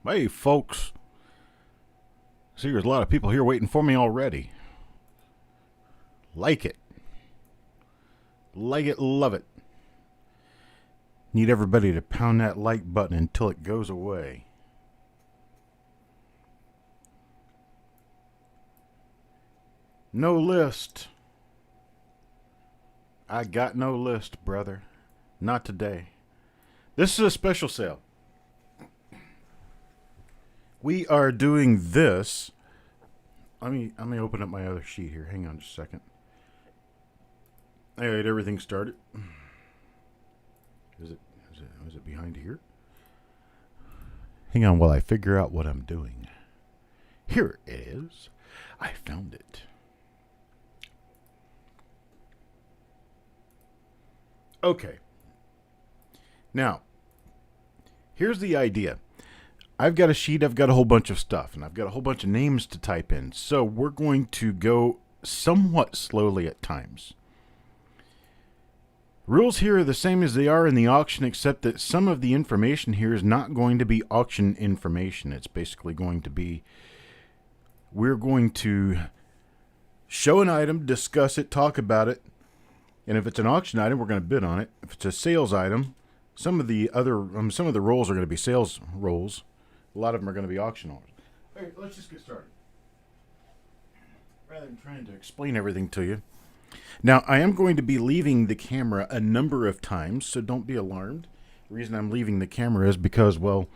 Hey, folks. See, there's a lot of people here waiting for me already. Like it. Like it, love it. Need everybody to pound that like button until it goes away. No list. I got no list, brother. Not today. This is a special sale. We are doing this. Let me open up my other sheet here. Hang on just a second. All right, everything started. Is it behind here? Hang on while I figure out what I'm doing. Here it is. I found it. Okay. Now, here's the idea. I've got a sheet, I've got a whole bunch of stuff, and I've got a whole bunch of names to type in. So we're going to go somewhat slowly at times. Rules here are the same as they are in the auction, except that some of the information here is not going to be auction information. It's basically going to be, we're going to show an item, discuss it, talk about it, and if it's an auction item, we're going to bid on it. If it's a sales item, some of the rolls are going to be sales rolls. A lot of them are going to be auction rolls. All right, let's just get started. Rather than trying to explain everything to you. Now, I am going to be leaving the camera a number of times, so don't be alarmed. The reason I'm leaving the camera is because, well,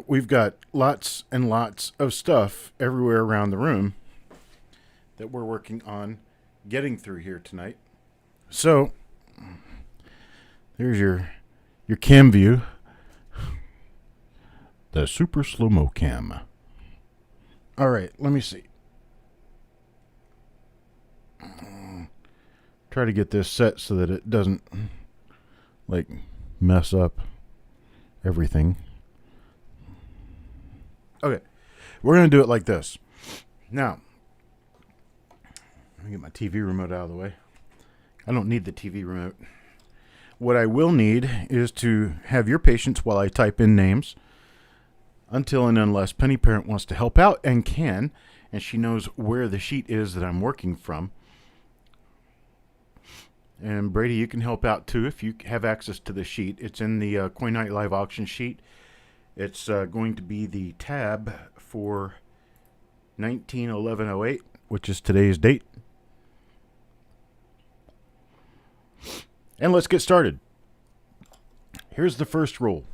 we've got lots and lots of stuff everywhere around the room that we're working on getting through here tonight. So, there's your cam view. The super slow-mo cam. All right, let me see. Try to get this set so that it doesn't, like, mess up everything. Okay, we're going to do it like this. Now, let me get my TV remote out of the way. I don't need the TV remote. What I will need is to have your patience while I type in names until and unless Penny Parent wants to help out and can, and she knows where the sheet is that I'm working from. And Brady, you can help out too if you have access to the sheet. It's in the Coin Night Live auction sheet. It's going to be the tab for 19/11/08, which is today's date. And let's get started. Here's the first roll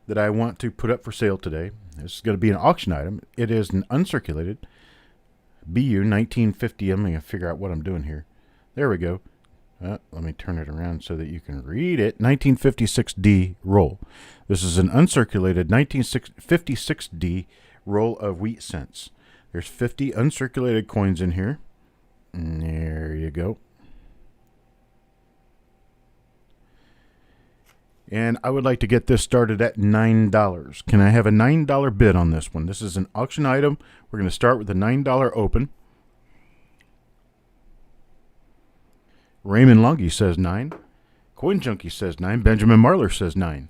that I want to put up for sale today. This is going to be an auction item. It is an uncirculated BU 1950. I'm going to figure out what I'm doing here. There we go. Let me turn it around so that you can read it. 1956D roll. This is an uncirculated 1956D roll of wheat cents. There's 50 uncirculated coins in here. And there you go. And I would like to get this started at $9. Can I have a $9 bid on this one? This is an auction item. We're going to start with a $9 open. Raymond Longy says 9. Coin Junkie says 9. Benjamin Marler says 9.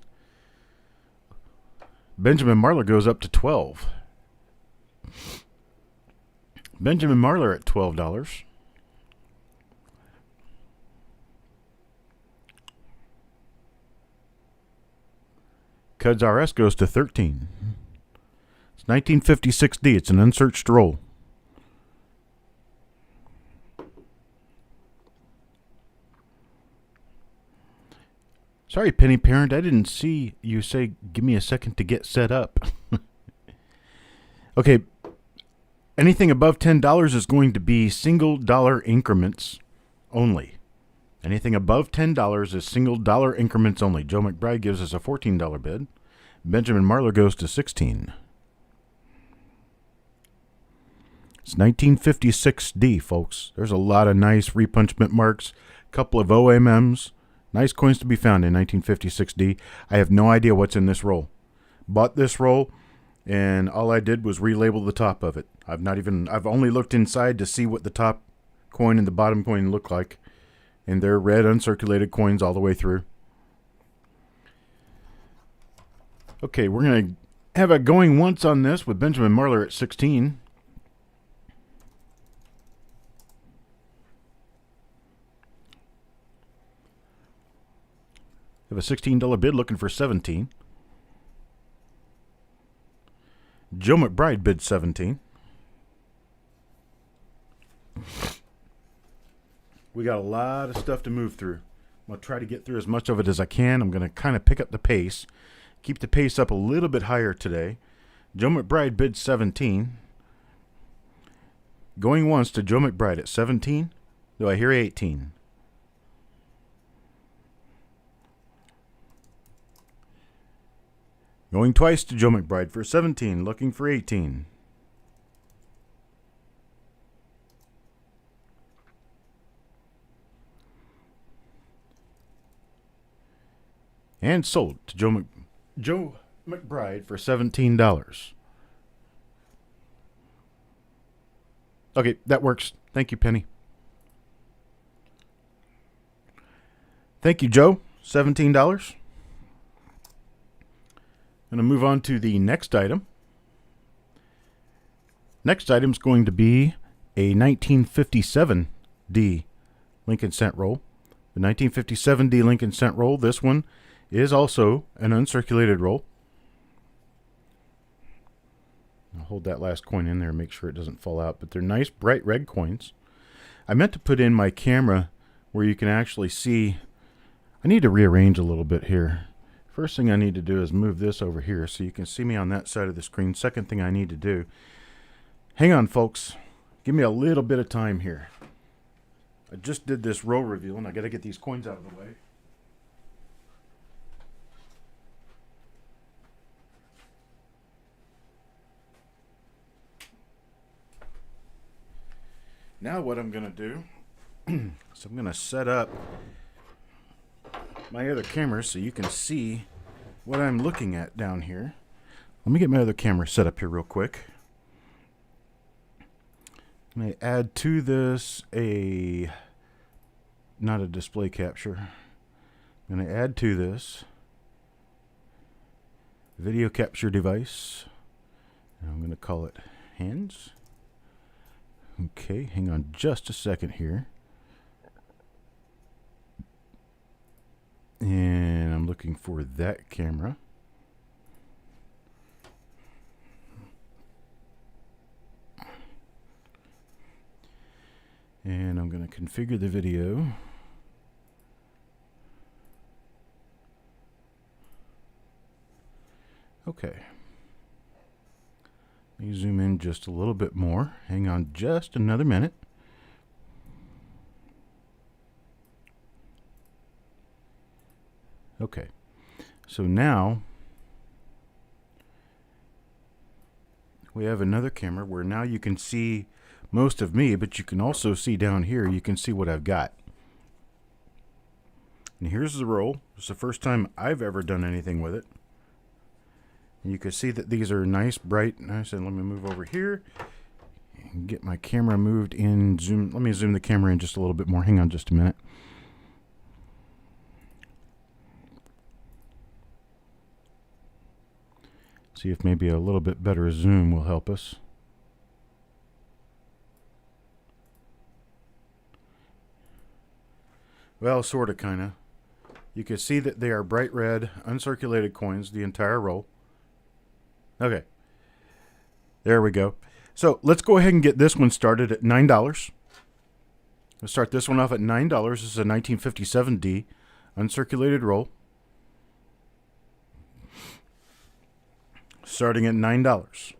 Benjamin Marler goes up to 12. Benjamin Marler at $12. Cuds RS goes to 13. It's 1956D. It's an unsearched roll. Sorry, Penny Parent, I didn't see you say, give me a second to get set up. Okay, anything above $10 is going to be single dollar increments only. Anything above $10 is single dollar increments only. Joe McBride gives us a $14 bid. Benjamin Marler goes to 16. It's 1956D, folks. There's a lot of nice repunchment marks, a couple of OMMs. Nice coins to be found in 1956D. I have no idea what's in this roll. Bought this roll, and all I did was relabel the top of it. I've only looked inside to see what the top coin and the bottom coin look like. And they're red uncirculated coins all the way through. Okay, we're going to have a going once on this with Benjamin Marler at 16. Have a $16 bid looking for 17. Joe McBride bid 17. We got a lot of stuff to move through. I'm going to try to get through as much of it as I can. I'm going to kind of pick up the pace. Keep the pace up a little bit higher today. Joe McBride bid 17. Going once to Joe McBride at 17. Do I hear 18? Going twice to Joe McBride for 17. Looking for 18. And sold to Joe McBride for $17. Okay, that works. Thank you, Penny. Thank you, Joe. $17. Going to move on to the next item. Next item is going to be a 1957D Lincoln Cent Roll. The 1957D Lincoln Cent Roll, this one is also an uncirculated roll. I'll hold that last coin in there and make sure it doesn't fall out, but they're nice bright red coins. I meant to put in my camera where you can actually see. I need to rearrange a little bit here. First thing I need to do is move this over here so you can see me on that side of the screen. Second thing I need to do, hang on folks, give me a little bit of time here. I just did this roll reveal and I got to get these coins out of the way. Now what I'm going to do, so I'm going to set up my other camera so you can see what I'm looking at down here. Let me get my other camera set up here real quick. I'm going to add to this not a display capture. I'm going to add to this video capture device. And I'm going to call it hands. Okay, hang on just a second here. And I'm looking for that camera. And I'm going to configure the video. Okay. Let me zoom in just a little bit more. Hang on just another minute. Okay, so now we have another camera where now you can see most of me, but you can also see down here, you can see what I've got. And here's the roll. It's the first time I've ever done anything with it. And you can see that these are nice, bright. Nice. And let me move over here and get my camera moved in. Zoom. Let me zoom the camera in just a little bit more. Hang on just a minute. See if maybe a little bit better zoom will help us. Well, sort of, kind of. You can see that they are bright red, uncirculated coins, the entire roll. Okay. There we go. So let's go ahead and get this one started at $9. Let's start this one off at $9. This is a 1957D uncirculated roll. Starting at $9.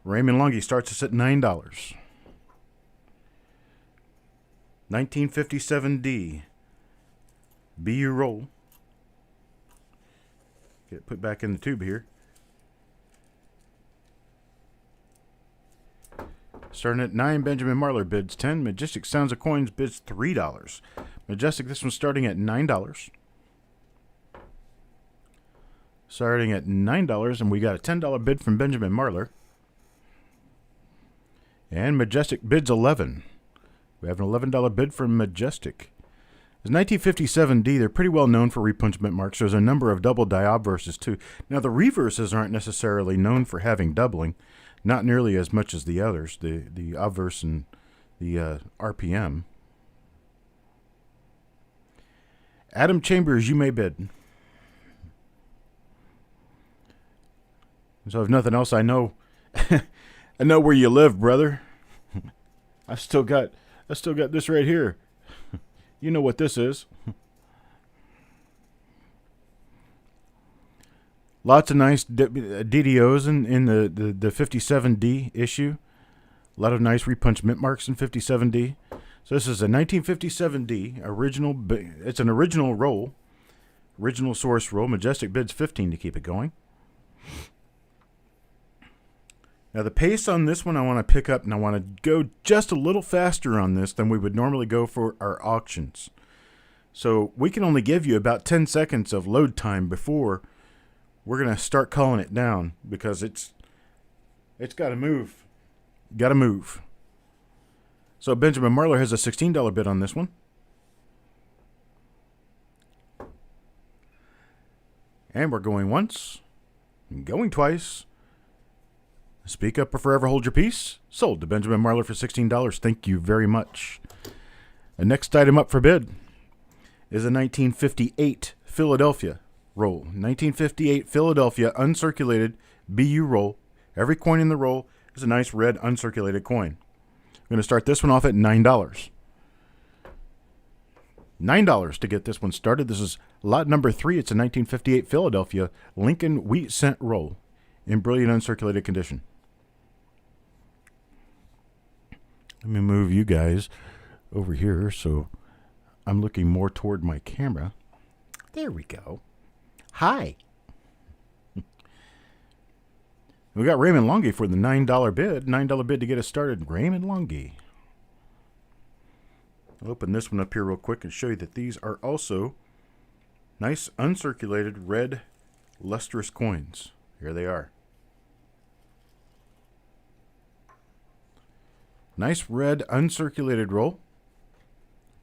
Raymond Lungi starts us at $9. 1957D BU roll. Get it put back in the tube here. Starting at 9, Benjamin Marler bids 10. Majestic Sounds of Coins bids $3. Majestic, this one's starting at $9. Starting at $9, and we got a $10 bid from Benjamin Marler. And Majestic bids $11. We have an $11 bid from Majestic. Is 1957D, they're pretty well known for repunchment marks. There's a number of double die obverses too. Now the reverses aren't necessarily known for having doubling, not nearly as much as the others, the obverse and the RPM. Adam Chambers, you may bid. So if nothing else, I know I know where you live, brother. I've still got this right here. You know what this is. Lots of nice DDOs in the 57D issue. A lot of nice repunch mint marks in 57D. So this is a 1957D original. It's an original roll, original source roll. Majestic bids 15 to keep it going. Now the pace on this one I want to pick up, and I want to go just a little faster on this than we would normally go for our auctions. So we can only give you about 10 seconds of load time before we're going to start calling it down, because it's got to move. Got to move. So Benjamin Marler has a $16 bid on this one. And we're going once, going twice. Speak up or forever hold your peace. Sold to Benjamin Marler for $16. Thank you very much. The next item up for bid is a 1958 Philadelphia roll. 1958 Philadelphia uncirculated BU roll. Every coin in the roll is a nice red uncirculated coin. I'm going to start this one off at $9. $9 to get this one started. This is lot number 3. It's a 1958 Philadelphia Lincoln wheat cent roll in brilliant uncirculated condition. Let me move you guys over here so I'm looking more toward my camera. There we go. Hi. We got Raymond Longy for the $9 bid. $9 bid to get us started. Raymond Longy. I'll open this one up here real quick and show you that these are also nice uncirculated red lustrous coins. Here they are. Nice red uncirculated roll.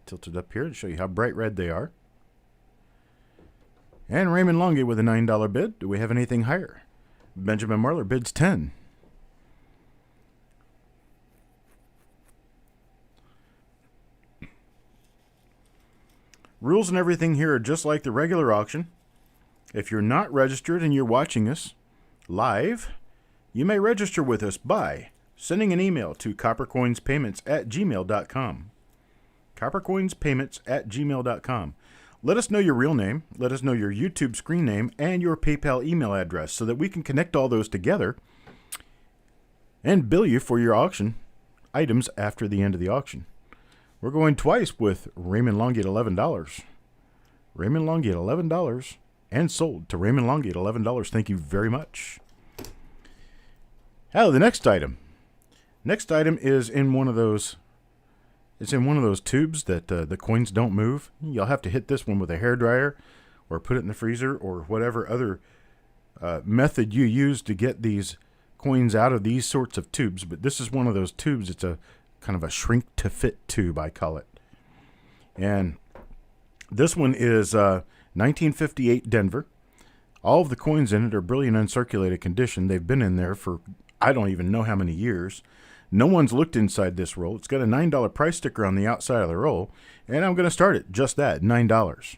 Tilted up here to show you how bright red they are. And Raymond Longy with a $9 bid. Do we have anything higher? Benjamin Marler bids 10. Rules and everything here are just like the regular auction. If you're not registered and you're watching us live, you may register with us by sending an email to coppercoinspayments@gmail.com. coppercoinspayments@gmail.com. Let us know your real name, let us know your YouTube screen name, and your PayPal email address so that we can connect all those together and bill you for your auction items after the end of the auction. We're going twice with Raymond Longy at $11. Raymond Longy at $11 and sold to Raymond Longy at $11. Thank you very much. Now the next item. Next item is in one of those. It's in one of those tubes that the coins don't move. You'll have to hit this one with a hairdryer or put it in the freezer or whatever other method you use to get these coins out of these sorts of tubes. But this is one of those tubes. It's a kind of a shrink to fit tube, I call it. And this one is 1958 Denver. All of the coins in it are brilliant uncirculated condition. They've been in there for I don't even know how many years. No one's looked inside this roll. It's got a $9 price sticker on the outside of the roll, and I'm going to start it just that, $9.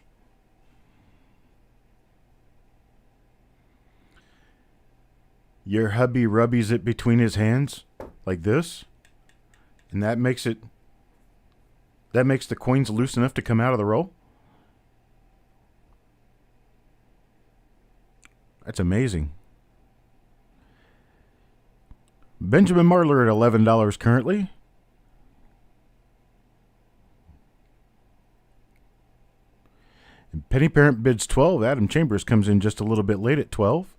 Your hubby rubbies it between his hands like this, and that makes the coins loose enough to come out of the roll. That's amazing. Benjamin Marler at $11 currently. And Penny Parent bids 12. Adam Chambers comes in just a little bit late at 12.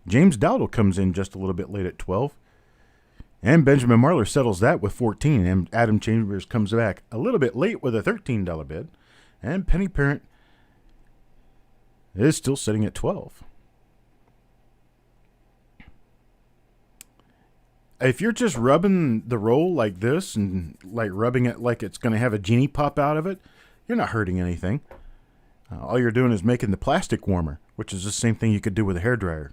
James Dowdle comes in just a little bit late at 12. And Benjamin Marler settles that with 14. And Adam Chambers comes back a little bit late with a $13 bid. And Penny Parent is still sitting at 12. If you're just rubbing the roll like this and like rubbing it like it's going to have a genie pop out of it, You're not hurting anything. All you're doing is making the plastic warmer, which is the same thing you could do with a hairdryer.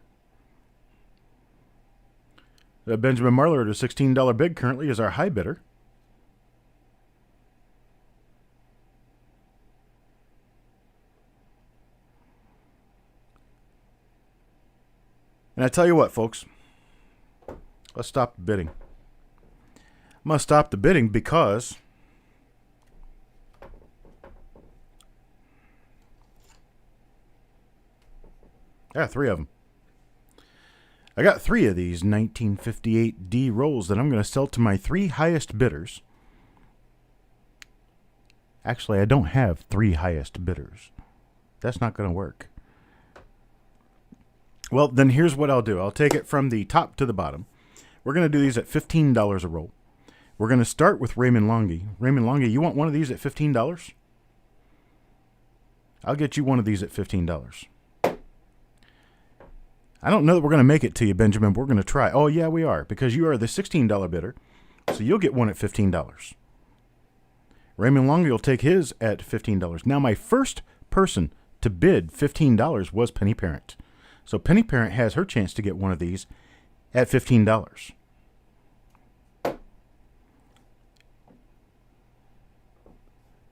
Benjamin Marler at a $16 bid currently is our high bidder. And I tell you what, folks, let's stop the bidding. I'm going to stop the bidding because I got 3 of them. I got 3 of these 1958D rolls that I'm going to sell to my 3 highest bidders. Actually, I don't have 3 highest bidders. That's not going to work. Well, then here's what I'll do. I'll take it from the top to the bottom. We're going to do these at $15 a roll. We're going to start with Raymond Longy. Raymond Longy, you want one of these at $15? I'll get you one of these at $15. I don't know that we're going to make it to you, Benjamin, but we're going to try. Oh, yeah, we are, because you are the $16 bidder, so you'll get one at $15. Raymond Longy will take his at $15. Now, my first person to bid $15 was Penny Parent. So Penny Parent has her chance to get one of these at $15.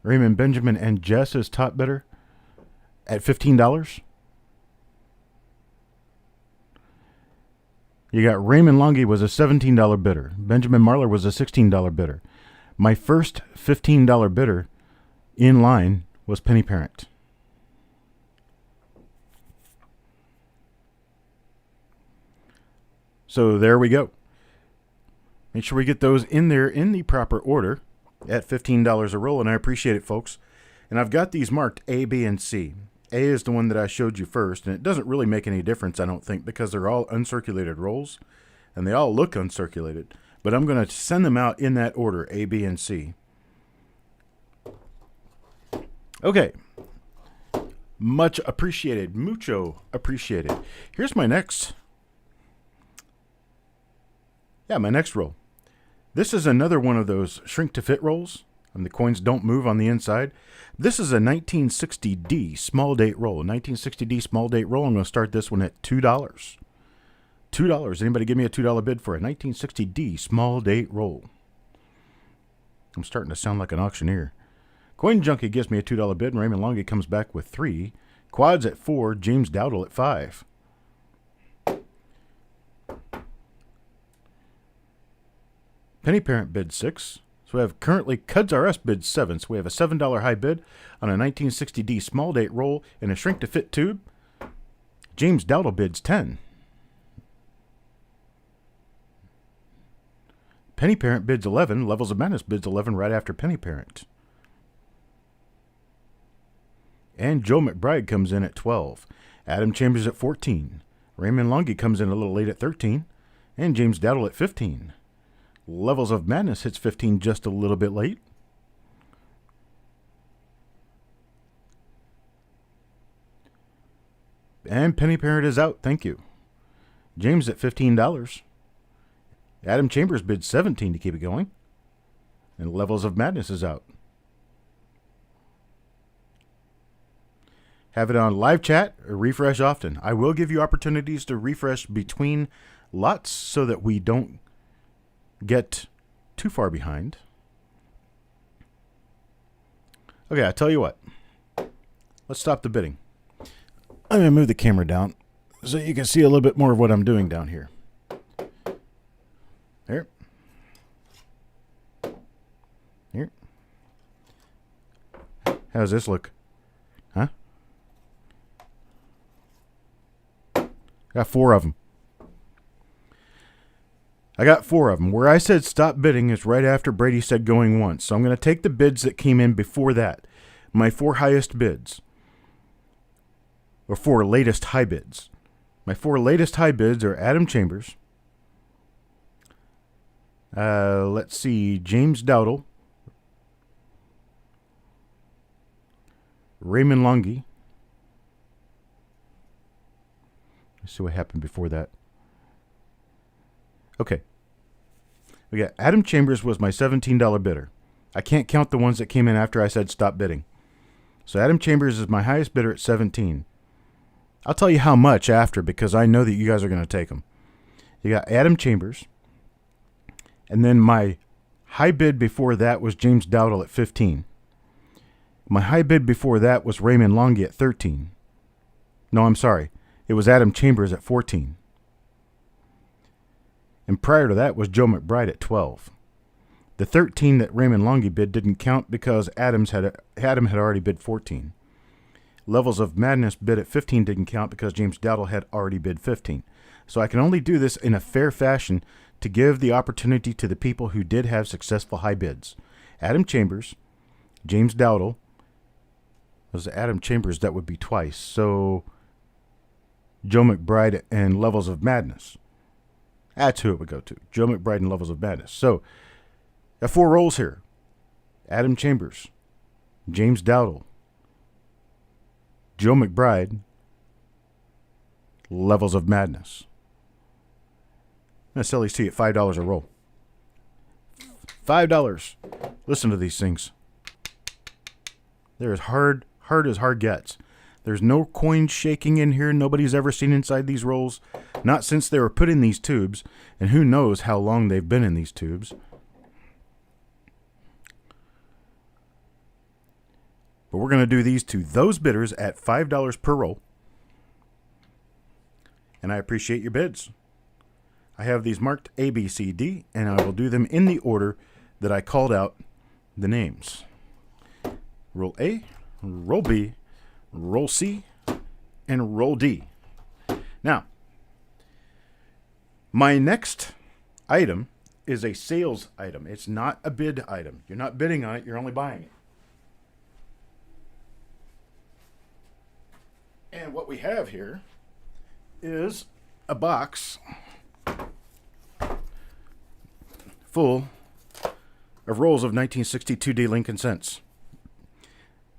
Raymond Benjamin and Jess is top bidder at $15. You got Raymond Longy was a $17 bidder. Benjamin Marler was a $16 bidder. My first $15 bidder in line was Penny Parent. So there we go. Make sure we get those in there in the proper order at $15 a roll, and I appreciate it, folks. And I've got these marked A, B, and C. A is the one that I showed you first, and it doesn't really make any difference, I don't think, because they're all uncirculated rolls, and they all look uncirculated. But I'm going to send them out in that order, A, B, and C. Okay. Much appreciated. Mucho appreciated. Here's my next... my next roll. This is another one of those shrink-to-fit rolls, and the coins don't move on the inside. This is a 1960D small date roll. A 1960D small date roll. I'm going to start this one at $2. $2. Anybody give me a $2 bid for a 1960D small date roll? I'm starting to sound like an auctioneer. Coin Junkie gives me a $2 bid, and Raymond Longy comes back with 3. Quads at 4. James Dowdle at 5. Penny Parent bid 6. So we have currently Cuds RS bid 7. So we have a $7 high bid on a 1960D small date roll in a shrink to fit tube. James Dowdle bids 10. Penny Parent bids 11. Levels of Madness bids 11 right after Penny Parent. And Joe McBride comes in at 12. Adam Chambers at 14. Raymond Longy comes in a little late at 13. And James Dowdle at 15. Levels of Madness hits 15 just a little bit late. And Penny Parent is out. Thank you. James at $15. Adam Chambers bids 17 to keep it going. And Levels of Madness is out. Have it on live chat or refresh often. I will give you opportunities to refresh between lots so that we don't get too far behind. Okay, I tell you what. Let's stop the bidding. I'm going to move the camera down so you can see a little bit more of what I'm doing down here. Here. Here. How's this look? Huh? Got 4 of them. I got 4 of them. Where I said stop bidding is right after Brady said going once. So I'm going to take the bids that came in before that. My 4 highest bids. Or 4 latest high bids. My 4 latest high bids are Adam Chambers. Let's see. James Dowdle. Raymond Longy. Let's see what happened before that. Okay. We got Adam Chambers was my $17 bidder. I can't count the ones that came in after I said stop bidding. So Adam Chambers is my highest bidder at 17. I'll tell you how much after, because I know that you guys are going to take them. You got Adam Chambers, and then my high bid before that was James Dowdle at 15. My high bid before that was Raymond Longy at 13. No, I'm sorry. It was Adam Chambers at 14. And prior to that was Joe McBride at 12. The 13 that Raymond Longy bid didn't count because Adam had already bid 14. Levels of Madness bid at 15 didn't count because James Dowdle had already bid 15. So I can only do this in a fair fashion to give the opportunity to the people who did have successful high bids. Adam Chambers, James Dowdle. Was Adam Chambers, that would be twice. So Joe McBride and Levels of Madness. That's who it would go to. Joe McBride and Levels of Madness. So got 4 rolls here. Adam Chambers, James Dowdle, Joe McBride, Levels of Madness. I'm going to sell these to you at $5 a roll. $5. Listen to these things. They're as hard as hard gets. There's no coin shaking in here. Nobody's ever seen inside these rolls. Not since they were put in these tubes. And who knows how long they've been in these tubes. But we're going to do these to those bidders at $5 per roll. And I appreciate your bids. I have these marked A, B, C, D, and I will do them in the order that I called out the names. Roll A, roll B, roll C, and roll D. Now, my next item is a sales item. It's not a bid item. You're not bidding on it. You're only buying it. And what we have here is a box full of rolls of 1962D Lincoln cents.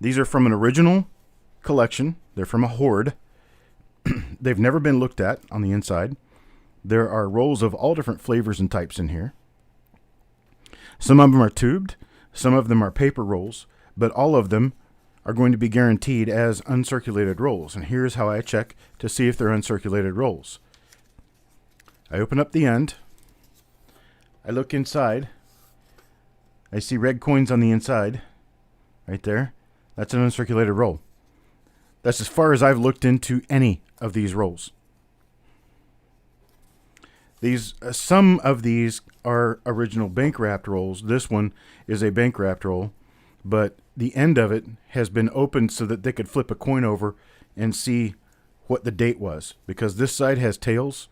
These are from an original collection. They're from a hoard. They've never been looked at on the inside. There are rolls of all different flavors and types in here. Some of them are tubed. Some of them are paper rolls. But all of them are going to be guaranteed as uncirculated rolls. And here's how I check to see if they're uncirculated rolls. I open up the end. I look inside. I see red coins on the inside. Right there. That's an uncirculated roll. That's as far as I've looked into any of these rolls. Some of these are original bank wrapped rolls. This one is a bank wrapped roll, but the end of it has been opened so that they could flip a coin over and see what the date was. Because this side has tails,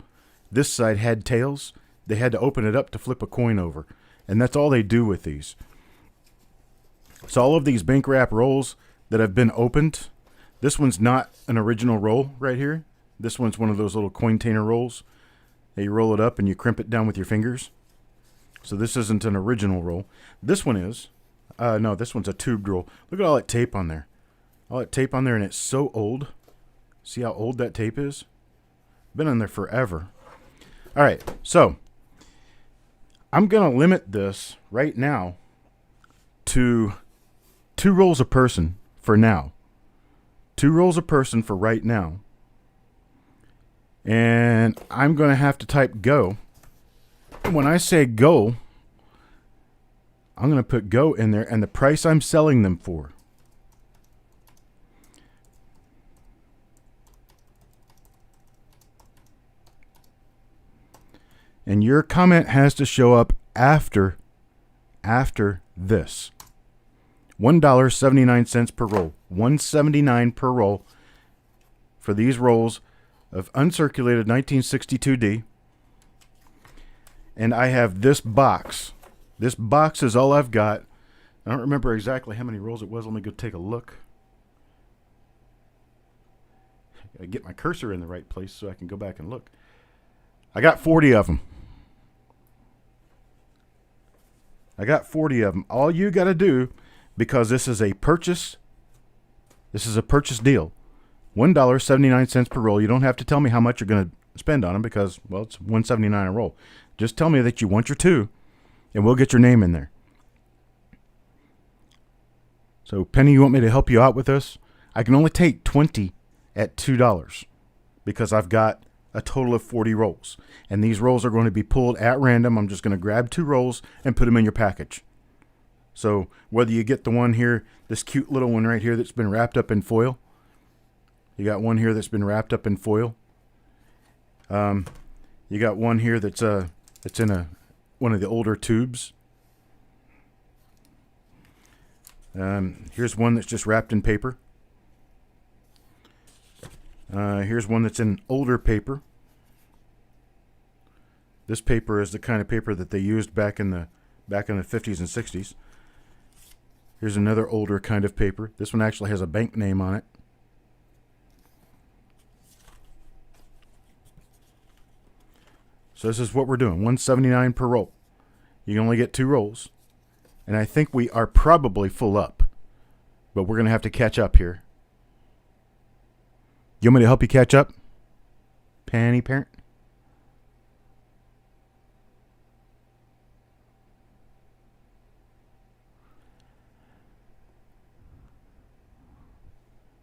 this side had tails. They had to open it up to flip a coin over, and that's all they do with these. So all of these bank wrap rolls that have been opened, this one's not an original roll right here. This one's one of those little cointainer rolls. You roll it up and you crimp it down with your fingers. So this isn't an original roll. This one is. No, this one's a tubed roll. Look at all that tape on there. All that tape on there, and it's so old. See how old that tape is? Been on there forever. All right, so I'm going to limit this right now to 2 rolls a person for now. 2 rolls a person for right now. And I'm going to have to type go. When I say go, I'm going to put go in there and the price I'm selling them for. And your comment has to show up after this. $1.79 per roll. $1.79 per roll for these rolls of uncirculated 1962D. And I have this box. This box is all I've got. I don't remember exactly how many rolls it was. Let me go take a look. I get my cursor in the right place so I can go back and look. I got 40 of them. I got 40 of them. All you got to do, because this is a purchase deal. $1.79 per roll. You don't have to tell me how much you're going to spend on them because, well, it's $1.79 a roll. Just tell me that you want your 2, and we'll get your name in there. So Penny, you want me to help you out with this? I can only take 20 at $2 because I've got a total of 40 rolls. And these rolls are going to be pulled at random. I'm just going to grab 2 rolls and put them in your package. So whether you get the one here, this cute little one right here that's been wrapped up in foil. You got one here that's been wrapped up in foil. You got one here that's in one of the older tubes. Here's one that's just wrapped in paper. Here's one that's in older paper. This paper is the kind of paper that they used back in the 50s and 60s. Here's another older kind of paper. This one actually has a bank name on it. So this is what we're doing, $179 per roll. You can only get 2 rolls. And I think we are probably full up. But we're going to have to catch up here. You want me to help you catch up? Penny Parent?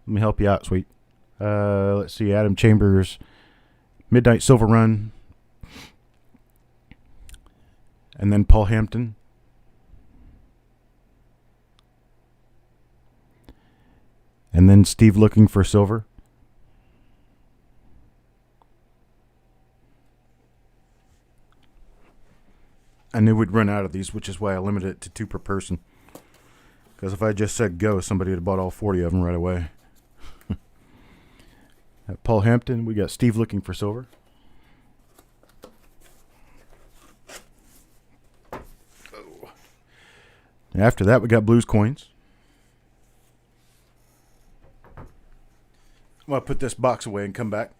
Let me help you out, sweet. Let's see, Adam Chambers, Midnight Silver Run, and then Paul Hampton. And then Steve Looking for Silver. I knew we'd run out of these, which is why I limited it to 2 per person. Because if I just said go, somebody would have bought all 40 of them right away. Paul Hampton, we got Steve Looking for Silver. Oh. After that, we got Blues Coins. I'm going to put this box away and come back.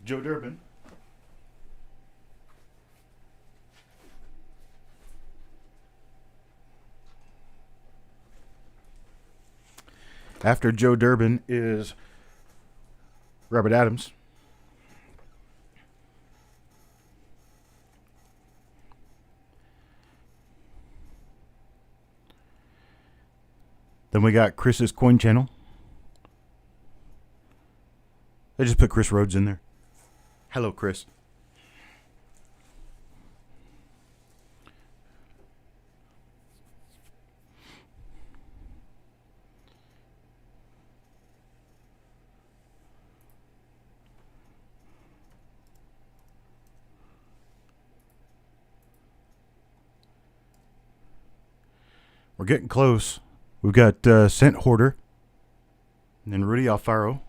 Joe Durbin. After Joe Durbin is Robert Adams. Then we got Chris's Coin Channel. I just put Chris Rhodes in there. Hello, Chris. We're getting close. We've got Scent Hoarder and then Rudy Alfaro.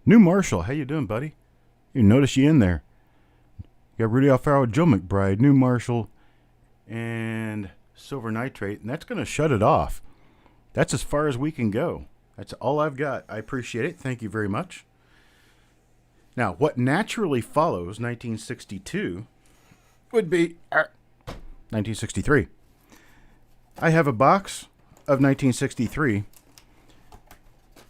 New Marshall, how you doing, buddy? You notice you in there. You got Rudy Alfaro, Joe McBride, New Marshall, and Silver Nitrate, and that's going to shut it off. That's as far as we can go. That's all I've got. I appreciate it. Thank you very much. Now, what naturally follows 1962 would be 1963. I have a box of 1963.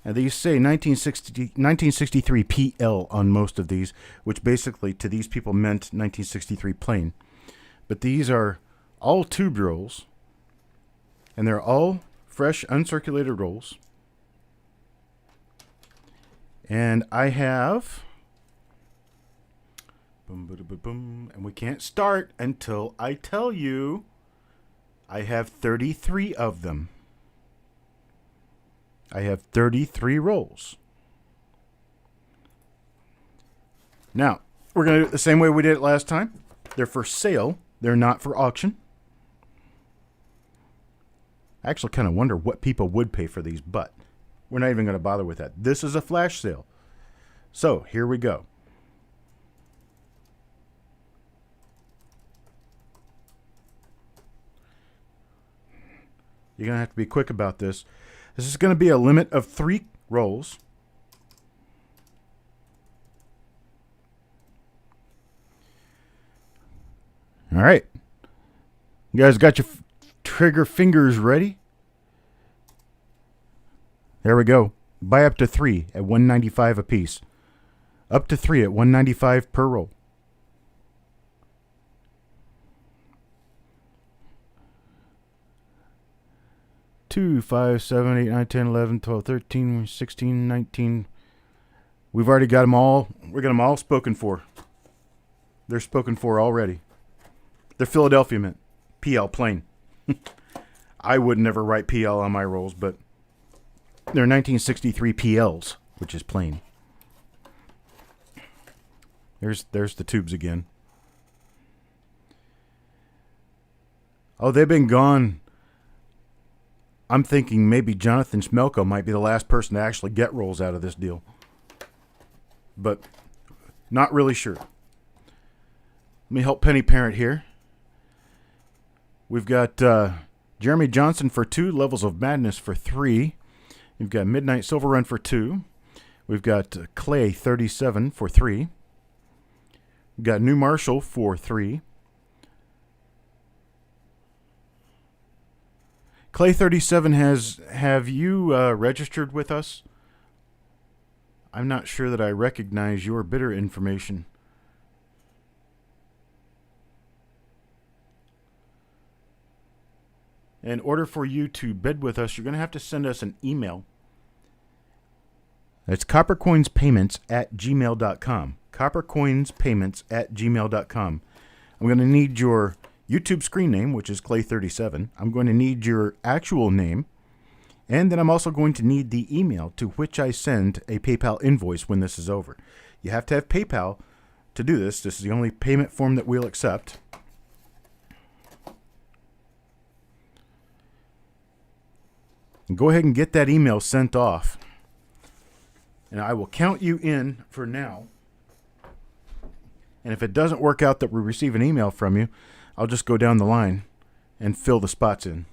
And these say 1963 PL on most of these, which basically to these people meant 1963 plain. But these are all tube rolls, and they're all fresh, uncirculated rolls. And I have, boom, boom, boom, boom, and we can't start until I tell you I have 33 of them. I have 33 rolls. Now, we're going to do it the same way we did it last time. They're for sale. They're not for auction. I actually kind of wonder what people would pay for these, but we're not even going to bother with that. This is a flash sale. So, here we go. You're going to have to be quick about this. This is going to be a limit of 3 rolls. All right. You guys got your trigger fingers ready? There we go. Buy up to 3 at $1.95 a piece. Up to 3 at $1.95 per roll. 2, 5, 7, 8, 9, 10, 11, 12, 13, 16, 19. We've already got them all. We got them all spoken for. They're spoken for already. They're Philadelphia mint. PL plain. I would never write PL on my rolls, but they're 1963 PLs, which is plain. There's the tubes again. Oh, they've been gone. I'm thinking maybe Jonathan Smelko might be the last person to actually get rolls out of this deal. But not really sure. Let me help Penny Parent here. We've got Jeremy Johnson for 2, Levels of Madness for 3. We've got Midnight Silver Run for 2. We've got Clay 37 for 3. We've got New Marshall for 3. Clay 37 have you registered with us? I'm not sure that I recognize your bidder information. In order for you to bid with us, you're going to have to send us an email. That's coppercoinspayments@gmail.com. coppercoinspayments@gmail.com. I'm going to need your YouTube screen name, which is Clay37. I'm going to need your actual name. And then I'm also going to need the email to which I send a PayPal invoice when this is over. You have to have PayPal to do this. This is the only payment form that we'll accept. And go ahead and get that email sent off. And I will count you in for now. And if it doesn't work out that we receive an email from you, I'll just go down the line and fill the spots in.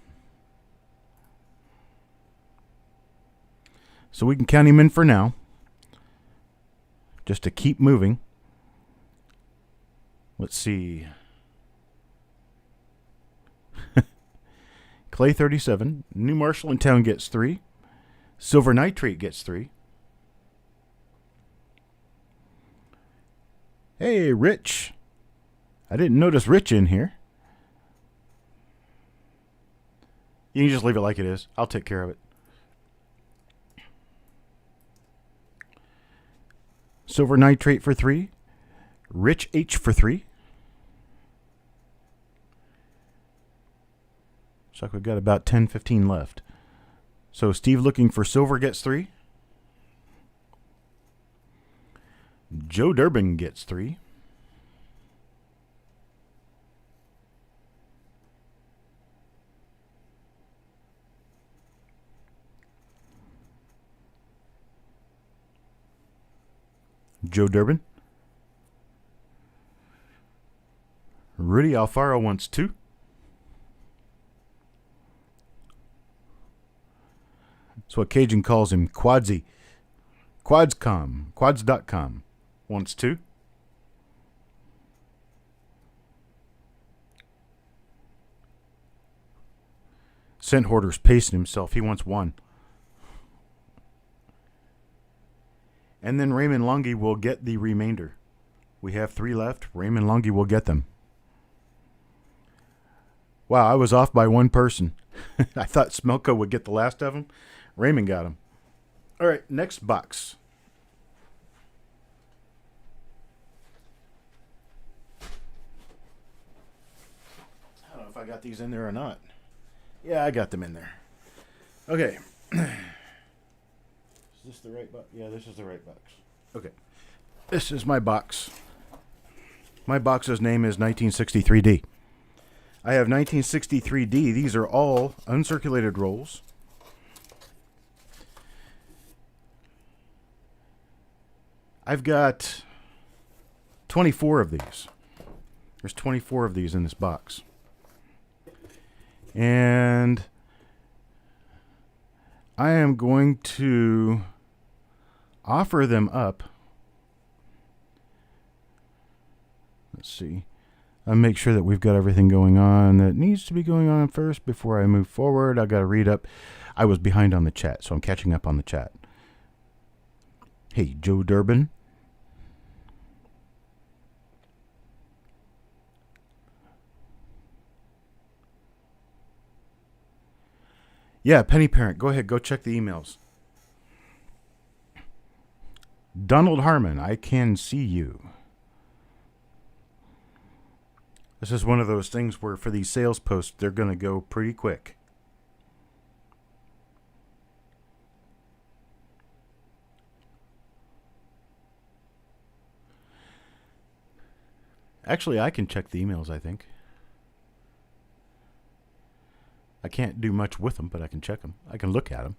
So we can count him in for now, just to keep moving. Let's see. Clay 37, New Marshall in Town gets 3. Silver Nitrate gets 3. Hey, Rich. I didn't notice Rich in here. You can just leave it like it is. I'll take care of it. Silver Nitrate for 3. Rich H for 3. Looks like we've got about 10, 15 left. So Steve looking for silver gets 3. Joe Durbin gets 3. Joe Durbin. Rudy Alfaro wants 2. That's what Cajun calls him, Quadsy. Quads.com wants 2. Scent Hoarder's pacing himself. He wants 1. And then Raymond Longy will get the remainder. We have 3 left. Raymond Longy will get them. Wow, I was off by 1 person. I thought Smelko would get the last of them. Raymond got them. All right, next box. I don't know if I got these in there or not. Yeah, I got them in there. Okay. Is this the right box? Yeah, this is the right box. Okay. This is my box. My box's name is 1963D. I have 1963D. These are all uncirculated rolls. I've got 24 of these. There's 24 of these in this box. And I am going to offer them up. Let's see. I'll make sure that we've got everything going on that needs to be going on first before I move forward. I got to read up. I was behind on the chat, so I'm catching up on the chat. Hey, Joe Durbin. Yeah, Penny Parent, go ahead. Go check the emails. Donald Harmon, I can see you. This is one of those things where for these sales posts, they're going to go pretty quick. Actually, I can check the emails, I think. I can't do much with them, but I can check them. I can look at them.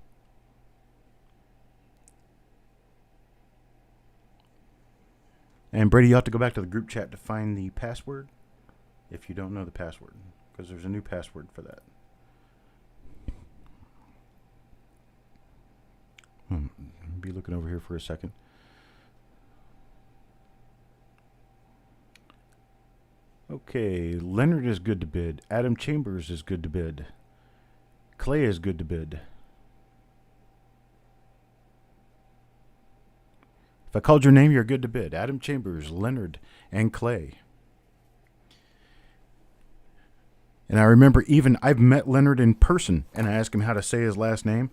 And Brady, you have to go back to the group chat to find the password if you don't know the password, because there's a new password for that. Be looking over here for a second. Okay, Leonard is good to bid. Adam Chambers is good to bid. Clay is good to bid. If I called your name, you're good to bid. Adam Chambers, Leonard, and Clay. And I remember I've met Leonard in person, and I asked him how to say his last name,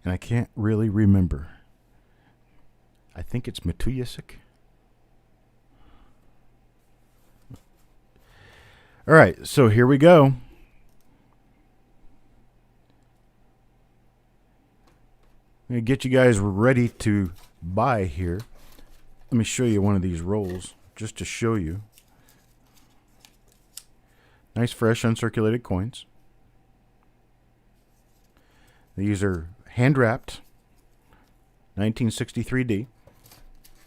and I can't really remember. I think it's Matuyasik. All right, so here we go. I'm going to get you guys ready to buy here. Let me show you one of these rolls just to show you. Nice, fresh, uncirculated coins. These are hand-wrapped, 1963D.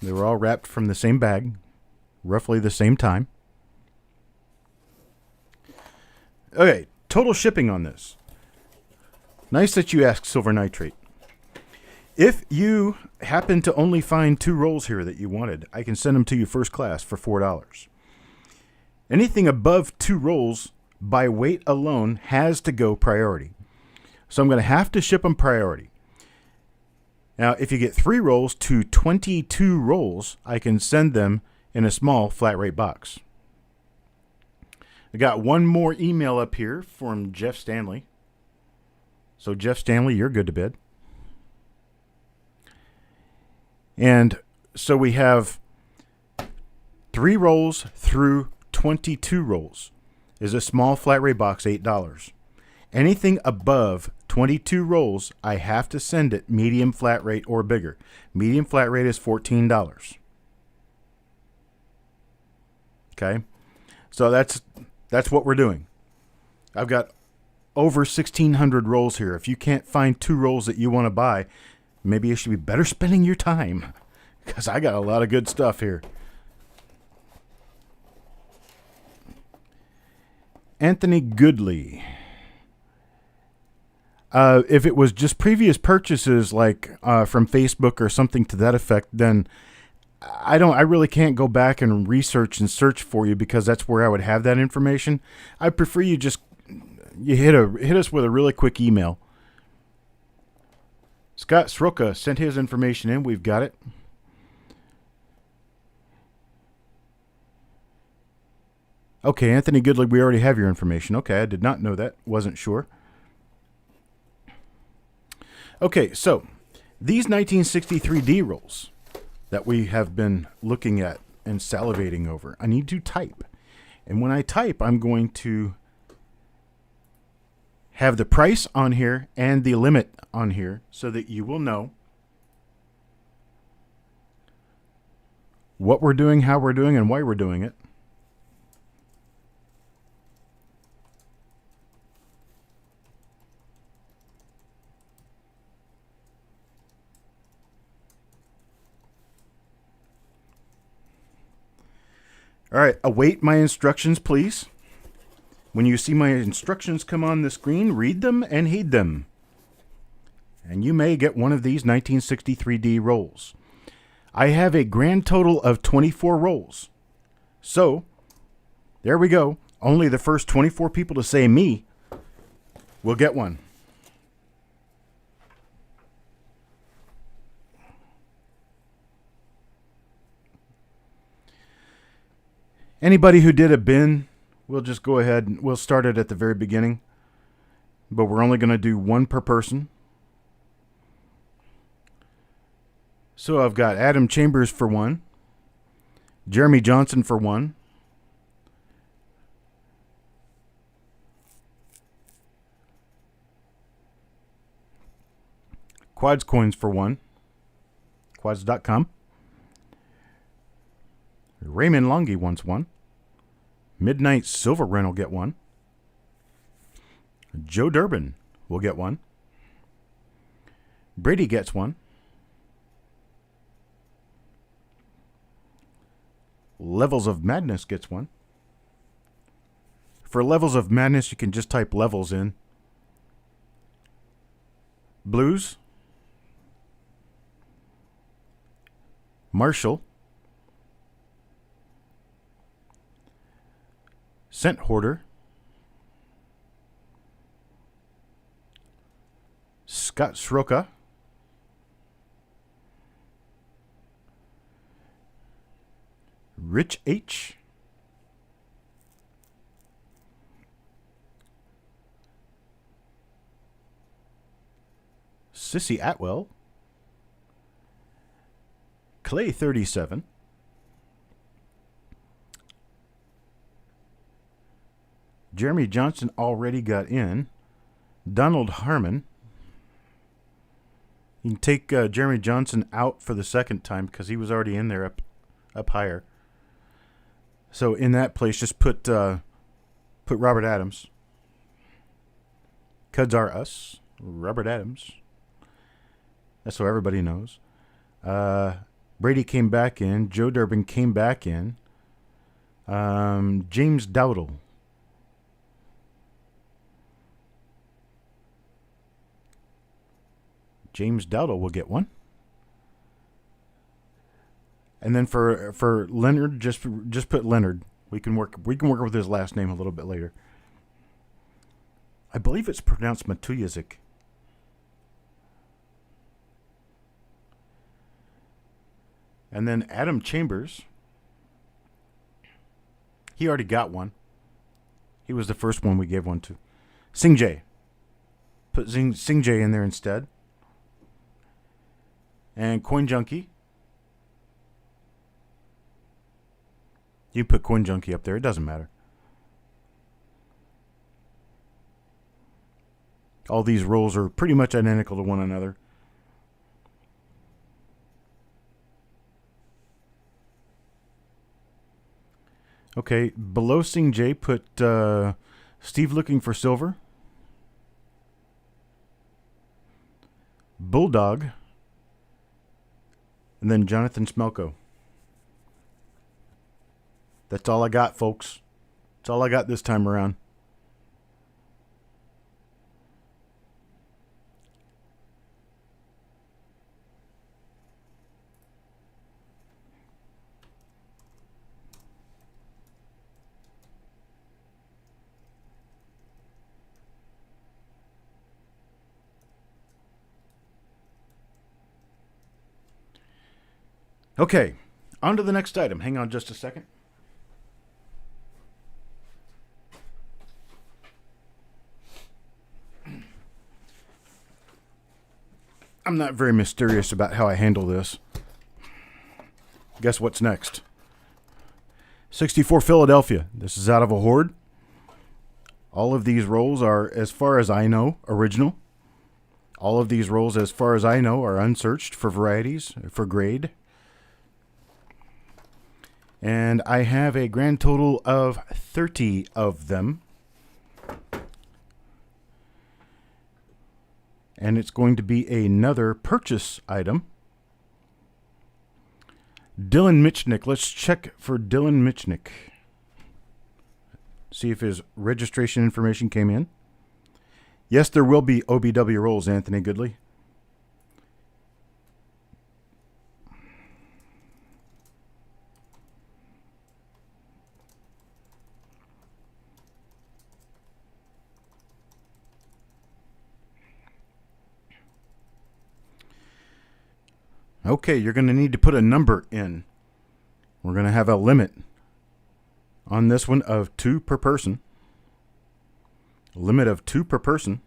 They were all wrapped from the same bag, roughly the same time. Okay, total shipping on this. Nice that you asked, Silver Nitrate. If you happen to only find 2 rolls here that you wanted, I can send them to you first class for $4. Anything above 2 rolls by weight alone has to go priority. So I'm going to have to ship them priority. Now, if you get 3 rolls to 22 rolls, I can send them in a small flat rate box. I got one more email up here from Jeff Stanley. So Jeff Stanley, you're good to bid. And so we have 3 rolls through 22 rolls is a small flat rate box, $8. Anything above 22 rolls, I have to send it medium flat rate or bigger. Medium flat rate is $14. Okay? So that's what we're doing. I've got over 1,600 rolls here. If you can't find 2 rolls that you want to buy, maybe you should be better spending your time, because I got a lot of good stuff here. Anthony Goodley. If it was just previous purchases like from Facebook or something to that effect, then I really can't go back and research and search for you, because that's where I would have that information. I prefer you hit us with a really quick email. Scott Sroka sent his information in. We've got it. Okay, Anthony Goodley, we already have your information. Okay, I did not know that. Wasn't sure. Okay, so these 1963D rolls that we have been looking at and salivating over, I need to type. And when I type, I'm going to have the price on here and the limit on here so that you will know what we're doing, how we're doing, and why we're doing it. All right, await my instructions, please. When you see my instructions come on the screen, read them and heed them. and you may get one of these 1963D rolls. I have a grand total of 24 rolls. So, there we go. Only the first 24 people to say me will get one. Anybody who did a bin, we'll just go ahead and we'll start it at the very beginning. But we're only going to do one per person. So I've got Adam Chambers for one. Jeremy Johnson for one. Quads Coins for one. Quads.com. Raymond Longy wants one. Midnight Silver Wren will get one. Joe Durbin will get one. Brady gets one. Levels of Madness gets one. For Levels of Madness, you can just type levels in. Blues. Marshall. Scent Hoarder. Scott Sroka. Rich H. Sissy Atwell. Clay 37. Jeremy Johnson already got in. Donald Harmon. You can take Jeremy Johnson out for the second time because he was already in there up higher. So in that place, just put Robert Adams. Cuds are us. Robert Adams. That's so everybody knows. Brady came back in. Joe Durbin came back in. James Dowdle. James Dowdle will get one. And then for Leonard, just put Leonard. We can work with his last name a little bit later. I believe it's pronounced Matuyazik. And then Adam Chambers. He already got one. He was the first one we gave one to. Sing J. Put Sing J in there instead. And Coin Junkie. You put Coin Junkie up there. It doesn't matter. All these rolls are pretty much identical to one another. Okay, below Sing J, put Steve Looking for Silver. Bulldog. And then Jonathan Smelko. That's all I got, folks. That's all I got this time around. Okay, on to the next item. Hang on just a second. I'm not very mysterious about how I handle this. Guess what's next? 64 Philadelphia. This is out of a hoard. All of these rolls are, as far as I know, original. All of these rolls, as far as I know, are unsearched for varieties, for grade. And I have a grand total of 30 of them. And it's going to be another purchase item. Dylan Michnick. Let's check for Dylan Michnick. See if his registration information came in. Yes, there will be OBW rolls, Anthony Goodley. Okay, you're going to need to put a number in. We're going to have a limit on this one of 2 per person. Limit of 2 per person.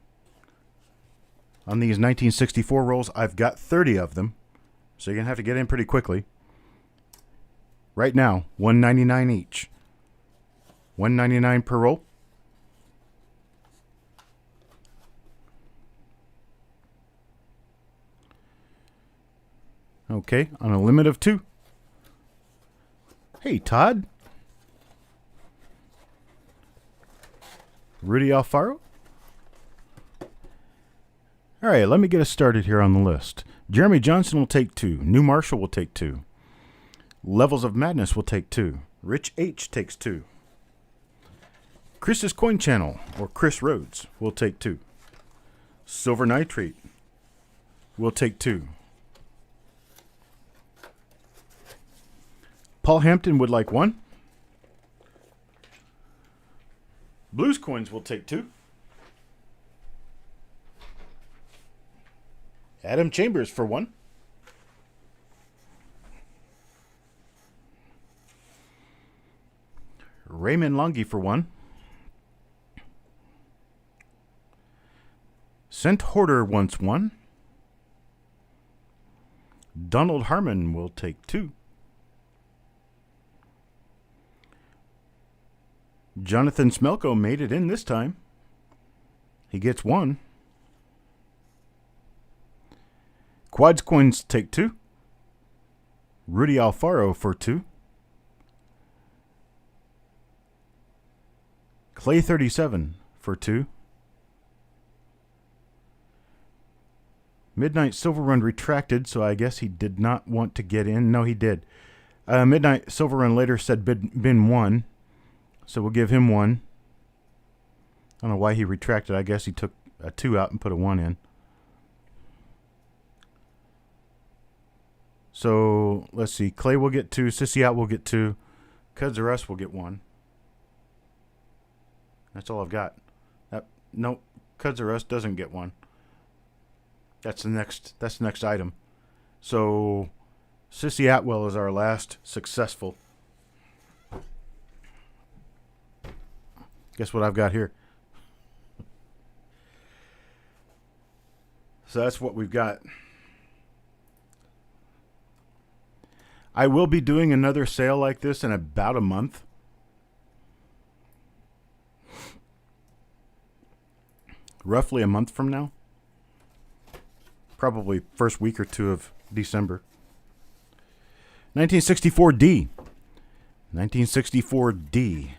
On these 1964 rolls, I've got 30 of them, so you're going to have to get in pretty quickly. Right now, $1.99 each. $1.99 per roll. Okay, on a limit of 2. Hey, Todd. Rudy Alfaro. All right, let me get us started here on the list. Jeremy Johnson will take 2. New Marshall will take 2. Levels of Madness will take 2. Rich H takes 2. Chris's Coin Channel, or Chris Rhodes, will take 2. Silver Nitrate will take 2. Paul Hampton would like 1. Blues Coins will take 2. Adam Chambers for 1. Raymond Longy for 1. Cent Hoarder wants 1. Donald Harmon will take 2. Jonathan Smelko made it in this time. He gets 1. Quads Coins take 2. Rudy Alfaro for 2. Clay 37 for 2. Midnight Silver Run retracted, so I guess he did not want to get in. No, he did. Midnight Silver Run later said bin 1, so we'll give him 1. I don't know why he retracted. I guess he took a 2 out and put a 1 in. So let's see. Clay will get 2. Sissy Out will get 2. Cuds or Us will get 1. That's all I've got. Nope. Cuds or Us doesn't get 1. That's the next item. So Sissy Atwell is our last successful. Guess what I've got here? So that's what we've got. I will be doing another sale like this in about a month. Roughly a month from now. Probably first week or 2 of December. 1964D. 1964D.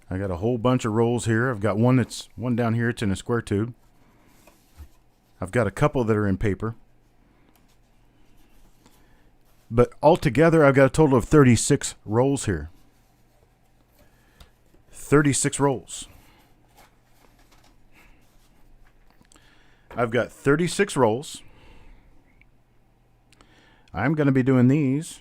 I got a whole bunch of rolls here. I've got one down here. It's in a square tube. I've got a couple that are in paper. But altogether, I've got a total of 36 rolls here. 36 rolls. I've got 36 rolls. I'm going to be doing these.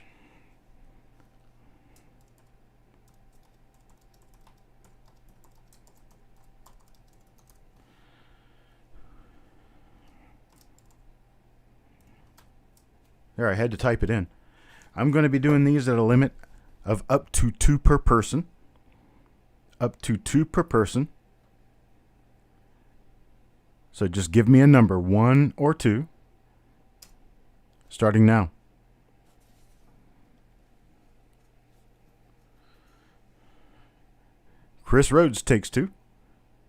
There, I had to type it in. I'm going to be doing these at a limit of up to 2 per person. Up to 2 per person. So just give me a number, 1 or 2. Starting now. Chris Rhodes takes 2.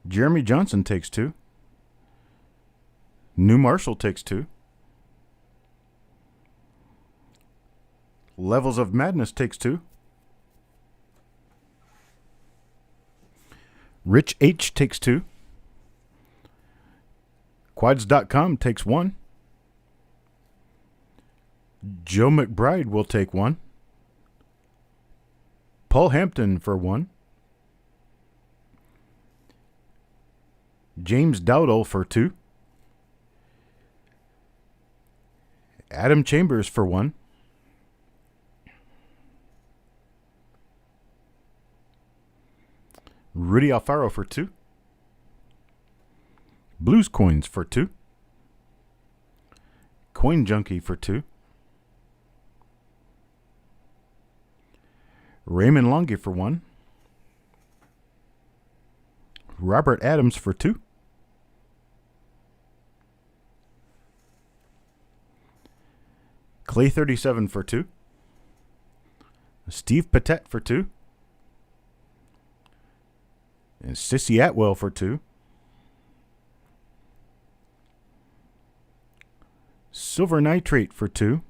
Jeremy Johnson takes 2. New Marshall takes 2. Levels of Madness takes 2. Rich H takes 2. Quads.com takes 1. Joe McBride will take 1. Paul Hampton for 1. James Dowdle for 2. Adam Chambers for 1. Rudy Alfaro for 2. Blues Coins for 2. Coin Junkie for 2. Raymond Longy for 1. Robert Adams for 2. Clay 37 for 2. Steve Patet for 2. And Sissy Atwell for 2. Silver Nitrate for 2.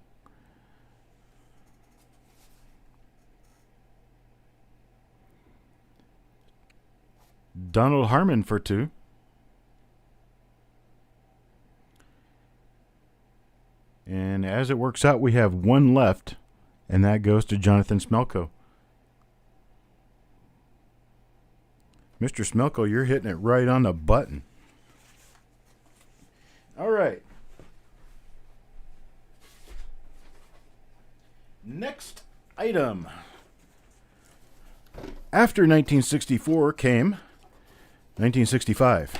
Donald Harmon for 2. And as it works out, we have 1 left, and that goes to Jonathan Smelko. Mr. Smelko, you're hitting it right on the button. All right. Next item. After 1964 came 1965.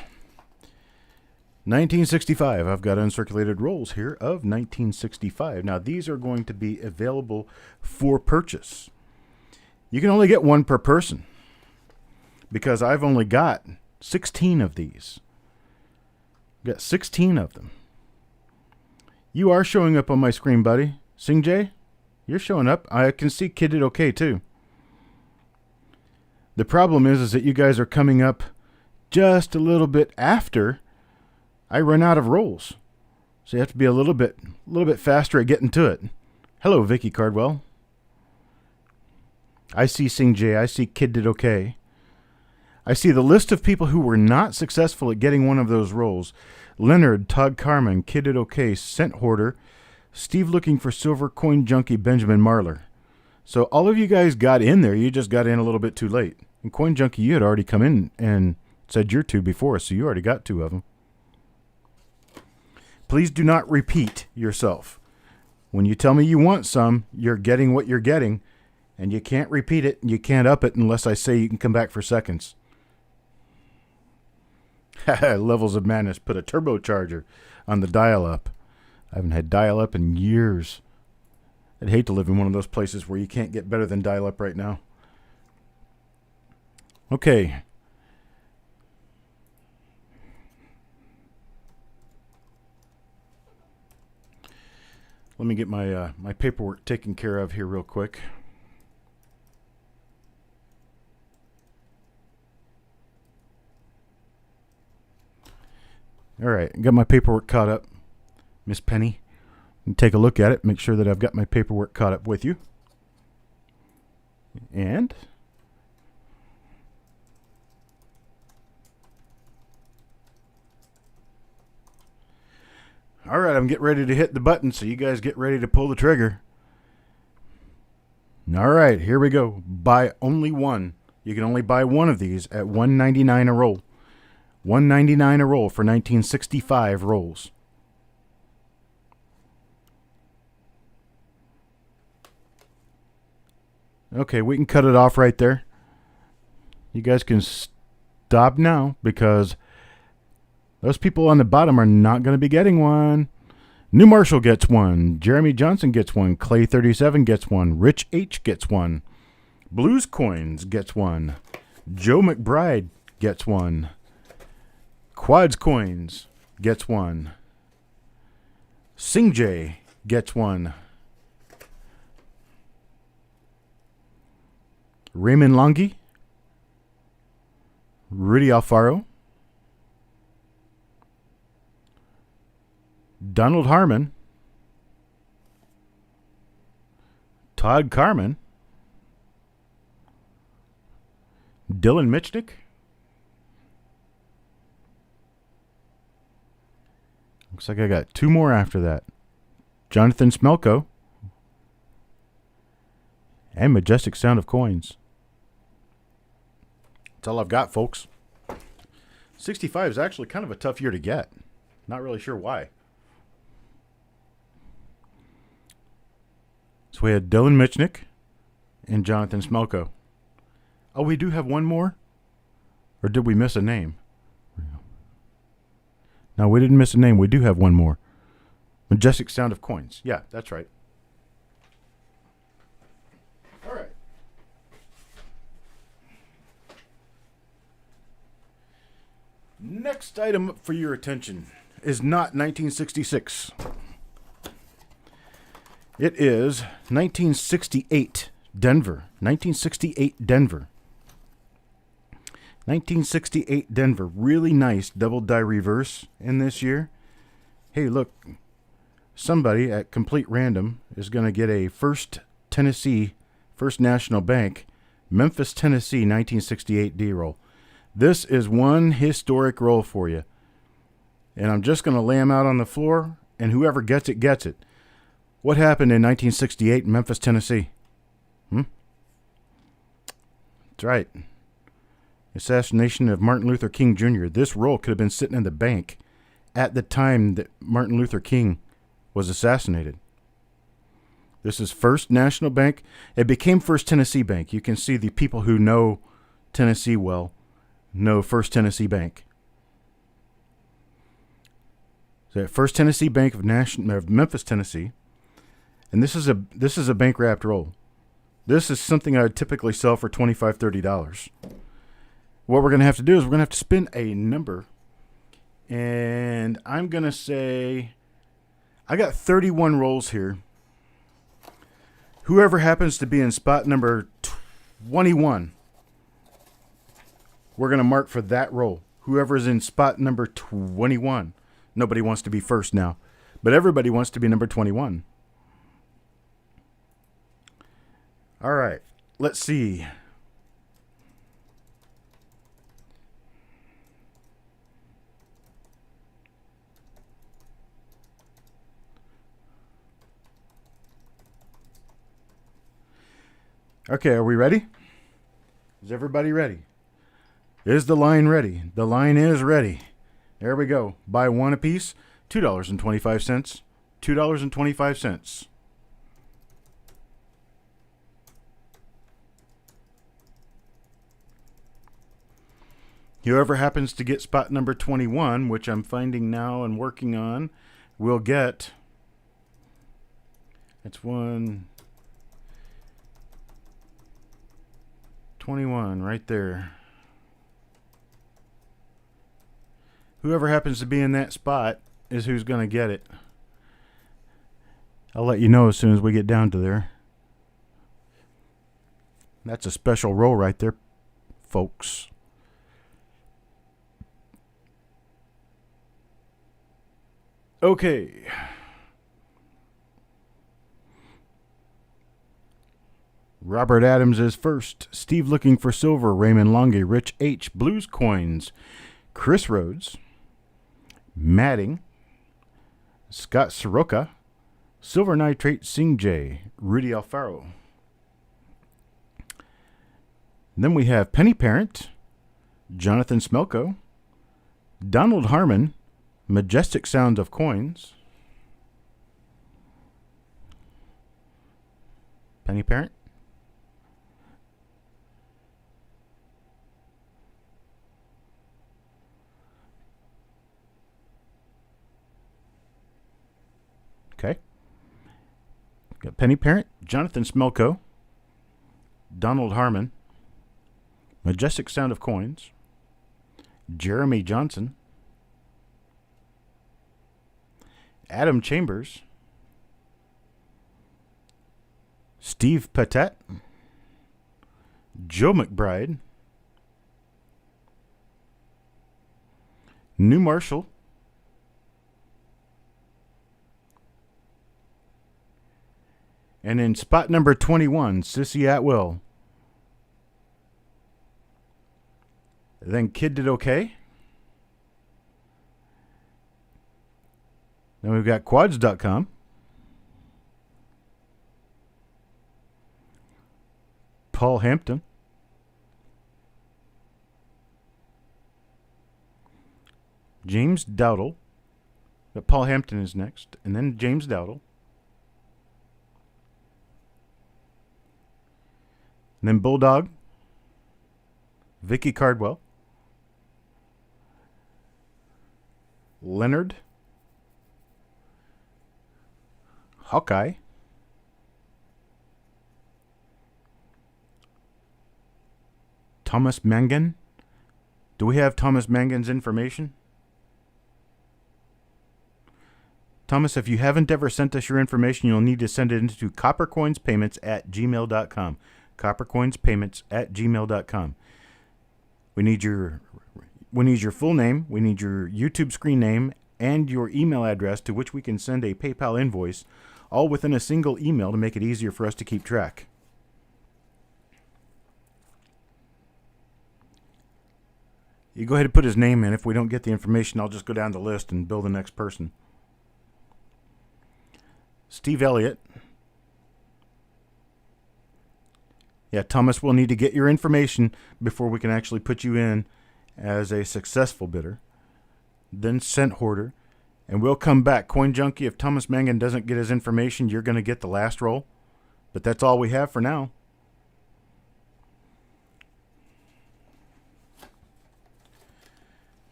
1965, I've got uncirculated rolls here of 1965. Now, these are going to be available for purchase. You can only get 1 per person because I've only got 16 of these. Got 16 of them. You are showing up on my screen, buddy. Sing Jay, you're showing up. I can see Kid Did Okay, too. The problem is that you guys are coming up just a little bit after I run out of rolls. So you have to be a little bit faster at getting to it. Hello, Vicky Cardwell. I see Sing J. I see Kid Did Okay. I see the list of people who were not successful at getting one of those rolls. Leonard, Todd Carmen, Kid Did Okay, Scent Hoarder, Steve Looking for Silver, Coin Junkie, Benjamin Marler. So all of you guys got in there. You just got in a little bit too late. And Coin Junkie, you had already come in and said your 2 before, so you already got 2 of them. Please do not repeat yourself. When you tell me you want some, you're getting what you're getting, and you can't repeat it, and you can't up it unless I say you can come back for seconds. Levels of Madness put a turbocharger on the dial-up. I haven't had dial-up in years. I'd hate to live in one of those places where you can't get better than dial-up right now. Okay. Let me get my my paperwork taken care of here real quick. All right, got my paperwork caught up. Miss Penny, take a look at it. Make sure that I've got my paperwork caught up with you. And all right, I'm getting ready to hit the button, so you guys get ready to pull the trigger. All right, here we go. Buy only 1. You can only buy 1 of these at $1.99 a roll. $1.99 a roll for 1965 rolls. Okay, we can cut it off right there. You guys can stop now because those people on the bottom are not going to be getting one. New Marshall gets 1. Jeremy Johnson gets 1. Clay 37 gets 1. Rich H gets 1. Blues Coins gets 1. Joe McBride gets 1. Quads Coins gets 1. Sing J gets 1. Raymond Longy. Rudy Alfaro. Donald Harmon. Todd Carmen. Dylan Michnick. Looks like I got 2 more after that. Jonathan Smelko. And Majestic Sound of Coins. That's all I've got, folks. 65 is actually kind of a tough year to get. Not really sure why. So we had Dylan Michnick and Jonathan Smelko. Oh, we do have 1 more? Or did we miss a name? No, we didn't miss a name. We do have 1 more. Majestic Sound of Coins. Yeah, that's right. All right. next item up for your attention is not 1966. It is 1968 Denver. 1968 Denver. 1968 Denver. Really nice double die reverse in this year. Hey, look. Somebody at complete random is going to get a First National Bank, Memphis, Tennessee, 1968 D-roll. This is one historic roll for you. And I'm just going to lay them out on the floor, and whoever gets it, gets it. What happened in 1968 in Memphis, Tennessee? That's right. Assassination of Martin Luther King Jr. This roll could have been sitting in the bank at the time that Martin Luther King was assassinated. This is First National Bank. It became First Tennessee Bank. You can see the people who know Tennessee well know First Tennessee Bank. So First Tennessee Bank of Memphis, Tennessee. And this is a bank wrapped roll. This is something I would typically sell for $25, $30. What we're going to have to do is we're going to have to spin a number. And I'm going to say, I got 31 rolls here. Whoever happens to be in spot number 21, we're going to mark for that roll. Whoever's in spot number 21. Nobody wants to be first now, but everybody wants to be number 21. All right, let's see. Okay, are we ready? Is everybody ready? Is the line ready? The line is ready. There we go. Buy one apiece, $2.25. $2.25. Whoever happens to get spot number 21, which I'm finding now and working on, will get, that's 21 right there. Whoever happens to be in that spot is who's going to get it. I'll let you know as soon as we get down to there. That's a special roll right there, folks. Okay. Robert Adams is first. Steve looking for silver. Raymond Longe. Rich H. Blues coins. Chris Rhodes. Matting. Scott Soroka. Silver Nitrate Sing J. Rudy Alfaro. Then we have Penny Parent. Jonathan Smelko. Donald Harmon. Majestic Sound of Coins. Penny Parent. Okay. Got Penny Parent, Jonathan Smelko, Donald Harmon, Majestic Sound of Coins, Jeremy Johnson, Adam Chambers, Steve Patet, Joe McBride, New Marshall, and in spot number 21, Sissy Atwell. Then Kid Did Okay. Then we've got quads.com. Paul Hampton. James Dowdle. But Paul Hampton is next. And then James Dowdle. And then Bulldog. Vicky Cardwell. Leonard. Hawkeye. Thomas Mangan. Do we have Thomas Mangan's information? Thomas, if you haven't ever sent us your information, you'll need to send it into coppercoinspayments@gmail.com. coppercoinspayments@gmail.com. We need your full name, we need your YouTube screen name, and your email address to which we can send a PayPal invoice, all within a single email to make it easier for us to keep track. You go ahead and put his name in. If we don't get the information, I'll just go down the list and bill the next person. Steve Elliott. Yeah, Thomas, we'll need to get your information before we can actually put you in as a successful bidder. Then Cent Hoarder. And we'll come back. Coin Junkie, if Thomas Mangan doesn't get his information, you're going to get the last roll. But that's all we have for now.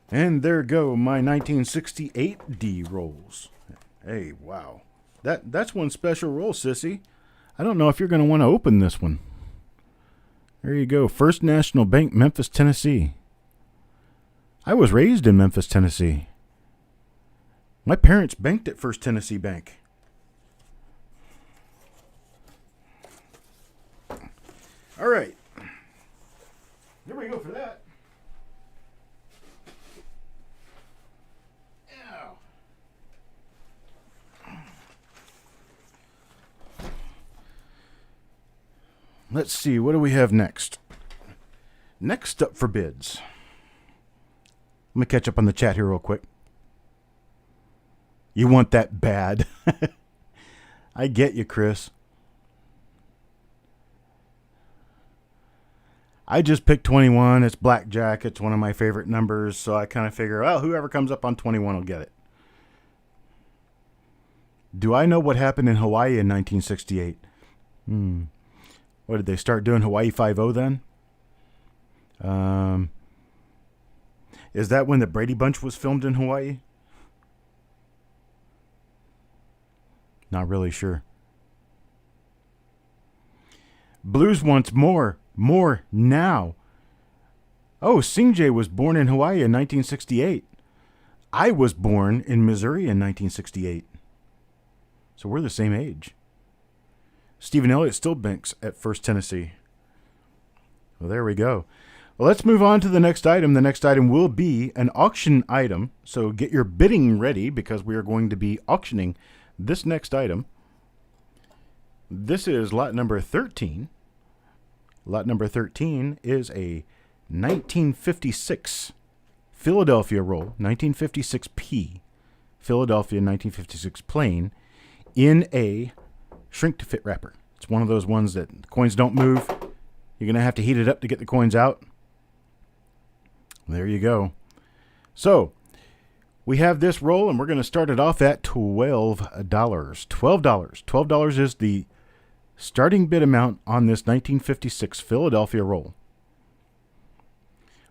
And there go my 1968 D rolls. Hey, wow. That's one special roll, sissy. I don't know if you're going to want to open this one. There you go. First National Bank, Memphis, Tennessee. I was raised in Memphis, Tennessee. My parents banked at First Tennessee Bank. All right. There we go for that. Let's see, what do we have next? Next up for bids. Let me catch up on the chat here real quick. You want that bad. I get you, Chris. I just picked 21. It's blackjack. It's one of my favorite numbers, so I kind of figure, well, whoever comes up on 21 will get it. Do I know what happened in Hawaii in 1968? What, did they start doing Hawaii 5-0 then? Is that when the Brady Bunch was filmed in Hawaii? Not really sure. Blues wants more. More now. Oh, Singjay was born in Hawaii in 1968. I was born in Missouri in 1968. So we're the same age. Stephen Elliott still banks at First Tennessee. Well, there we go. Well, let's move on to the next item. The next item will be an auction item. So get your bidding ready because we are going to be auctioning this next item. This is lot number 13. Lot number 13 is a 1956 Philadelphia roll, 1956P, Philadelphia 1956 plain, in a shrink-to-fit wrapper. It's one of those ones that coins don't move. You're going to have to heat it up to get the coins out. There you go. So, we have this roll, and we're going to start it off at $12. $12 is the starting bid amount on this 1956 Philadelphia roll.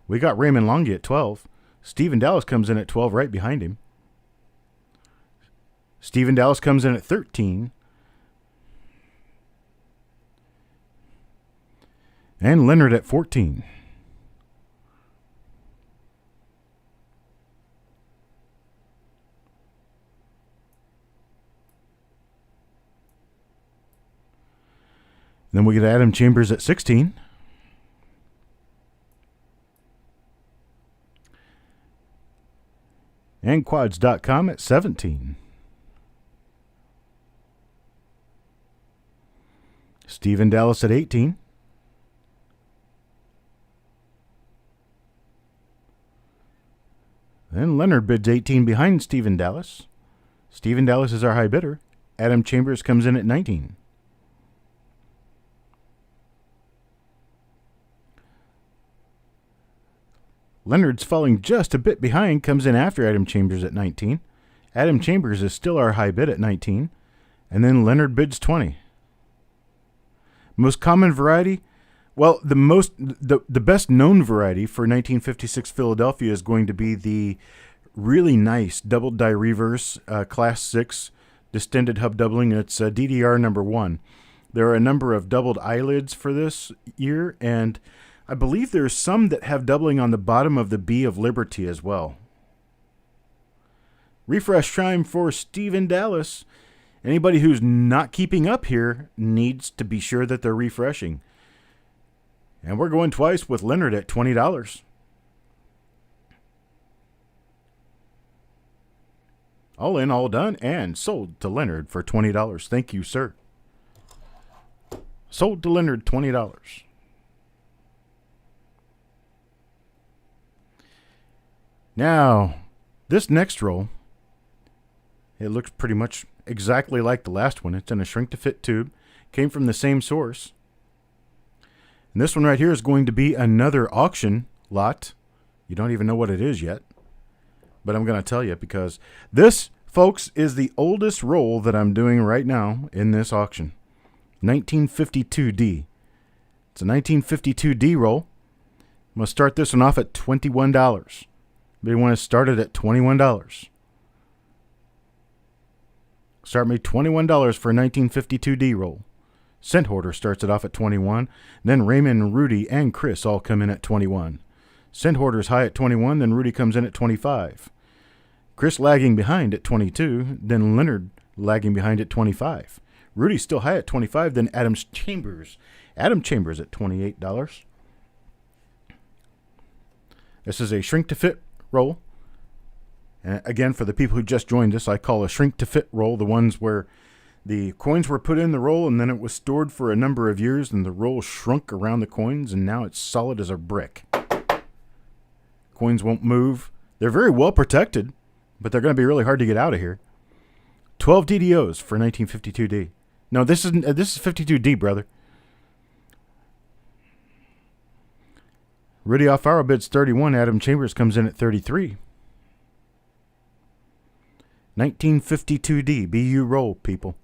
We got Raymond Longy at 12. Stephen Dallas comes in at 12 right behind him. Stephen Dallas comes in at 13. And Leonard at 14. Then we get Adam Chambers at 16. And Quads.com at 17. Stephen Dallas at 18. Then Leonard bids 18 behind Stephen Dallas. Stephen Dallas is our high bidder. Adam Chambers comes in at 19. Leonard's falling just a bit behind, comes in after Adam Chambers at 19. Adam Chambers is still our high bid at 19. And then Leonard bids 20. Most common variety? Well, the best known variety for 1956 Philadelphia is going to be the really nice double die reverse class 6 distended hub doubling. It's DDR number 1. There are a number of doubled eyelids for this year, and I believe there's some that have doubling on the bottom of the B of Liberty as well. Refresh time for Steven Dallas. Anybody who's not keeping up here needs to be sure that they're refreshing. And we're going twice with Leonard at $20. All in, all done, and sold to Leonard for $20. Thank you, sir. Sold to Leonard, $20. Now, this next roll, it looks pretty much exactly like the last one. It's in a shrink-to-fit tube. Came from the same source. And this one right here is going to be another auction lot. You don't even know what it is yet. But I'm going to tell you because this, folks, is the oldest roll that I'm doing right now in this auction. 1952D. It's a 1952D roll. I'm going to start this one off at $21. They want to start it at $21. Start me $21 for a 1952D roll. Cent Hoarder starts it off at 21. Then Raymond, Rudy, and Chris all come in at 21. Cent Hoarder's high at 21. Then Rudy comes in at 25. Chris lagging behind at 22. Then Leonard lagging behind at 25. Rudy's still high at 25. Then Adam Chambers at $28. This is a shrink-to-fit roll. And again, for the people who just joined us, I call a shrink-to-fit roll the ones where the coins were put in the roll and then it was stored for a number of years and the roll shrunk around the coins and now it's solid as a brick. Coins won't move. They're very well protected, but they're going to be really hard to get out of here. 12 DDOs for 1952D. No, this is 52D, brother. Rudy Alfaro bids 31. Adam Chambers comes in at 33. 1952D, BU roll, people.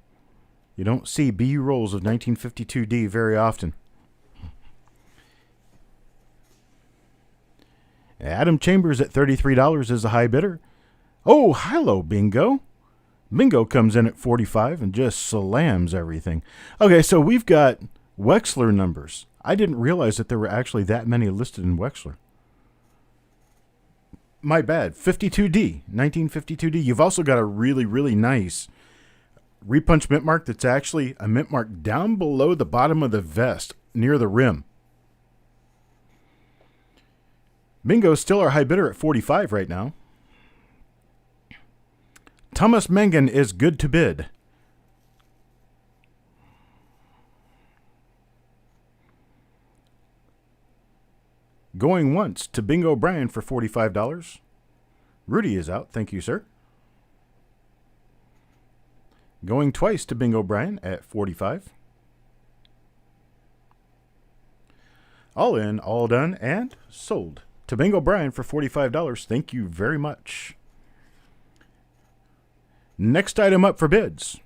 You don't see BU rolls of 1952D very often. Adam Chambers at $33 is a high bidder. Oh, hello, Bingo. Bingo comes in at 45 and just slams everything. Okay, so we've got Wexler numbers. I didn't realize that there were actually that many listed in Wexler. My bad. 52D, 1952D. You've also got a really, really nice repunch mint mark that's actually a mint mark down below the bottom of the vest near the rim. Bingo's still our high bidder at 45 right now. Thomas Mengen is good to bid. Going once to Bingo Brian for $45. Rudy is out. Thank you, sir. Going twice to Bingo Brian at $45. All in, all done, and sold to Bingo Brian for $45. Thank you very much. Next item up for bids.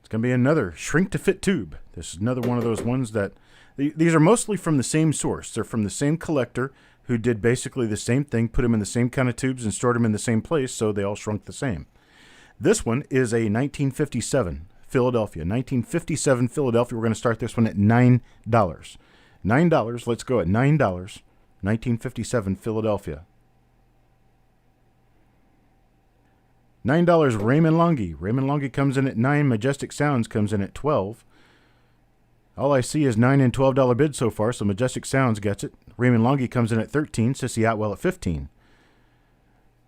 It's going to be another shrink-to-fit tube. This is another one of those ones that these are mostly from the same source. They're from the same collector who did basically the same thing, put them in the same kind of tubes and stored them in the same place, so they all shrunk the same. This one is a 1957 Philadelphia. 1957 Philadelphia. We're going to start this one at $9. $9. Let's go at $9. 1957 Philadelphia. $9 Raymond Longy. Raymond Longy comes in at $9. Majestic Sounds comes in at $12. All I see is $9 and $12 bids so far, so Majestic Sounds gets it. Raymond Longy comes in at $13. Sissy Atwell at $15.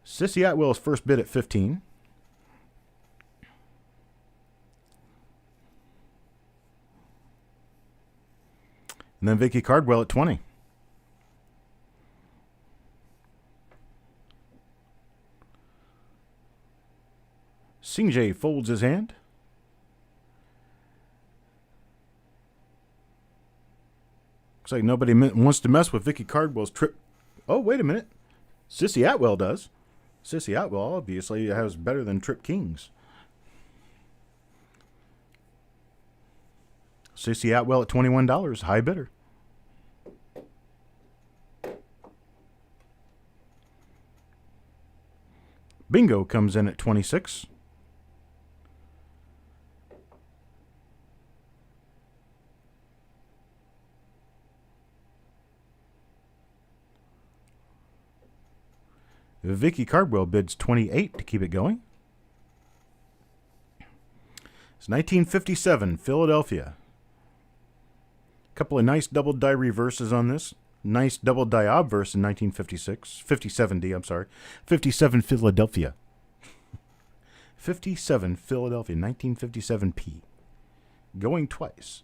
Sissy Atwell's first bid at $15. And then Vicky Cardwell at $20. Singjay folds his hand. Looks like nobody wants to mess with Vicky Cardwell's trip. Oh, wait a minute. Sissy Atwell does. Sissy Atwell obviously has better than Trip Kings. Sissy Atwell at $21, high bidder. Bingo comes in at $26. Vicky Cardwell bids $28 to keep it going. It's 1957 Philadelphia. Couple of nice double die reverses on this. Nice double die obverse in 1956. 57D, I'm sorry. 57 Philadelphia. 57 Philadelphia, 1957P. Going twice.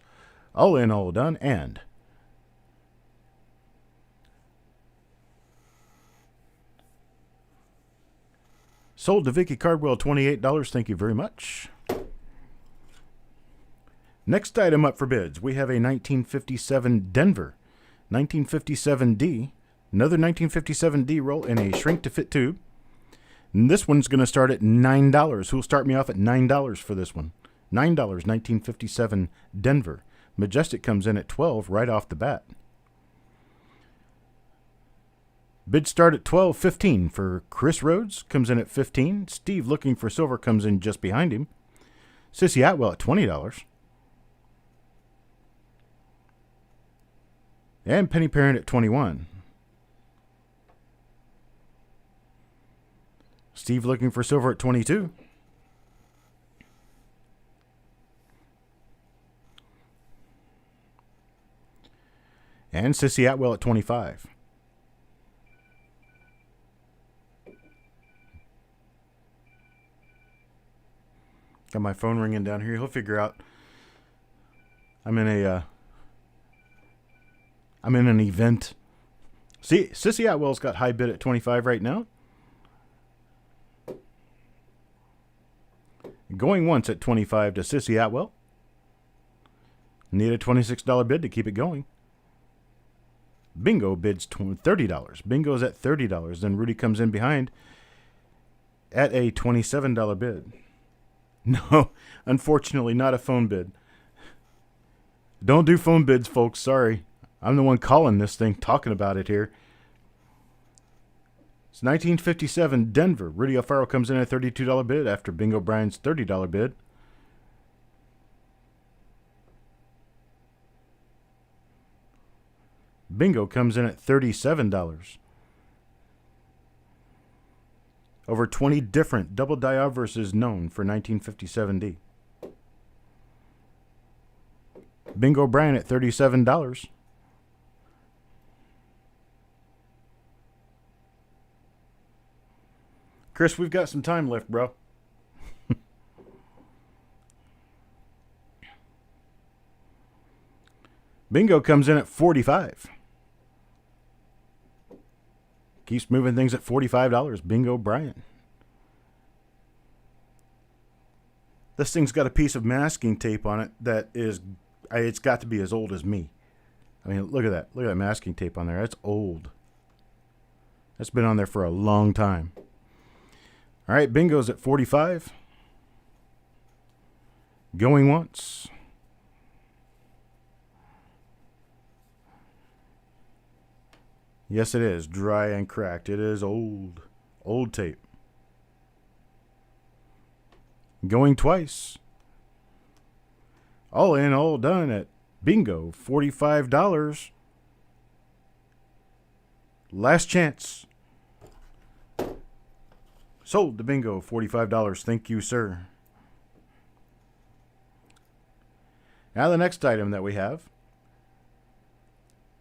All in, all done, and sold to Vicky Cardwell, $28. Thank you very much. Next item up for bids, we have a 1957 Denver, 1957D, another 1957D roll in a shrink-to-fit tube. And this one's going to start at $9. Who'll start me off at $9 for this one? $9, 1957 Denver. Majestic comes in at $12 right off the bat. Bids start at $12.15 for Chris Rhodes, comes in at $15. Steve Looking for Silver comes in just behind him. Sissy Atwell at $20. And Penny Parent at $21. Steve Looking for Silver at $22. And Sissy Atwell at $25. Got my phone ringing down here. He'll figure out I'm in an event. See, Sissy Atwell's got high bid at $25 right now. Going once at $25 to Sissy Atwell. Need a $26 bid to keep it going. Bingo bids $30. Bingo's at $30. Then Rudy comes in behind at a $27 bid. No, unfortunately, not a phone bid. Don't do phone bids, folks. Sorry. I'm the one calling this thing, talking about it here. It's 1957 Denver. Rudy Alfaro comes in at a $32 bid after Bingo Bryan's $30 bid. Bingo comes in at $37. Over 20 different double die obverses known for 1957D. Bingo Bryan at $37. Chris, we've got some time left, bro. Bingo comes in at $45. Keeps moving things at $45. Bingo Bryan. This thing's got a piece of masking tape on it that is, it's got to be as old as me. I mean, look at that. Look at that masking tape on there. That's old. That's been on there for a long time. All right, Bingo's at $45. Going once. Yes, it is. Dry and cracked. It is old. Old tape. Going twice. All in, all done at Bingo. $45. Last chance. Sold to Bingo. $45. Thank you, sir. Now the next item that we have.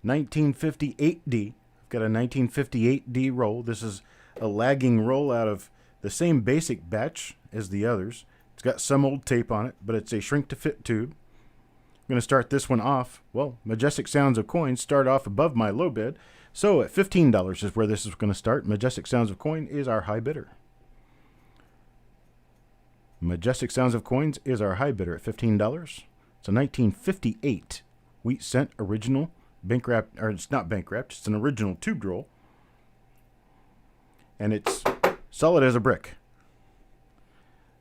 1958D. Got a 1958D roll. This is a lagging roll out of the same basic batch as the others. It's got some old tape on it, but it's a shrink-to-fit tube. I'm going to start this one off. Well, Majestic Sounds of Coin start off above my low bid. So at $15 is where this is going to start. Majestic Sounds of Coin is our high bidder. Majestic Sounds of Coins is our high bidder at $15. It's a 1958 wheat cent original. Bank wrapped, or it's not bank wrapped, it's an original tube roll. And it's solid as a brick.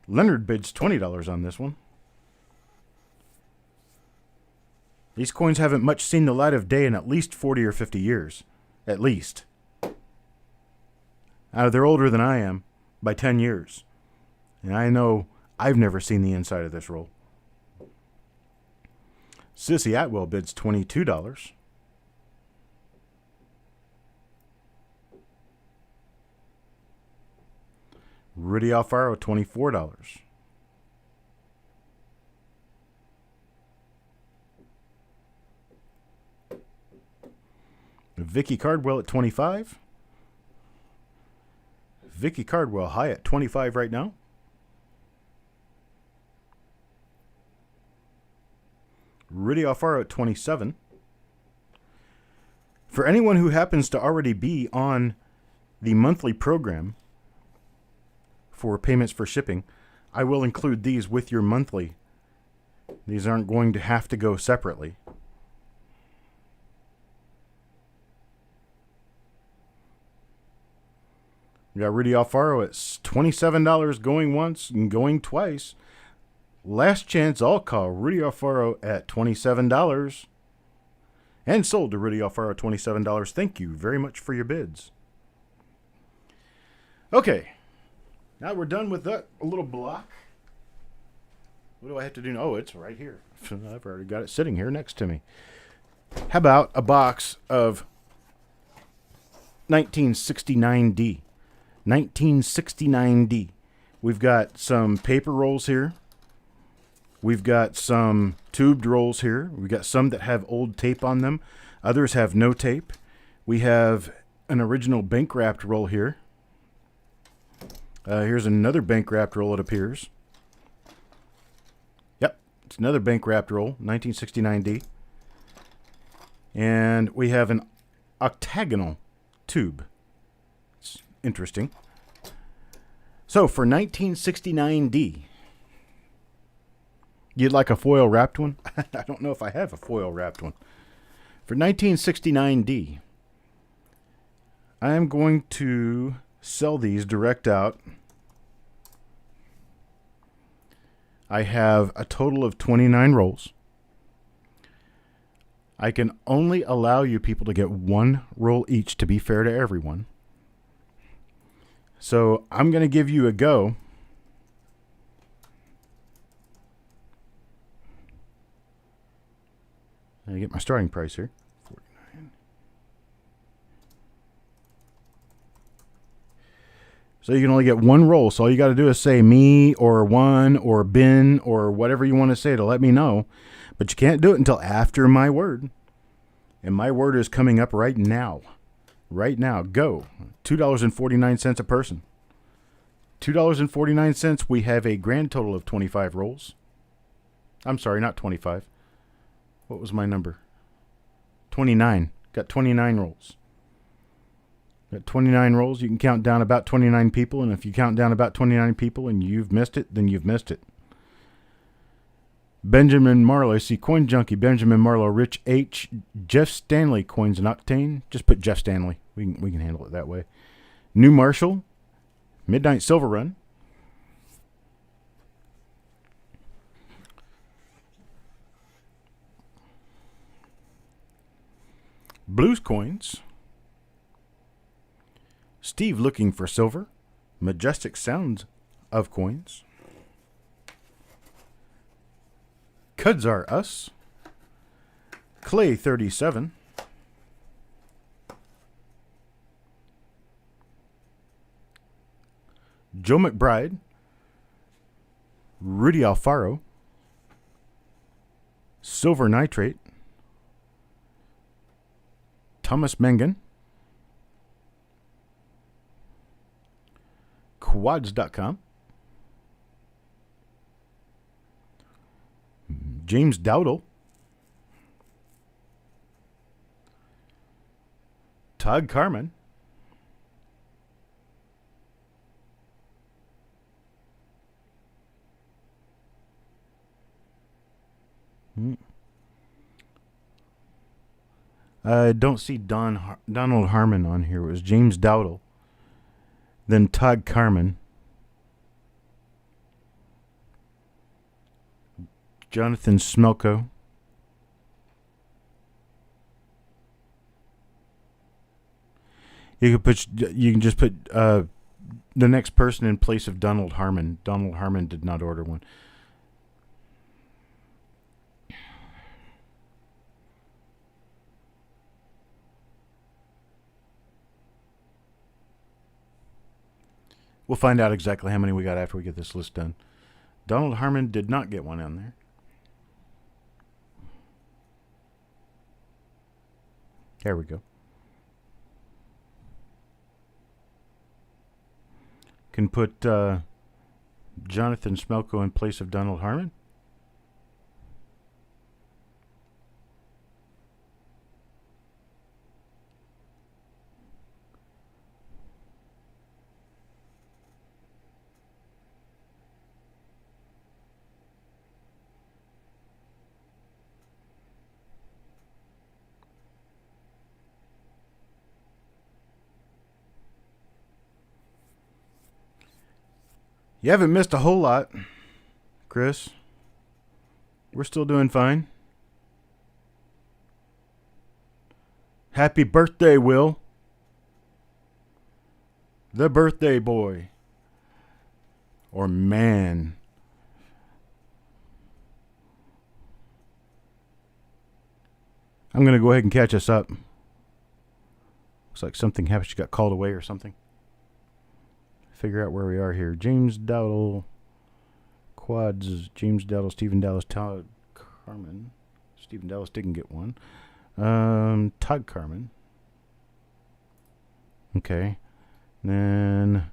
Leonard bids $20 on this one. These coins haven't much seen the light of day in at least 40 or 50 years. At least. They're older than I am by 10 years. And I know I've never seen the inside of this roll. Sissy Atwell bids $22. Rudy Alfaro, $24. Vicky Cardwell at 25. Vicky Cardwell high at 25 right now. Rudy Alfaro at 27. For anyone who happens to already be on the monthly program for payments for shipping, I will include these with your monthly. These aren't going to have to go separately. We got Rudy Alfaro at $27 going once and going twice. Last chance all call Rudy Alfaro at $27. And sold to Rudy Alfaro at $27. Thank you very much for your bids. Okay. Now we're done with that little block. What do I have to do now? Oh, it's right here. I've already got it sitting here next to me. How about a box of 1969D? 1969D. We've got some paper rolls here. We've got some tubed rolls here. We've got some that have old tape on them. Others have no tape. We have an original bank wrapped roll here. Here's another bank wrapped roll, it appears. Yep, it's another bank wrapped roll, 1969D. And we have an octagonal tube. It's interesting. So for 1969D, you'd like a foil wrapped one? I don't know if I have a foil wrapped one. For 1969D, I am going to sell these direct out. I have a total of 29 rolls. I can only allow you people to get one roll each to be fair to everyone. So I'm going to give you a go. I get my starting price here. 49. So you can only get one roll. So all you got to do is say me or one or bin or whatever you want to say to let me know. But you can't do it until after my word. And my word is coming up right now. Right now. Go. $2.49 a person. $2.49. We have a grand total of 25 rolls. I'm sorry, not 25. What was my number? 29. Got 29 rolls. Got 29 rolls. You can count down about 29 people. And if you count down about 29 people and you've missed it, then you've missed it. Benjamin Marlowe. I see Coin Junkie. Benjamin Marlowe. Rich H. Jeff Stanley. Coins and Octane. Just put Jeff Stanley. We can handle it that way. New Marshall. Midnight Silver Run. Blues Coins. Steve Looking for Silver. Majestic Sounds of Coins. Cuds Are Us. Clay 37. Joe McBride. Rudy Alfaro. Silver Nitrate. Thomas Mengen. Quads.com. James Dowdle. Todd Carmen. I don't see Donald Harmon on here. It was James Dowdle. Then Todd Carmen. Jonathan Smelko. You can just put the next person in place of Donald Harmon. Donald Harmon did not order one. We'll find out exactly how many we got after we get this list done. Donald Harmon did not get one on there. There we go. Can put Jonathan Smelko in place of Donald Harmon. You haven't missed a whole lot, Chris. We're still doing fine. Happy birthday, Will. The birthday boy. Or man. I'm going to go ahead and catch us up. Looks like something happened. She got called away or something. Figure out where we are here. James Dowdle, quads. James Dowdle, Stephen Dallas, Todd Carmen. Stephen Dallas didn't get one. Todd Carmen. Okay. Then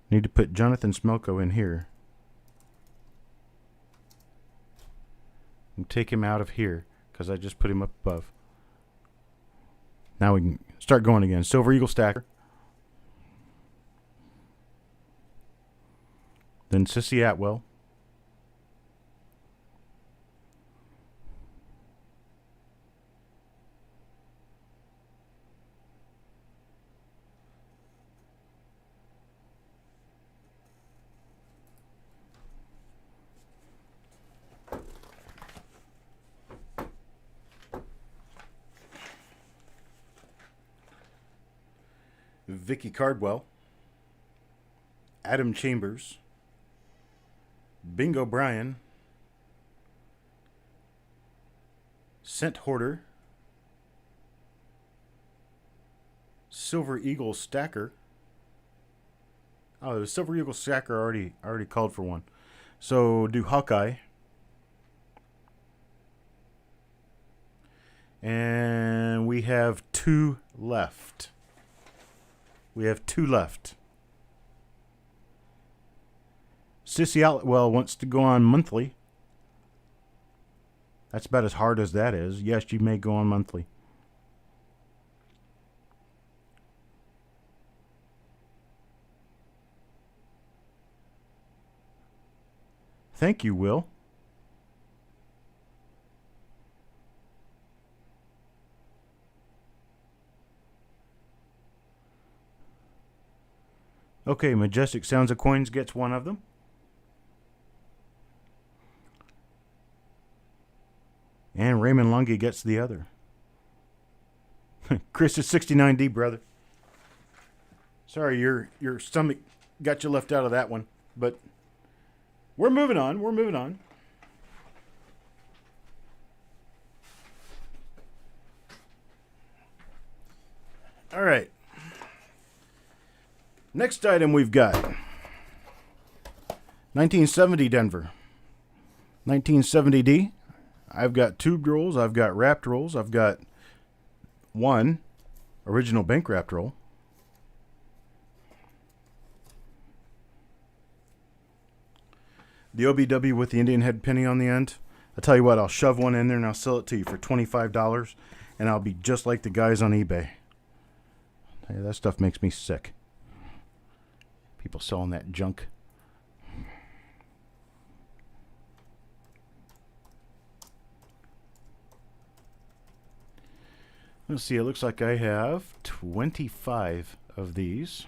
need to put Jonathan Smelko in here. And take him out of here because I just put him up above. Now we can start going again. Silver Eagle Stacker. Then Sissy Atwell. Vicky Cardwell. Adam Chambers. Bingo Bryan, Scent Hoarder, Silver Eagle Stacker. Oh, the Silver Eagle Stacker already called for one. So do Hawkeye. And we have two left. Sissy Outwell wants to go on monthly. That's about as hard as that is. Yes, you may go on monthly. Thank you, Will. Okay, Majestic Sounds of Coins gets one of them. And Raymond Lungi gets the other. Chris is 69D, brother. Sorry, your stomach got you left out of that one. But we're moving on. All right. Next item we've got 1970 Denver. 1970D. I've got tubed rolls. I've got wrapped rolls. I've got one original bank wrapped roll. The OBW with the Indian head penny on the end. I'll tell you what, I'll shove one in there and I'll sell it to you for $25 and I'll be just like the guys on eBay. Hey, that stuff makes me sick. People selling that junk. Let's see, it looks like I have 25 of these.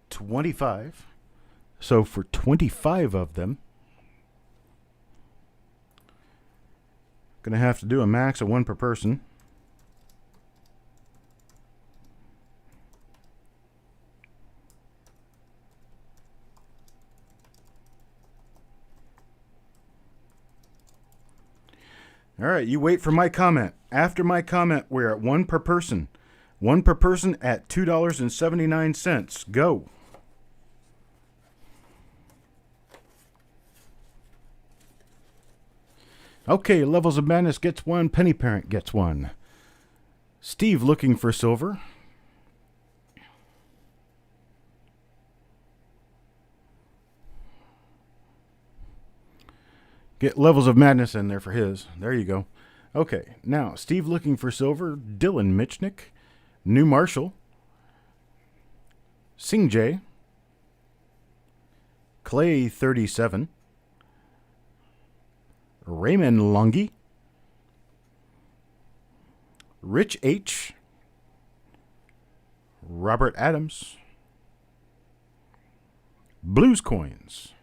25. So for 25 of them, I'm going to have to do a max of one per person. All right, you wait for my comment. After my comment, we're at one per person. One per person at $2.79. Go. Okay, Levels of Madness gets one. Penny Parent gets one. Steve looking for silver. Get Levels of Madness in there for his. There you go. Okay, now Steve looking for silver. Dylan Michnick. New Marshall. Sing J. Clay 37. Raymond Longy. Rich H. Robert Adams. Blues Coins.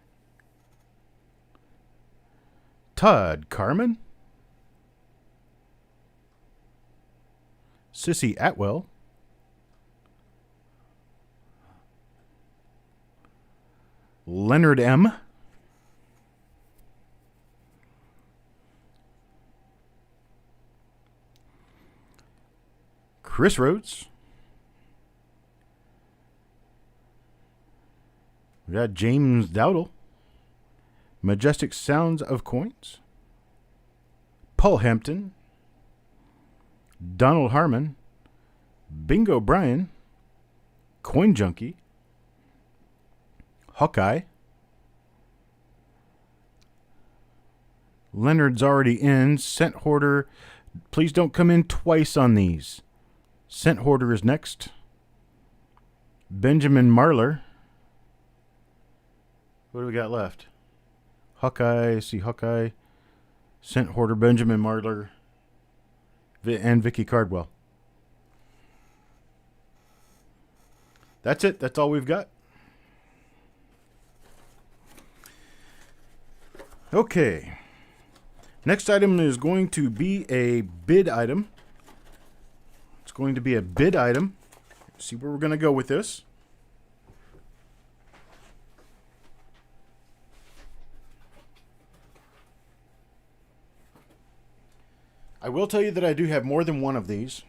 Todd Carmen. Sissy Atwell. Leonard M. Chris Rhodes. We got James Dowdle. Majestic Sounds of Coins. Paul Hampton. Donald Harmon. Bingo Bryan. Coin Junkie. Hawkeye. Leonard's already in. Scent Hoarder. Please don't come in twice on these. Scent Hoarder is next. Benjamin Marler. What do we got left? Hawkeye. See Hawkeye. Scent Hoarder, Benjamin Marler, and Vicky Cardwell. That's it. That's all we've got. Okay. Next item is going to be a bid item. It's going to be a bid item. Let's see where we're going to go with this. I will tell you that I do have more than one of these.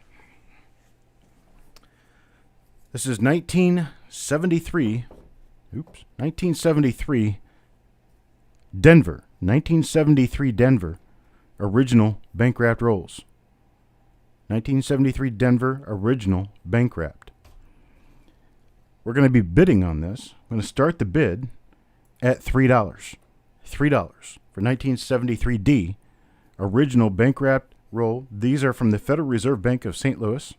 This is 1973. 1973 Denver. 1973 Denver. Original bank wrapped rolls. 1973 Denver original bank wrapped. We're going to be bidding on this. I'm going to start the bid at $3. $3 for 1973D original bank wrapped roll. These are from the Federal Reserve Bank of St. Louis.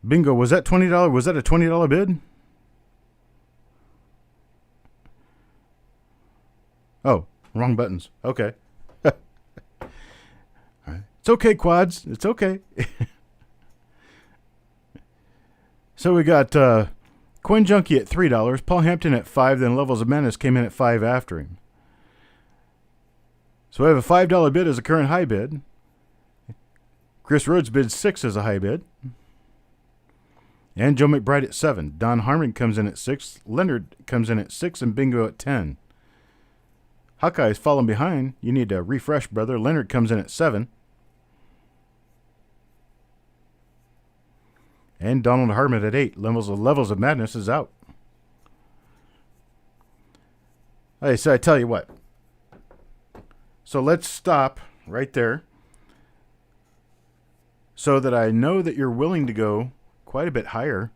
Bingo, was that $20? Was that a $20 bid? Oh, wrong buttons. Okay. All right. It's okay, Quads. It's okay. So we got Coin Junkie at $3, Paul Hampton at $5, then Levels of Madness came in at $5 after him. So we have a $5 bid as a current high bid. Chris Rhodes bids $6 as a high bid. And Joe McBride at $7. Don Harmon comes in at $6. Leonard comes in at $6, and Bingo at $10. Hawkeye's falling behind. You need to refresh, brother. Leonard comes in at $7. And Donald Harmon at $8. Levels of Madness is out. Okay, so I tell you what. So let's stop right there so that I know that you're willing to go quite a bit higher.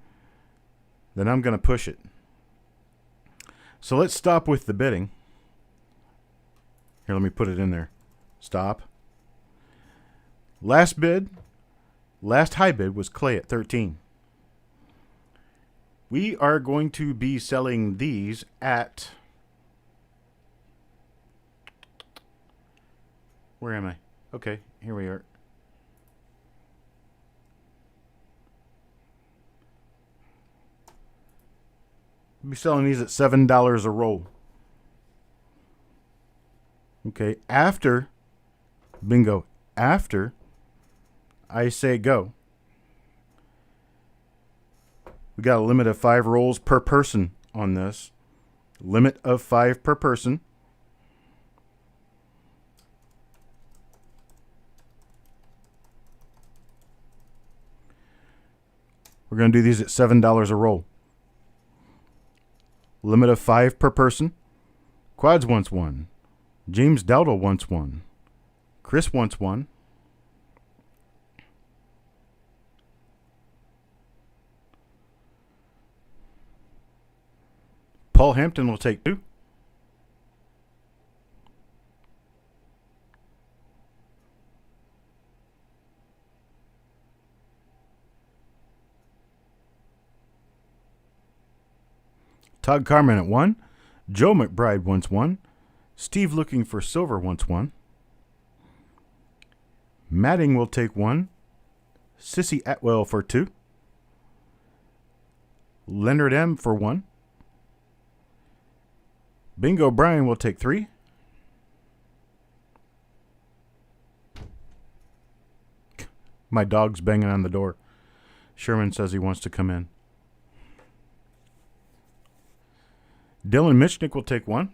Then I'm going to push it. So let's stop with the bidding. Here, let me put it in there. Stop. Last bid, last high bid was Clay at 13. We are going to be selling these at... Where am I? Okay, here we are. We'll be selling these at $7 a roll. Okay, after, bingo, after I say go. We got a limit of 5 rolls per person on this. Limit of 5 per person. We're going to do these at $7 a roll. Limit of 5 per person. Quads wants 1. James Dowdle wants 1. Chris wants 1. Paul Hampton will take 2. Todd Carmen at 1. Joe McBride wants 1. Steve looking for silver wants 1. Matting will take 1. Sissy Atwell for 2. Leonard M for 1. Bingo Brian will take 3. My dog's banging on the door. Sherman says he wants to come in. Dylan Michnick will take 1.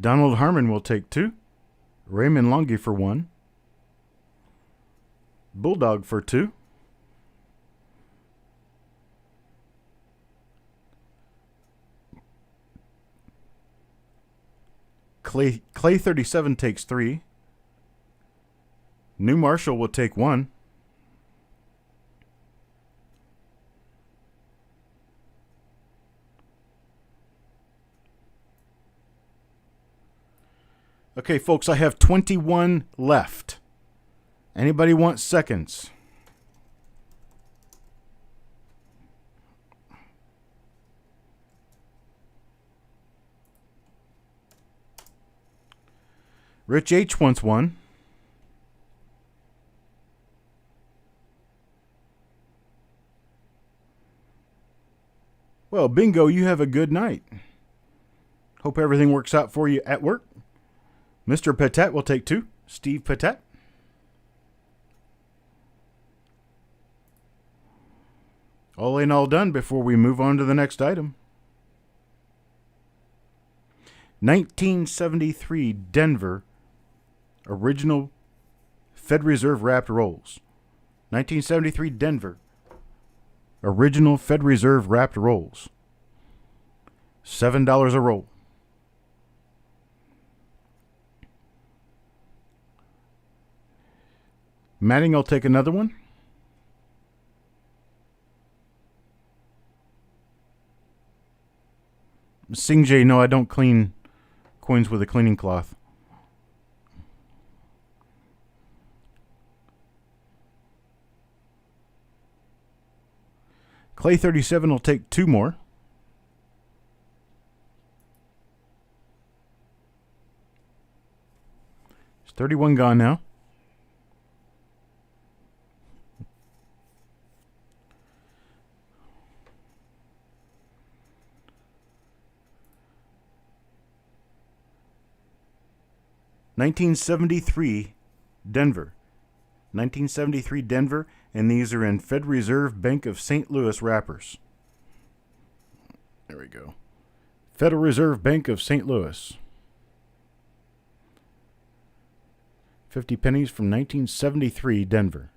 Donald Harmon will take 2. Raymond Longy for 1. Bulldog for 2. Clay 37 takes 3. New Marshall will take 1. Okay, folks, I have 21 left. Anybody want seconds? Rich H wants 1. Well, Bingo, you have a good night. Hope everything works out for you at work. Mr. Patet will take 2. Steve Patet. All in, all done before we move on to the next item. 1973 Denver original Fed Reserve wrapped rolls. 1973 Denver original Fed Reserve wrapped rolls. $7 a roll. Matting will take another one. Sing J, no, I don't clean coins with a cleaning cloth. Clay 37 will take 2 more. There's 31 gone now. $1973 Denver. 1973 Denver, and these are in Fed Reserve Bank of St. Louis wrappers. There we go. Federal Reserve Bank of St. Louis. 50 pennies from 1973 Denver.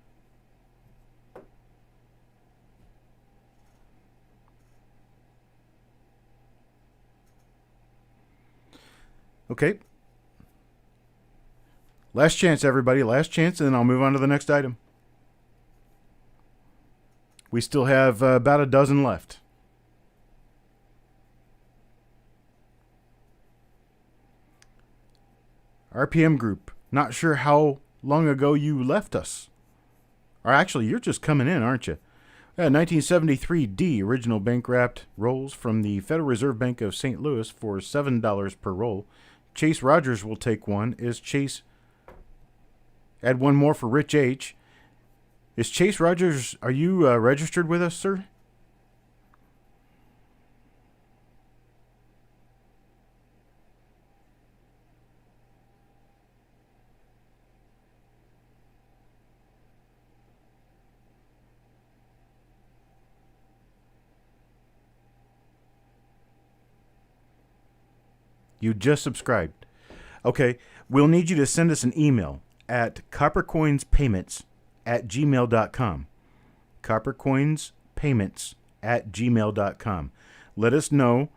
Okay. Last chance, everybody. Last chance, and then I'll move on to the next item. We still have about a dozen left. RPM Group. Not sure how long ago you left us. Or actually, you're just coming in, aren't you? 1973 D original bank wrapped rolls from the Federal Reserve Bank of St. Louis for $7 per roll. Chase Rogers will take one. Is Chase... Add one more for Rich H. Is Chase Rogers, are you registered with us, sir? You just subscribed. Okay, we'll need you to send us an email at coppercoinspayments@gmail.com. coppercoinspayments@gmail.com. Let us know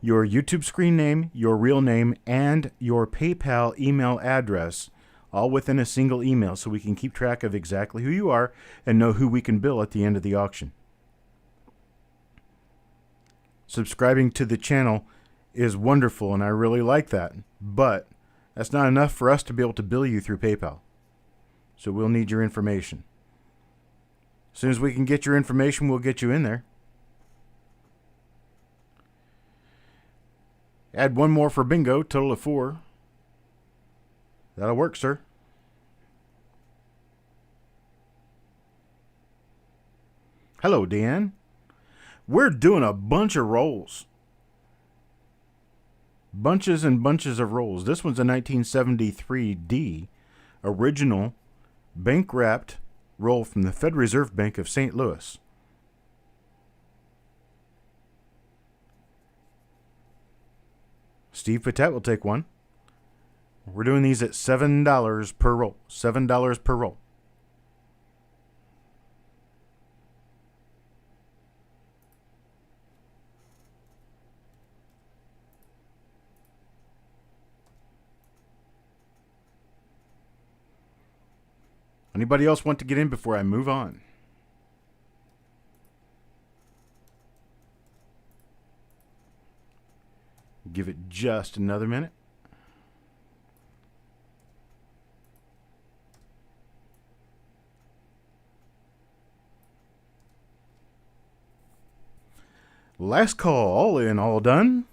your YouTube screen name, your real name, and your PayPal email address, all within a single email, so we can keep track of exactly who you are and know who we can bill at the end of the auction. Subscribing to the channel is wonderful, and I really like that, but that's not enough for us to be able to bill you through PayPal. So we'll need your information. As soon as we can get your information, we'll get you in there. Add one more for bingo, total of 4. That'll work, sir. Hello, Deanne. We're doing a bunch of rolls. Bunches and bunches of rolls. This one's a 1973D original bank-wrapped roll from the Federal Reserve Bank of St. Louis. Steve Patet will take one. We're doing these at $7 per roll. $7 per roll. Anybody else want to get in before I move on? Give it just another minute. Last call, all in, all done.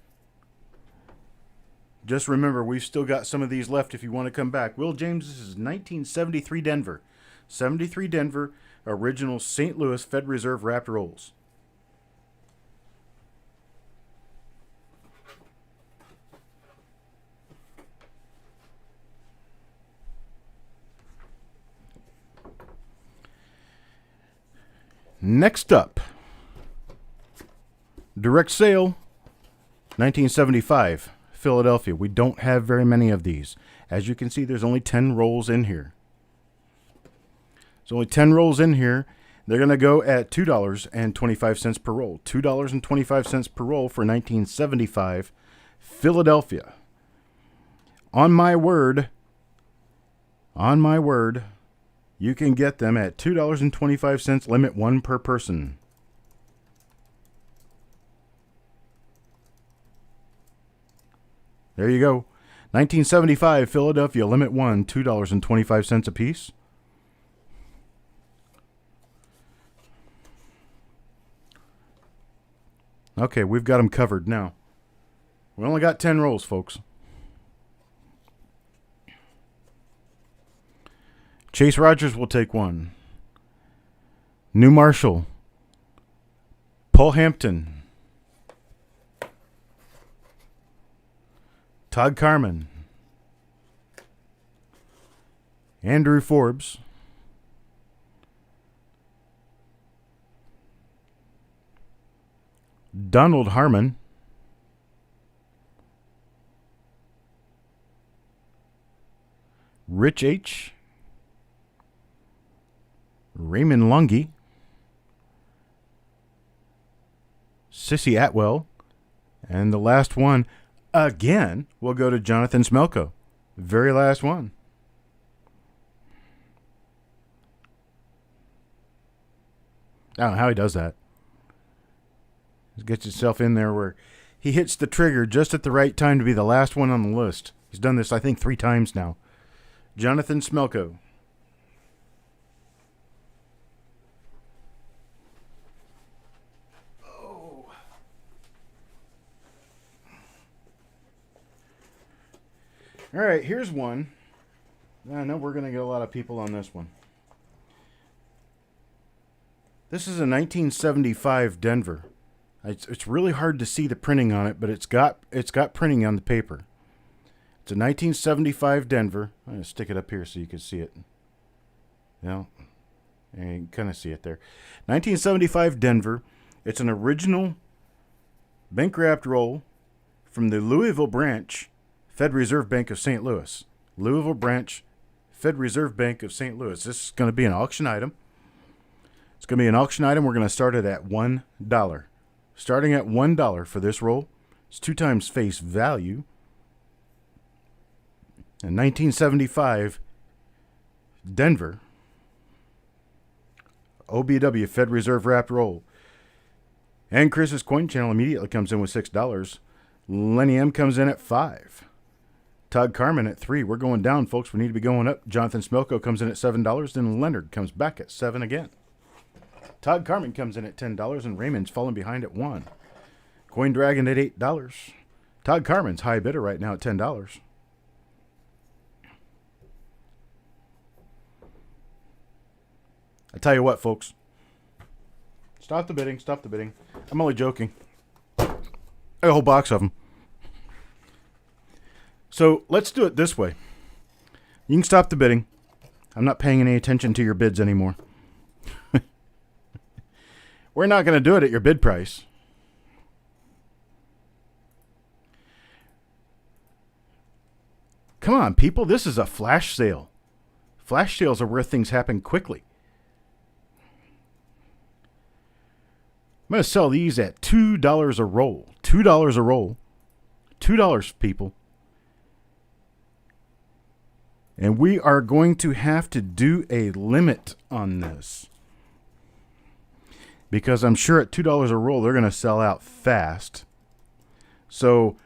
Just remember, we've still got some of these left if you want to come back. Will James, this is 1973 Denver. 73 Denver, original St. Louis Fed Reserve wrapped rolls. Next up, direct sale, 1975, Philadelphia. We don't have very many of these. As you can see, there's only 10 rolls in here. There's only 10 rolls in here. They're going to go at $2.25 per roll. $2.25 per roll for 1975, Philadelphia. On my word, you can get them at $2.25, limit 1 per person. There you go. 1975 Philadelphia, limit 1, $2.25 a piece. Okay, we've got them covered now. We only got 10 rolls, folks. Chase Rogers will take one. New Marshall. Paul Hampton. Todd Carmen. Andrew Forbes. Donald Harmon. Rich H. Raymond Lungi. Sissy Atwell. And the last one, again, will go to Jonathan Smelko. Very last one. I don't know how he does that. He gets himself in there where he hits the trigger just at the right time to be the last one on the list. He's done this, I think, 3 times now. Jonathan Smelko. Oh. All right, here's one. I know we're going to get a lot of people on this one. This is a 1975 Denver. It's really hard to see the printing on it, but it's got printing on the paper. It's a 1975 Denver. I'm going to stick it up here so you can see it. Yeah, you can kind of see it there. 1975 Denver. It's an original bank-wrapped roll from the Louisville branch, Fed Reserve Bank of St. Louis. Louisville branch, Fed Reserve Bank of St. Louis. This is going to be an auction item. It's going to be an auction item. We're going to start it at $1. Starting at $1 for this roll. It's 2 times face value. In 1975, Denver, OBW Fed Reserve wrapped roll. And Chris's coin channel immediately comes in with $6. Lenny M comes in at $5. Todd Carmen at $3. We're going down, folks. We need to be going up. Jonathan Smelko comes in at $7. Then Leonard comes back at $7 again. Todd Carmen comes in at $10, and Raymond's falling behind at $1. Coin Dragon at $8. Todd Carmen's high bidder right now at $10. I tell you what, folks. Stop the bidding. Stop the bidding. I'm only joking. I got a whole box of them. So let's do it this way. You can stop the bidding. I'm not paying any attention to your bids anymore. We're not going to do it at your bid price. Come on, people. This is a flash sale. Flash sales are where things happen quickly. I'm going to sell these at $2 a roll. $2 a roll. $2, people. And we are going to have to do a limit on this. Because I'm sure at $2 a roll, they're going to sell out fast. So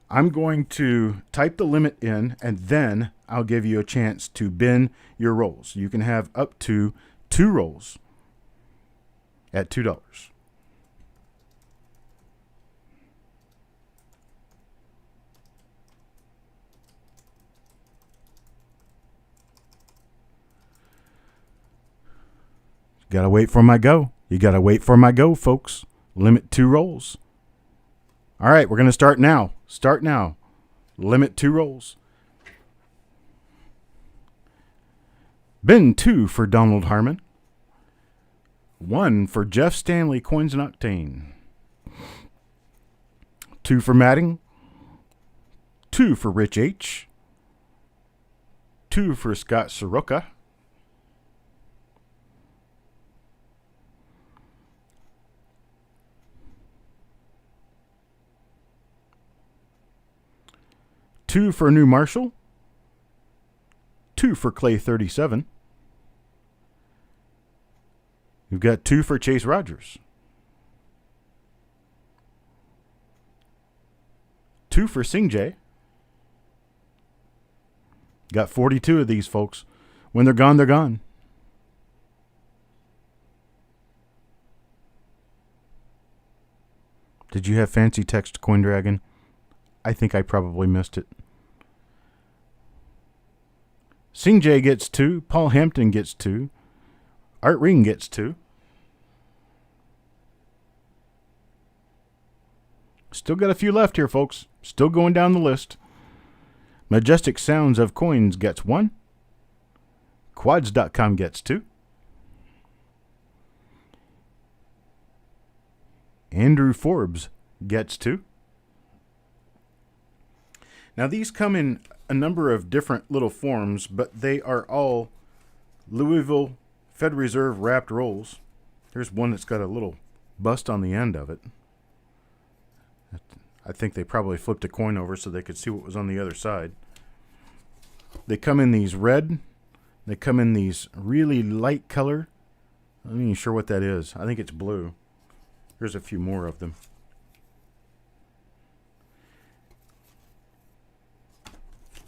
I'm going to type the limit in, and then I'll give you a chance to bin your rolls. You can have up to 2 rolls at $2. Gotta wait for my go. You gotta wait for my go, folks. Limit 2 rolls. All right, we're gonna start now. Start now. Limit 2 rolls. Bin 2 for Donald Harmon. 1 for Jeff Stanley, Coins and Octane. 2 for Matting. 2 for Rich H. 2 for Scott Soroka. 2 for New Marshall. 2 for Clay 37. We've got 2 for Chase Rogers. 2 for Singjay. Got 42 of these, folks. When they're gone, they're gone. Did you have fancy text, Coin Dragon? I think I probably missed it. Singjay gets 2. Paul Hampton gets 2. Art Ring gets 2. Still got a few left here, folks. Still going down the list. Majestic Sounds of Coins gets 1. Quads.com gets 2. Andrew Forbes gets 2. Now, these come in a number of different little forms, but they are all Louisville Fed Reserve wrapped rolls. Here's one that's got a little bust on the end of it. I think they probably flipped a coin over so they could see what was on the other side. They come in these red. They come in these really light color. I'm not even sure what that is. I think it's blue. Here's a few more of them.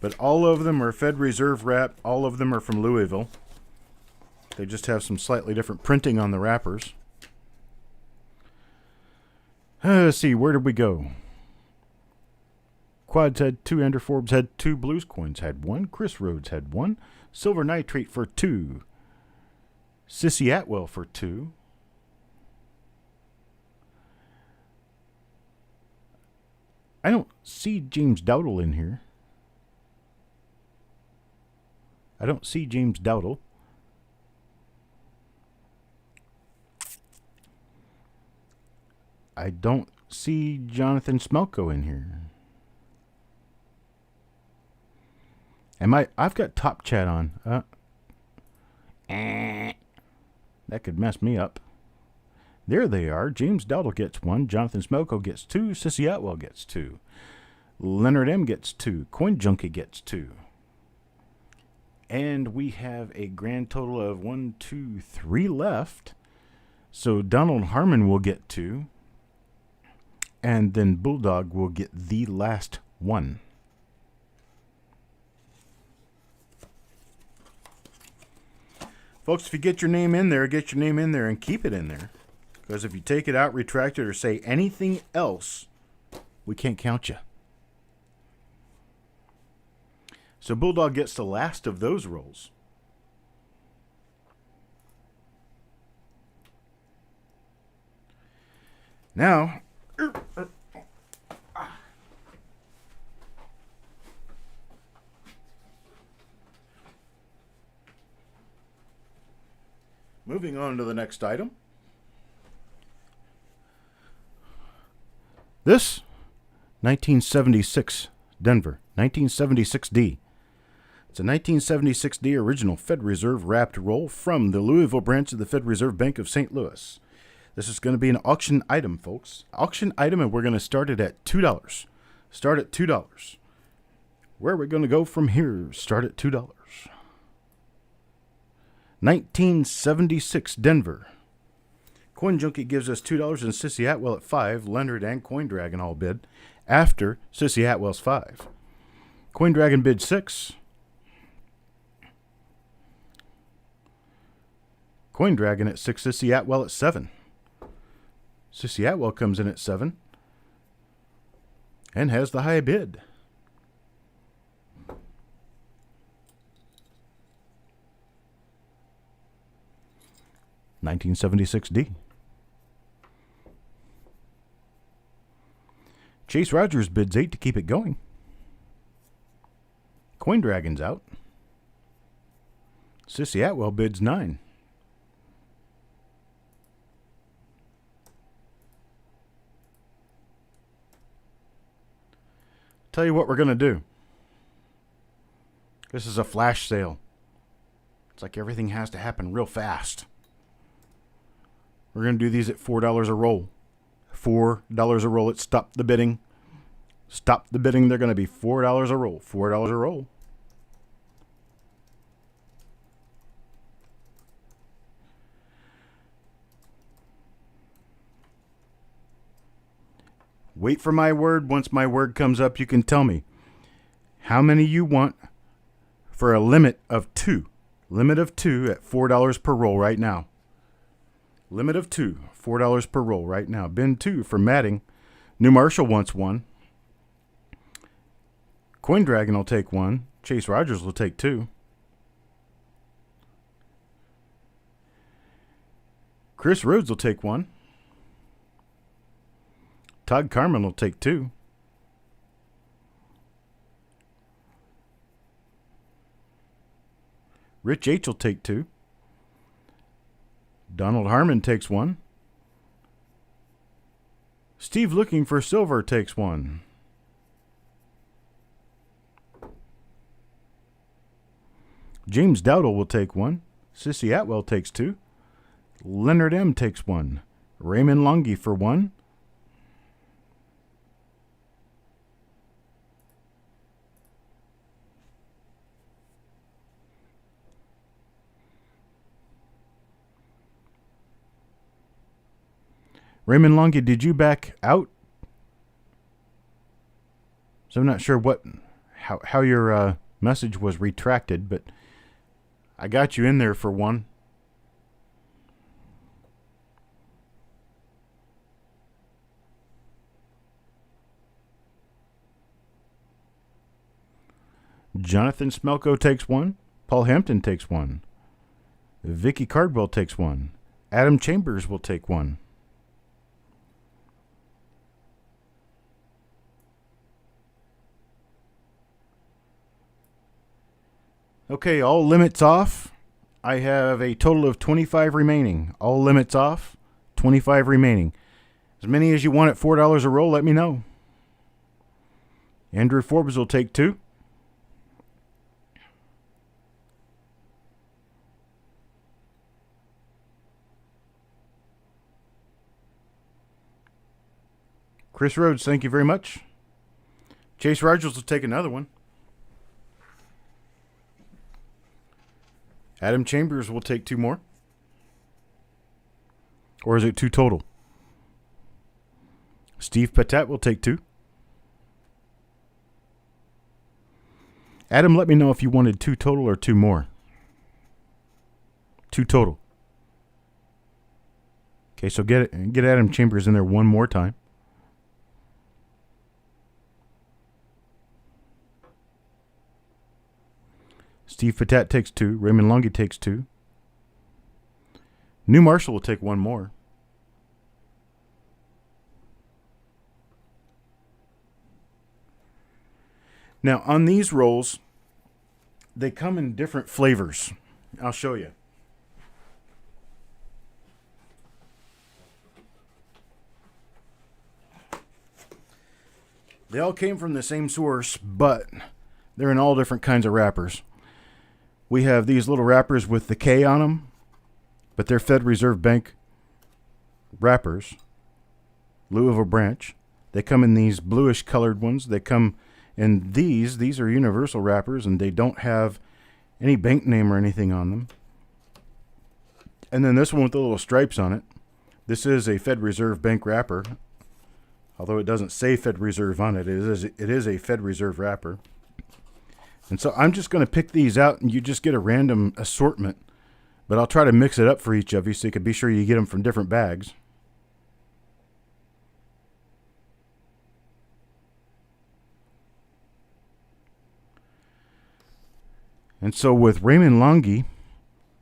But all of them are Fed Reserve wrap. All of them are from Louisville. They just have some slightly different printing on the wrappers. Let's see, where did we go? Quads had 2. Andrew Forbes had 2. Blues Coins had 1. Chris Rhodes had 1. Silver Nitrate for 2. Sissy Atwell for 2. I don't see James Dowdle in here. I don't see James Dowdle. I don't see Jonathan Smelko in here. I've got top chat on. That could mess me up. There they are. James Dowdle gets 1. Jonathan Smelko gets 2. Sissy Atwell gets 2. Leonard M gets 2. Coin Junkie gets 2. And we have a grand total of 1, 2, 3 left. So Donald Harmon will get 2. And then Bulldog will get the last one. Folks, if you get your name in there, get your name in there and keep it in there. Because if you take it out, retract it, or say anything else, we can't count you. So Bulldog gets the last of those rolls. Now, moving on to the next item. This, 1976 Denver, 1976D. It's a 1976D original Fed Reserve wrapped roll from the Louisville branch of the Fed Reserve Bank of St. Louis. This is going to be an auction item, folks. Auction item, and we're going to start it at $2. Start at $2. Where are we going to go from here? Start at $2. 1976 Denver. Coin Junkie gives us $2 and Sissy Atwell at 5. Leonard and Coin Dragon all bid after Sissy Atwell's 5. Coin Dragon bid 6. Coin Dragon at 6. Sissy Atwell at 7. Sissy Atwell comes in at 7 and has the high bid. $1976D. Chase Rogers bids 8 to keep it going. Coin Dragon's out. Sissy Atwell bids 9. Tell you what we're going to do. This is a flash sale. It's like everything has to happen real fast. We're going to do these at $4 a roll. $4 a roll. It's stop the bidding. Stop the bidding. They're going to be $4 a roll. $4 a roll. Wait for my word. Once my word comes up, you can tell me how many you want for a limit of 2. Limit of 2 at $4 per roll right now. Limit of 2, $4 per roll right now. Bin 2 for Matting. New Marshall wants 1. Coin Dragon will take 1. Chase Rogers will take 2. Chris Rhodes will take 1. Todd Carmen will take 2. Rich H will take 2. Donald Harmon takes 1. Steve Looking for Silver takes 1. James Dowdle will take 1. Sissy Atwell takes 2. Leonard M takes 1. Raymond Longy for 1. Raymond Longy, did you back out? So I'm not sure how your message was retracted, but I got you in there for 1. Jonathan Smelko takes 1. Paul Hampton takes 1. Vicky Cardwell takes 1. Adam Chambers will take 1. Okay, all limits off. I have a total of 25 remaining. All limits off, 25 remaining. As many as you want at $4 a roll, let me know. Andrew Forbes will take 2. Chris Rhodes, thank you very much. Chase Rogers will take another one. Adam Chambers will take 2 more. Or is it 2 total? Steve Patat will take 2. Adam, let me know if you wanted 2 total or 2 more. 2 total. Okay, so get Adam Chambers in there one more time. Steve Patat takes 2. Raymond Longy takes 2. New Marshall will take 1 more. Now, on these rolls, they come in different flavors. I'll show you. They all came from the same source, but they're in all different kinds of wrappers. We have these little wrappers with the K on them, but they're Fed Reserve Bank wrappers, Louisville branch. They come in these bluish colored ones. They come in these. These are universal wrappers, and they don't have any bank name or anything on them. And then this one with the little stripes on it. This is a Fed Reserve Bank wrapper. Although it doesn't say Fed Reserve on it, it is a Fed Reserve wrapper. And so I'm just going to pick these out, and you just get a random assortment. But I'll try to mix it up for each of you so you can be sure you get them from different bags. And so with Raymond Longy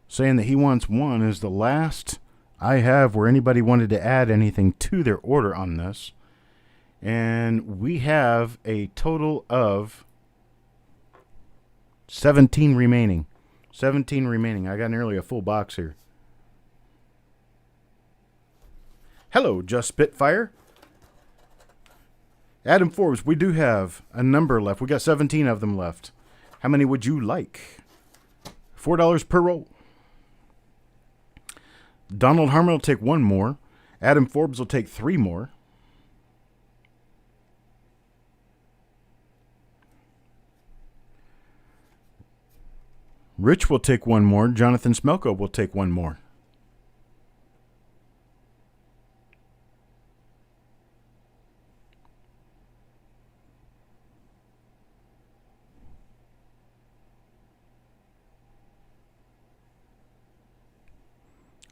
saying that he wants 1 is the last I have where anybody wanted to add anything to their order on this. And we have a total of 17 remaining. 17 remaining. I got nearly a full box here. Hello, Just Spitfire. Adam Forbes, we do have a number left. We got 17 of them left. How many would you like? $4 per roll. Donald Harmon will take 1 more. Adam Forbes will take 3 more. Rich will take 1 more. Jonathan Smelko will take 1 more.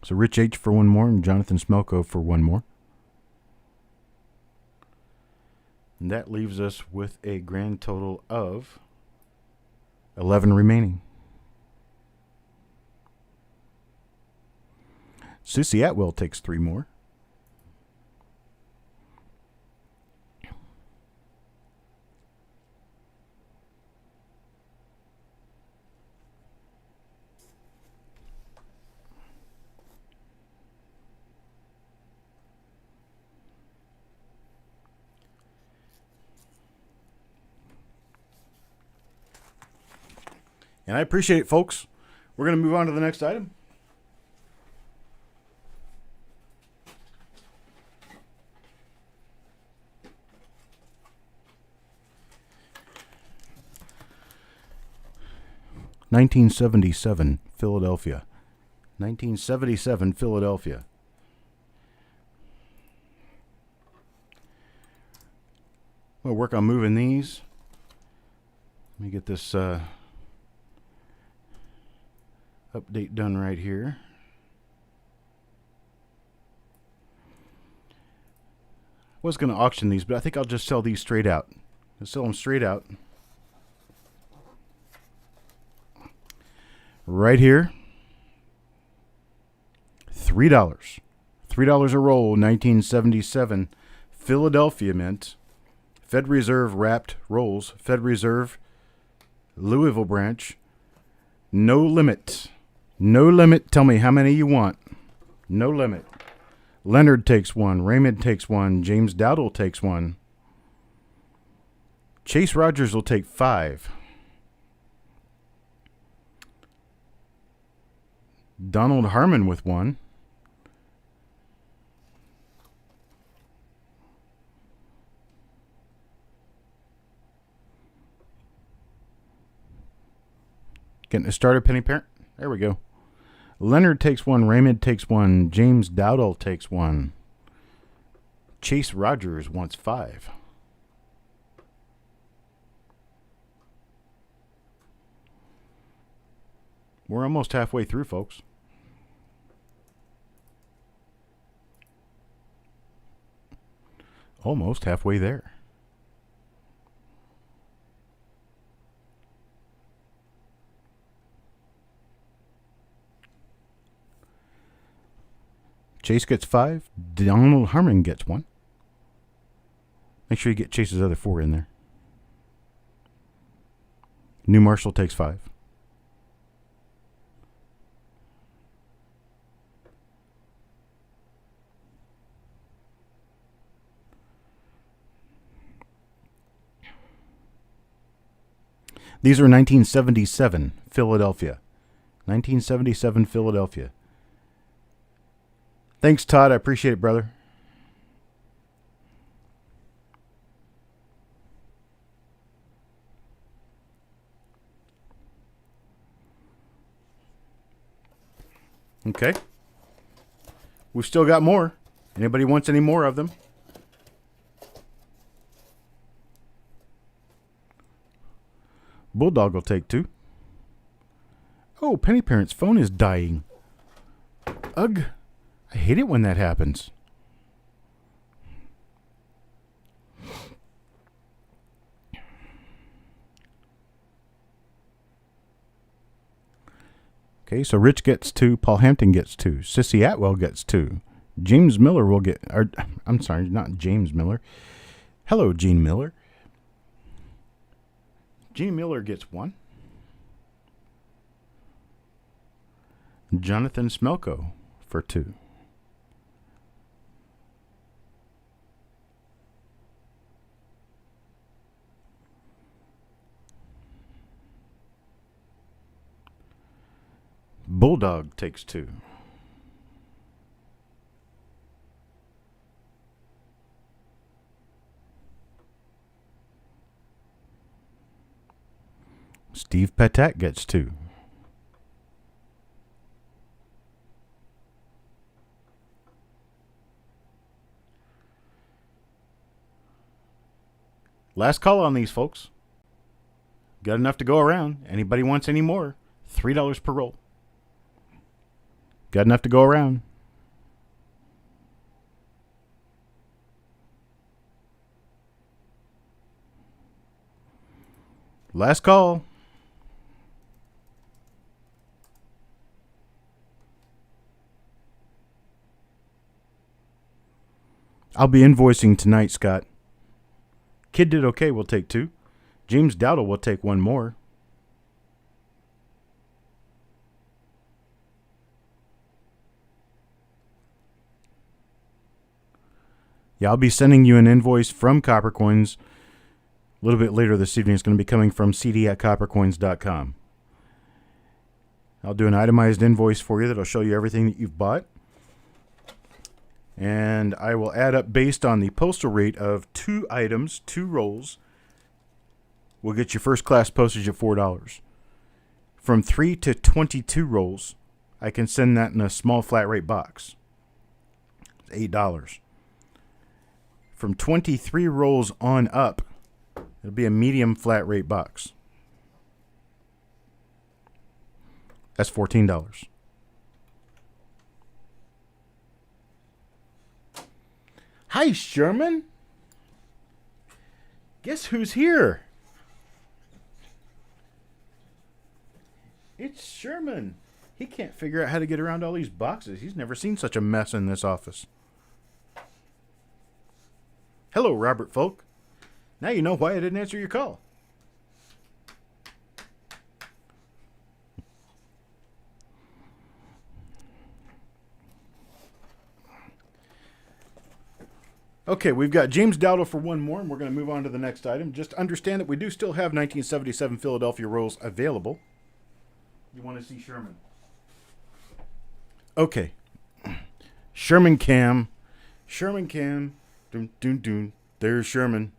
So Rich H for 1 more and Jonathan Smelko for 1 more. And that leaves us with a grand total of 11 remaining. Sissy Atwell takes 3 more. And I appreciate it, folks. We're going to move on to the next item. (1977) Philadelphia. 1977 Philadelphia. We'll work on moving these. Let me get this update done right here. I was going to auction these, but I think I'll just sell these straight out. I'll sell them straight out. Right here. $3. $3 a roll, 1977 Philadelphia Mint. Fed Reserve wrapped rolls. Fed Reserve Louisville branch. No limit. No limit. Tell me how many you want. No limit. Leonard takes 1. Raymond takes 1. James Dowdle takes 1. Chase Rogers will take 5. Donald Harmon with 1. Getting a starter, Penny Parent. There we go. Leonard takes one. Raymond takes one. James Dowdle takes one. Chase Rogers wants 5. We're almost halfway through, folks. Almost halfway there. Chase gets 5. Donald Harmon gets 1. Make sure you get Chase's other 4 in there. New Marshall takes 5. These are 1977 Philadelphia. 1977 Philadelphia. Thanks, Todd. I appreciate it, brother. Okay. We've still got more. Anybody wants any more of them? Bulldog will take 2. Oh, Penny Parent's phone is dying. Ugh. I hate it when that happens. Okay, so Rich gets 2. Paul Hampton gets 2. Sissy Atwell gets 2. James Miller will get... I'm sorry, not James Miller. Hello, Gene Miller. Gene Miller gets 1. Jonathan Smelko for 2. Bulldog takes 2. Steve Patek gets 2. Last call on these, folks. Got enough to go around. Anybody wants any more? $3 per roll. Got enough to go around. Last call. I'll be invoicing tonight, Scott. Kid did okay. We'll take 2. James Dowdle will take 1 more. Yeah, I'll be sending you an invoice from Copper Coins a little bit later this evening. It's going to be coming from cd@coppercoins.com. I'll do an itemized invoice for you that'll show you everything that you've bought. And I will add up based on the postal rate of 2 items, 2 rolls. We'll get you first class postage at $4. From 3 to 22 rolls, I can send that in a small flat rate box. It's $8. From 23 rolls on up, it'll be a medium flat rate box. That's $14. Hi, Sherman. Guess who's here? It's Sherman. He can't figure out how to get around all these boxes. He's never seen such a mess in this office. Hello, Robert Folk. Now you know why I didn't answer your call. Okay, we've got James Dowdle for 1 more, and we're going to move on to the next item. Just understand that we do still have 1977 Philadelphia rolls available. You want to see Sherman? Okay. Sherman Cam. Sherman Cam. Dun, dun, dun. There's Sherman.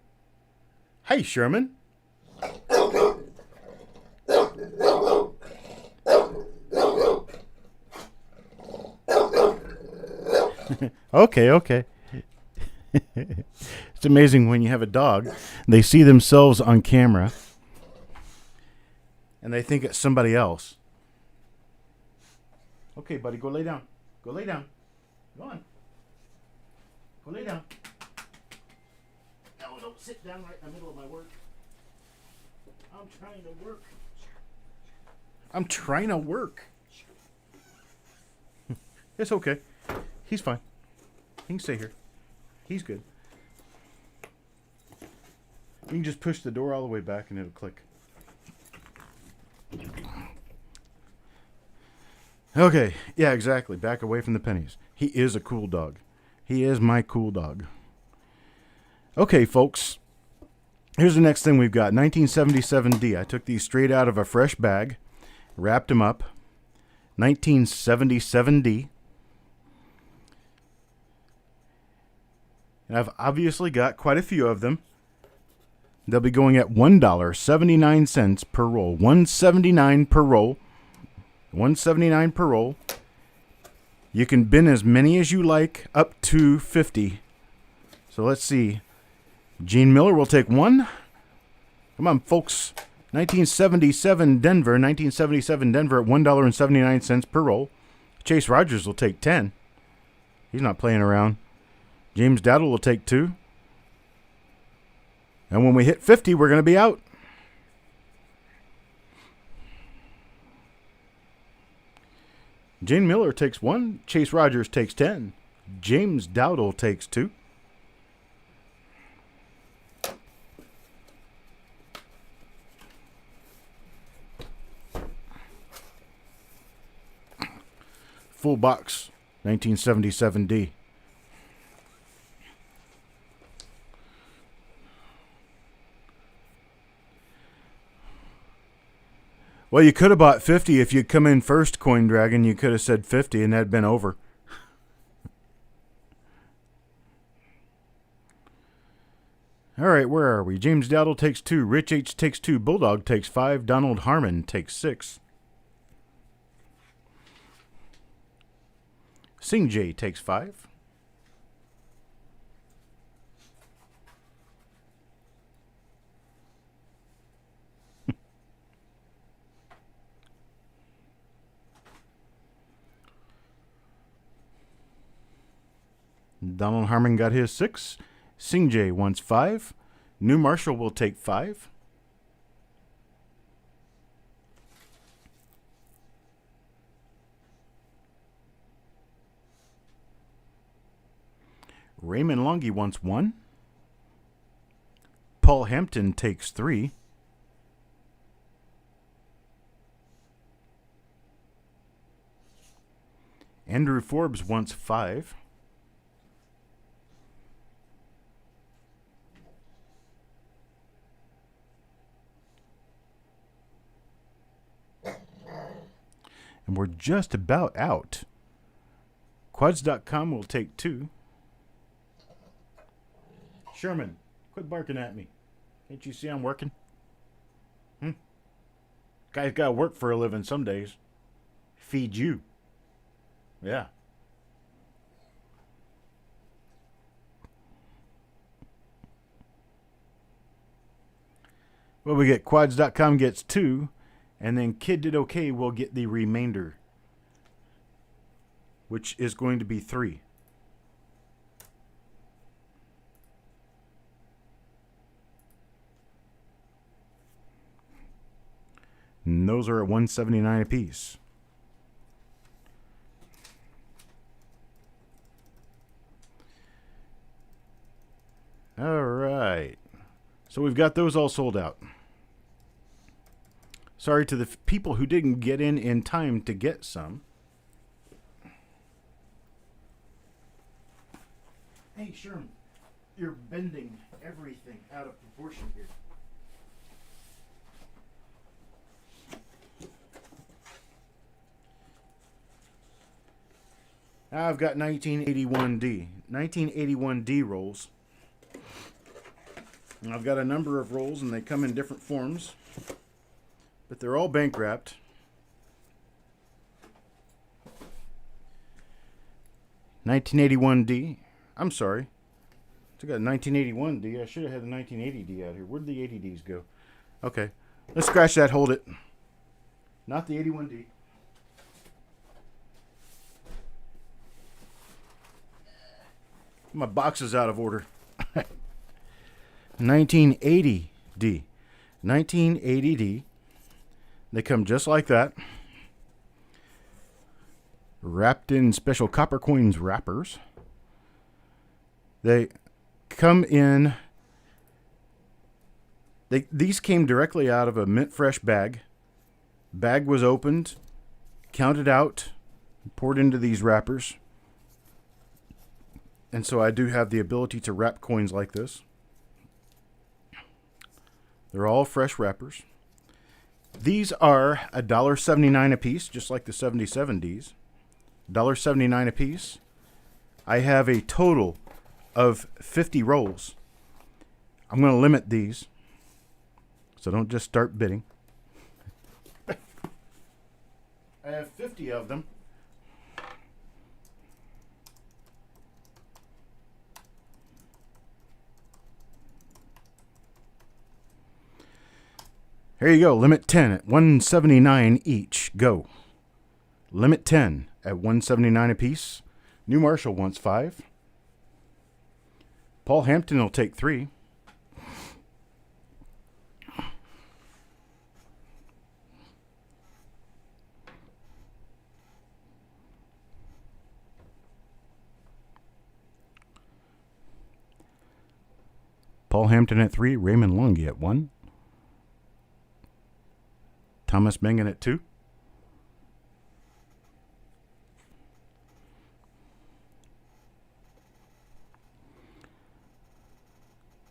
Hey, Sherman. Okay, okay. It's amazing when you have a dog, they see themselves on camera and they think it's somebody else. Okay, buddy, go lay down. Go lay down. Go on. Go lay down. No, don't sit down right in the middle of my work. I'm trying to work. I'm trying to work. It's okay. He's fine. He can stay here. He's good. You can just push the door all the way back and it'll click. Okay, yeah, exactly. Back away from the pennies. He is a cool dog. He is my cool dog. Okay, folks. Here's the next thing we've got. 1977D. I took these straight out of a fresh bag, wrapped them up. 1977D. And I've obviously got quite a few of them. They'll be going at $1.79 per roll. $1.79 per roll. $1.79 per roll. You can bin as many as you like, up to 50. So let's see. Gene Miller will take one. Come on, folks. 1977 Denver. 1977 Denver at $1.79 per roll. Chase Rogers will take 10. He's not playing around. James Dowdle will take 2. And when we hit 50, we're going to be out. Gene Miller takes 1. Chase Rogers takes 10. James Dowdle takes 2. Full box, 1977D. Well, you could have bought 50 if you'd come in first, Coin Dragon. You could have said 50 and that'd been over. All right, where are we? James Dowdle takes 2. Rich H takes 2. Bulldog takes 5. Donald Harmon takes 6. Sing J takes 5. Donald Harmon got his 6. Sing J wants 5. New Marshall will take 5. Raymond Longy wants 1. Paul Hampton takes 3. Andrew Forbes wants 5. And we're just about out. Quads.com will take 2. Sherman, quit barking at me. Can't you see I'm working? Guy's got to work for a living some days. Feed you. Yeah. Well, we get Quads.com gets 2. And then Kid Did Okay will get the remainder, which is going to be 3. And those are at $1.79 apiece. All right. So we've got those all sold out. Sorry to the people who didn't get in time to get some. Hey, Sherman, you're bending everything out of proportion here. Now I've got 1981D. 1981D rolls. And I've got a number of rolls, and they come in different forms. But they're all bank wrapped. 1981D. I'm sorry. I got 1981D. I should have had the 1980D out here. Where did the 80Ds go? Okay. Let's scratch that. Hold it. Not the 81D. My box is out of order. 1980D. 1980D. They come just like that. Wrapped in special copper coins wrappers. They come in. These came directly out of a mint fresh bag. Bag was opened, counted out, poured into these wrappers. And so I do have the ability to wrap coins like this. They're all fresh wrappers. These are $1.79 a piece, just like the 77Ds. $1.79 a piece. I have a total of 50 rolls. I'm going to limit these, so don't just start bidding. I have 50 of them. Here you go. Limit 10 at $179 each. Go. Limit 10 at $179 a piece. New Marshall wants 5. Paul Hampton will take 3. Paul Hampton at 3. Raymond Longy at 1. Thomas Bengen at 2.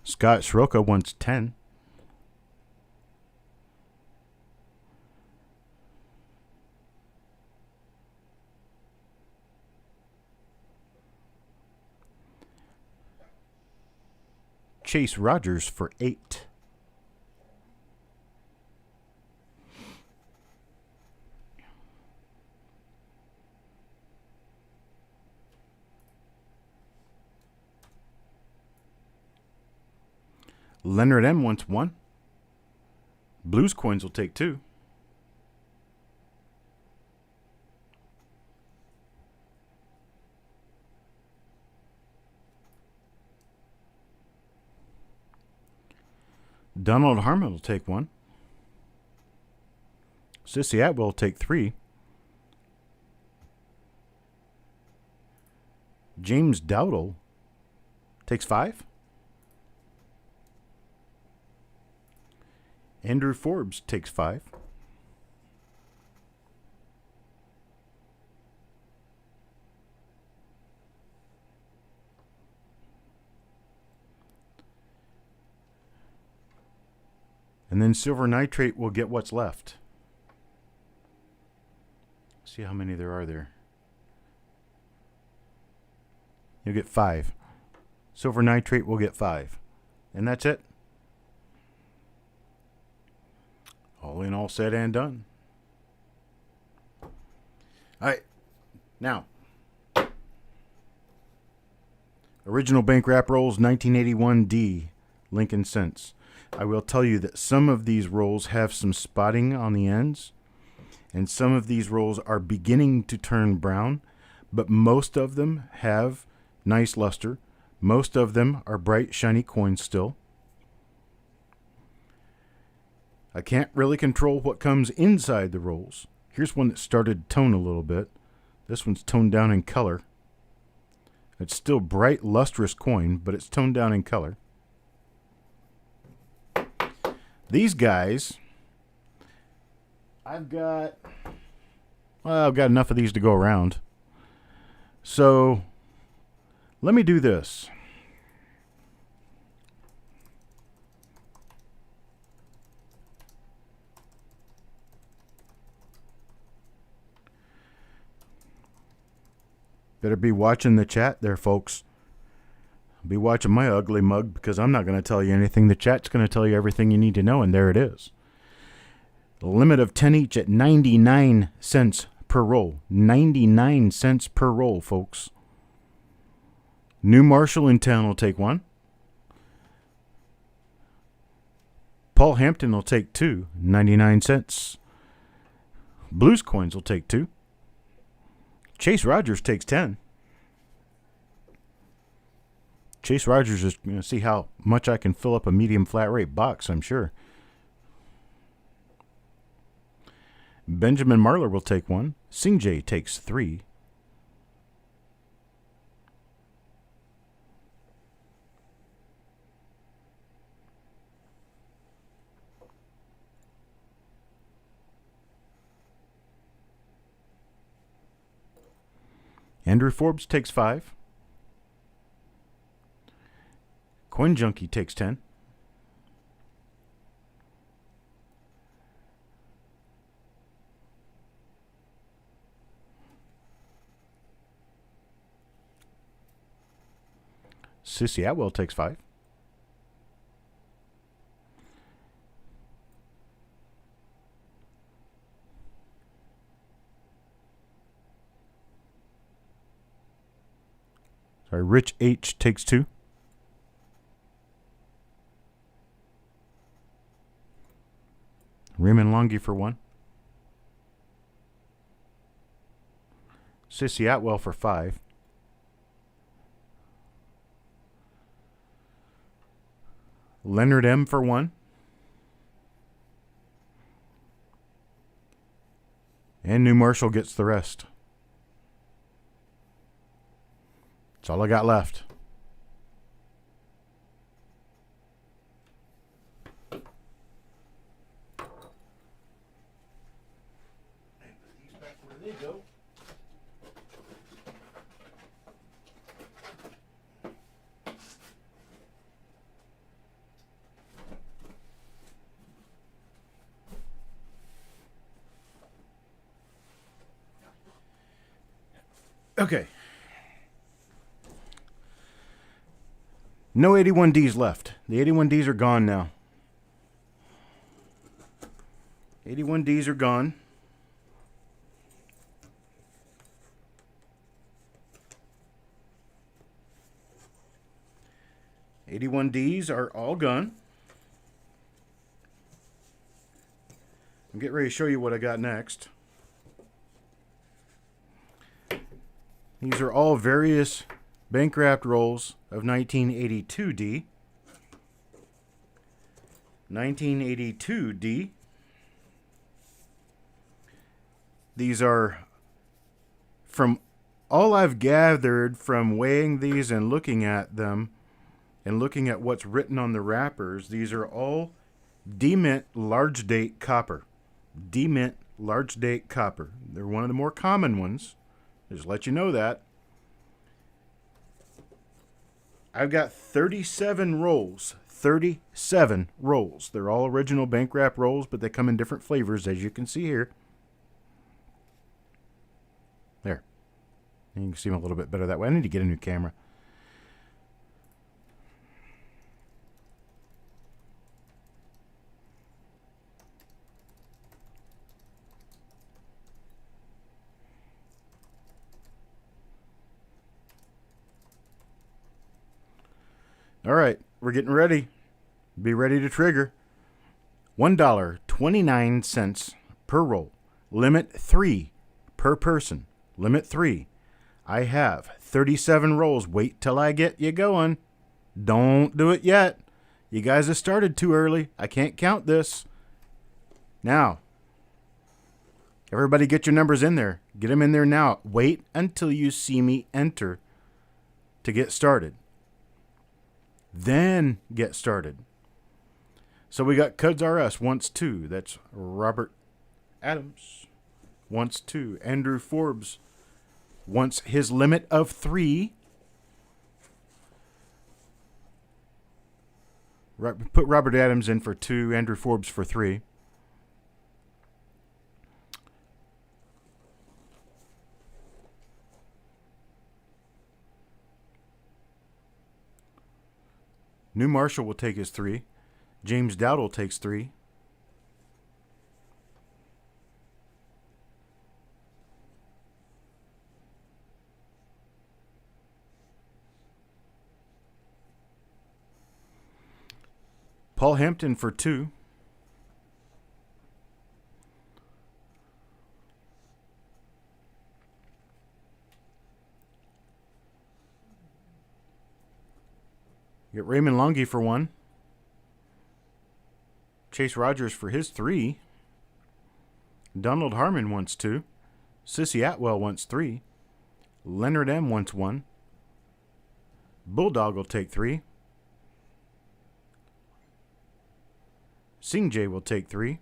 Scott Schroka wants 10. Chase Rogers for 8. Leonard M wants 1. Blues Coins will take 2. Donald Harmon will take 1. Sissy Atwell will take 3. James Dowdle takes 5. Andrew Forbes takes 5. And then Silver Nitrate will get what's left. See how many there are there. You'll get 5. Silver Nitrate will get 5. And that's it. All in, all said and done. All right. Now, original bank wrap rolls, 1981D, Lincoln Cents. I will tell you that some of these rolls have some spotting on the ends, and some of these rolls are beginning to turn brown, but most of them have nice luster. Most of them are bright, shiny coins still. I can't really control what comes inside the rolls. Here's one that started to tone a little bit. This one's toned down in color. It's still bright, lustrous coin, but it's toned down in color. These guys, I've got enough of these to go around. So let me do this. Better be watching the chat there, folks. Be watching my ugly mug, because I'm not going to tell you anything. The chat's going to tell you everything you need to know, and there it is. The limit of 10 each at 99 cents per roll. 99 cents per roll, folks. New Marshall in town will take 1. Paul Hampton will take 2, 99 cents. Blues Coins will take 2. Chase Rogers takes 10. Chase Rogers is going to see how much I can fill up a medium flat rate box, I'm sure. Benjamin Marler will take 1. Sing J takes 3. Andrew Forbes takes 5. Coin Junkie takes 10. Sissy Atwell takes 5. Sorry, Rich H takes 2. Raymond Longy for 1. Sissy Atwell for 5. Leonard M for 1. And New Marshall gets the rest. That's all I got left. Where they go? Okay. No 81Ds left. The 81Ds are gone now. 81Ds are gone. $81Ds are all gone. I'm getting ready to show you what I got next. These are all various bank wrapped rolls of 1982D. 1982D. These are, from all I've gathered from weighing these and looking at them and looking at what's written on the wrappers, these are all D-mint large date copper. D-mint large date copper. They're one of the more common ones. Just let you know that. I've got 37 rolls. 37 rolls. They're all original bank wrap rolls, but they come in different flavors, as you can see here. There. And you can see them a little bit better that way. I need to get a new camera. All right, we're getting ready. Be ready to trigger. $1.29 per roll. Limit 3 per person. Limit 3. I have 37 rolls. Wait till I get you going. Don't do it yet. You guys have started too early. I can't count this. Now, everybody get your numbers in there. Get them in there now. Wait until you see me enter to get started. Then get started. So we got Cuds RS wants 2. That's Robert Adams wants 2. Andrew Forbes wants his limit of 3. Put Robert Adams in for 2. Andrew Forbes for 3. New Marshall will take his 3. James Dowdle takes 3. Paul Hampton for 2. You get Raymond Longy for 1. Chase Rogers for his 3. Donald Harmon wants 2. Sissy Atwell wants 3. Leonard M wants 1. Bulldog will take 3. Sing J will take 3.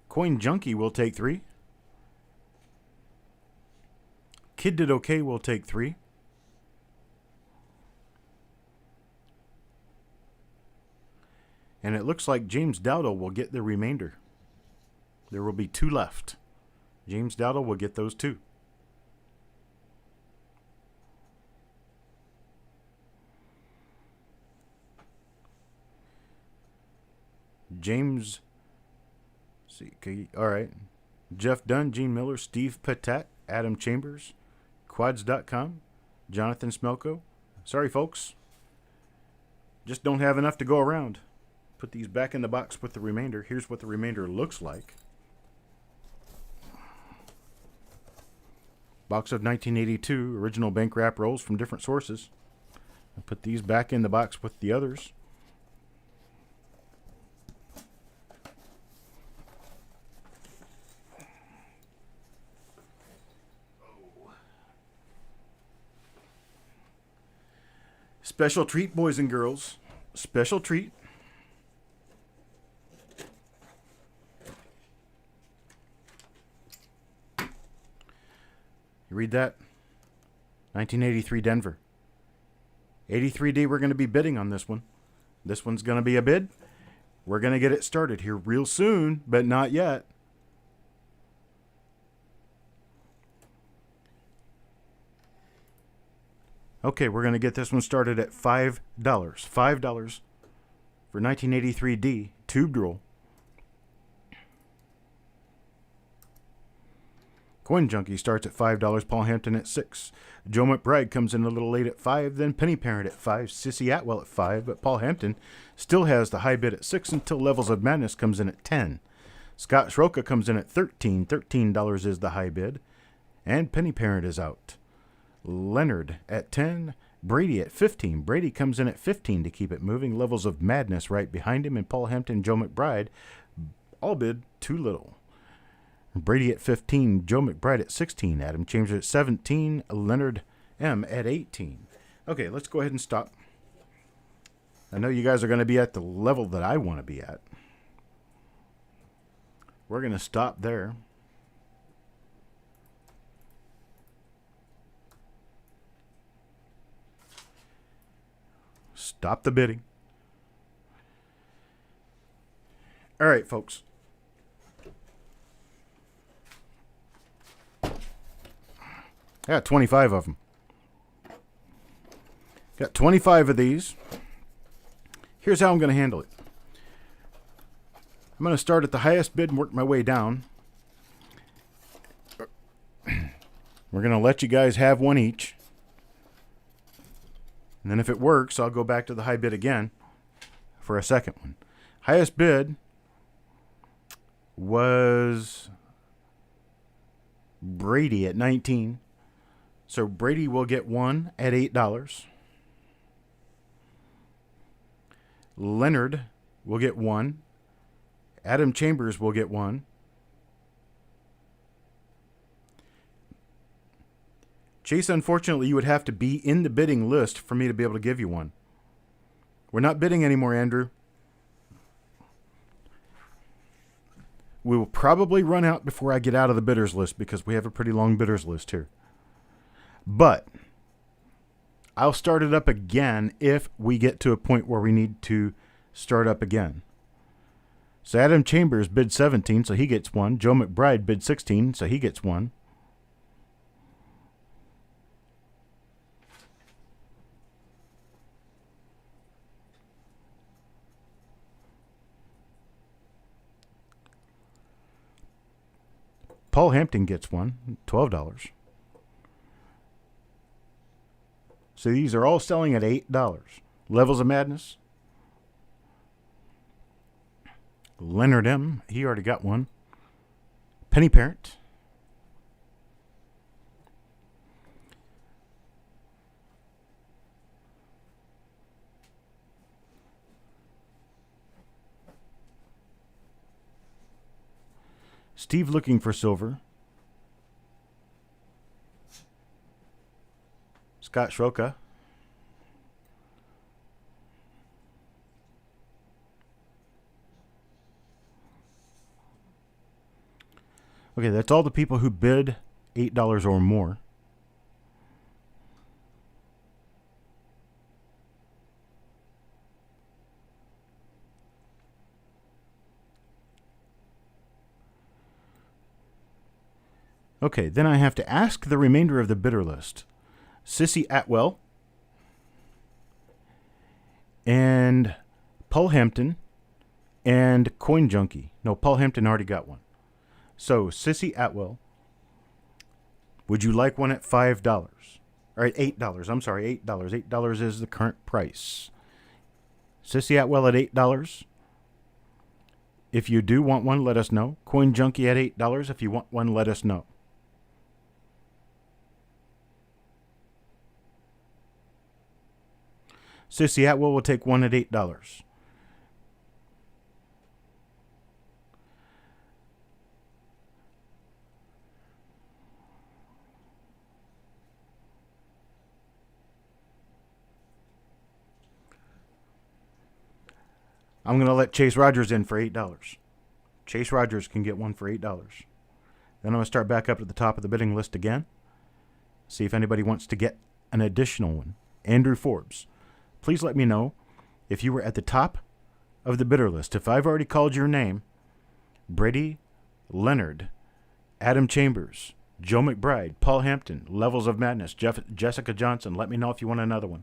Coin Junkie will take 3. Kid Did Okay will take 3. And it looks like James Dowdle will get the remainder. There will be 2 left. James Dowdle will get those 2. James, see, all right. Jeff Dunn, Gene Miller, Steve Patet, Adam Chambers, Quads.com, Jonathan Smelko. Sorry, folks. Just don't have enough to go around. Put these back in the box with the remainder. Here's what the remainder looks like. Box of 1982 original bank wrap rolls from different sources. I'll put these back in the box with the others. Special treat, boys and girls. Special treat. You read that? 1983 Denver. 83D, we're going to be bidding on this one. This one's going to be a bid. We're going to get it started here real soon, but not yet. Okay, we're going to get this one started at $5. $5 for 1983D tube roll. Coin Junkie starts at $5. Paul Hampton at $6. Joe McBride comes in a little late at $5. Then Penny Parent at $5. Sissy Atwell at $5. But Paul Hampton still has the high bid at $6 until Levels of Madness comes in at $10. Scott Schroka comes in at $13. $13 is the high bid. And Penny Parent is out. Leonard at 10, Brady at 15. Brady comes in at 15 to keep it moving. Levels of Madness right behind him, and Paul Hampton, Joe McBride, all bid too little. Brady at 15, Joe McBride at 16, Adam Chambers at 17, Leonard M at 18. Okay, let's go ahead and stop. I know you guys are going to be at the level that I want to be at. We're going to stop there. Stop the bidding. All right, folks. I got 25 of them. Got 25 of these. Here's how I'm going to handle it. I'm going to start at the highest bid and work my way down. We're going to let you guys have one each. And then if it works, I'll go back to the high bid again for a second one. Highest bid was Brady at 19. So Brady will get one at $8. Leonard will get one. Adam Chambers will get one. Chase, unfortunately, you would have to be in the bidding list for me to be able to give you one. We're not bidding anymore, Andrew. We will probably run out before I get out of the bidders list because we have a pretty long bidders list here. But I'll start it up again if we get to a point where we need to start up again. So Adam Chambers bid 17, so he gets one. Joe McBride bid 16, so he gets one. Paul Hampton gets one, $12. So these are all selling at $8. Levels of Madness. Leonard M. He already got one. Penny Parent. Steve looking for silver. Scott Schroka. Okay, that's all the people who bid $8 or more. Okay, then I have to ask the remainder of the bidder list. Sissy Atwell and Paul Hampton and Coin Junkie. No, Paul Hampton already got one. So, Sissy Atwell, would you like one at $5? Or at $8, I'm sorry, $8. $8 is the current price. Sissy Atwell at $8. If you do want one, let us know. Coin Junkie at $8. If you want one, let us know. Sissy Atwell will take one at $8. I'm going to let Chase Rogers in for $8. Chase Rogers can get one for $8. Then I'm going to start back up at the top of the bidding list again. See if anybody wants to get an additional one. Andrew Forbes. Please let me know if you were at the top of the bidder list. If I've already called your name, Brady, Leonard, Adam Chambers, Joe McBride, Paul Hampton, Levels of Madness, Jessica Johnson, let me know if you want another one.